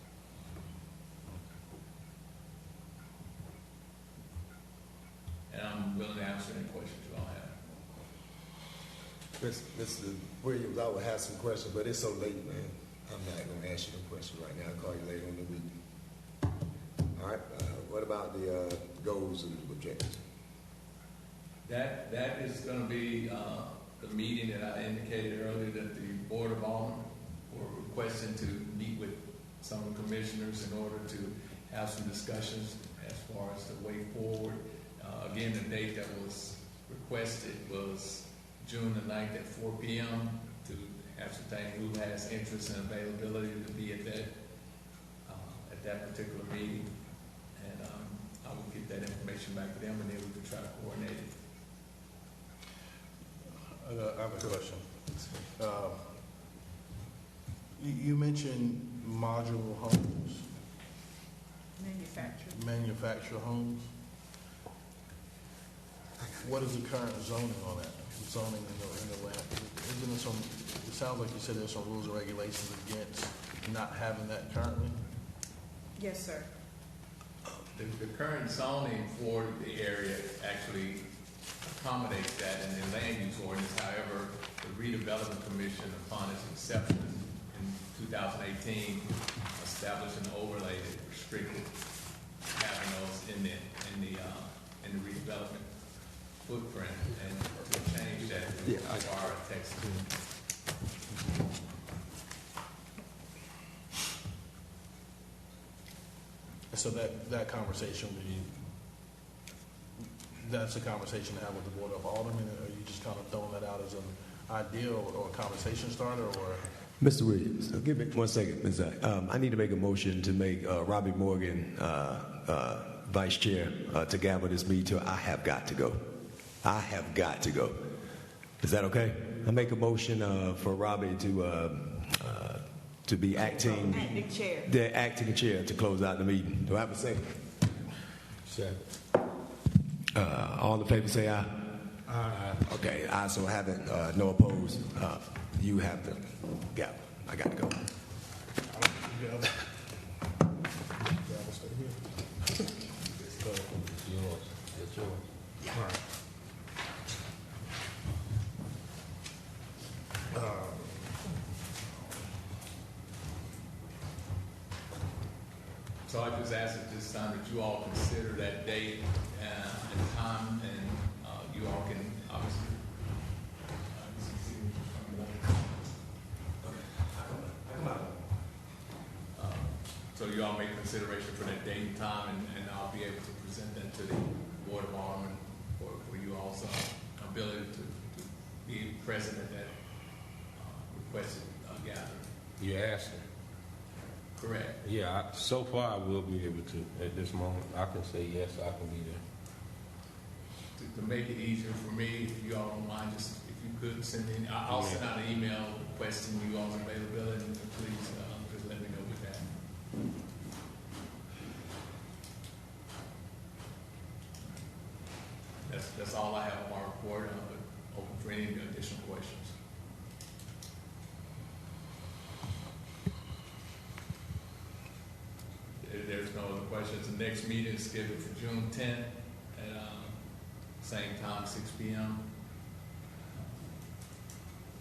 And I'm willing to answer any questions you all have. Mr. Williams, I would have some questions, but it's so late, man. I'm not going to ask you no questions right now. I'll call you later in the week. All right. What about the goals and objectives? That is going to be the meeting that I indicated earlier that the Board of Aldermen were requesting to meet with some of the commissioners in order to have some discussions as far as the way forward. Again, the date that was requested was June the 9th at 4 p.m. to ascertain who has interest and availability to be at that particular meeting. And I will get that information back to them and then we can try to coordinate it. I have a question. You mentioned modular homes. Manufactured homes. What is the current zoning on that? Zoning in the land? Isn't there some, it sounds like you said there's some rules and regulations against not having that currently? Yes, sir. The current zoning for the area actually accommodates that in the land use ordinance. However, the Redevelopment Commission, upon its inception in 2018, established an overlay that restricted having those in the redevelopment footprint, and to change that to require a text. So that conversation would be, that's a conversation to have with the Board of Aldermen, or are you just kind of throwing that out as an idea or a conversation starter, or? Mr. Williams, give me 1 second, Ms. Zach. I need to make a motion to make Robbie Morgan vice chair to gavel this meeting till I have got to go. I have got to go. Is that okay? I make a motion for Robbie to be acting chair. The acting chair to close out the meeting. Do I have a second? Second. All in favor say aye. Aye. Okay, I so have it. No opposed. You have the gavel. I got to go. So I just ask at this time that you all consider that date and time, and you all can obviously. So you all make consideration for that date and time, and I'll be able to present that to the Board of Aldermen for you all's ability to be present at that requested gathering. You asking? Correct. Yeah, so far I will be able to. At this moment, I can say yes, I can be there. To make it easier for me, if you all don't mind, just if you could send in, I'll send out an email requesting you all's availability, and please just let me know with that. That's all I have on my report, but open for any additional questions. If there's no other questions, the next meeting is scheduled for June 10th at same time, 6 p.m.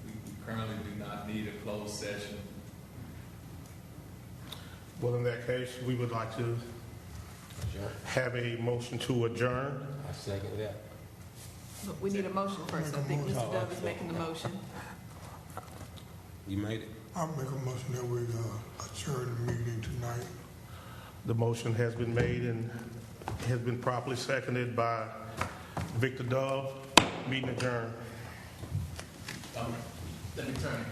We currently do not need a closed session. Well, in that case, we would like to have a motion to adjourn. I second that. But we need a motion first. I think Mr. Dove is making the motion. You made it. I'll make a motion that we adjourn the meeting tonight. The motion has been made and has been properly seconded by Victor Dove. Meeting adjourned. Let me turn it.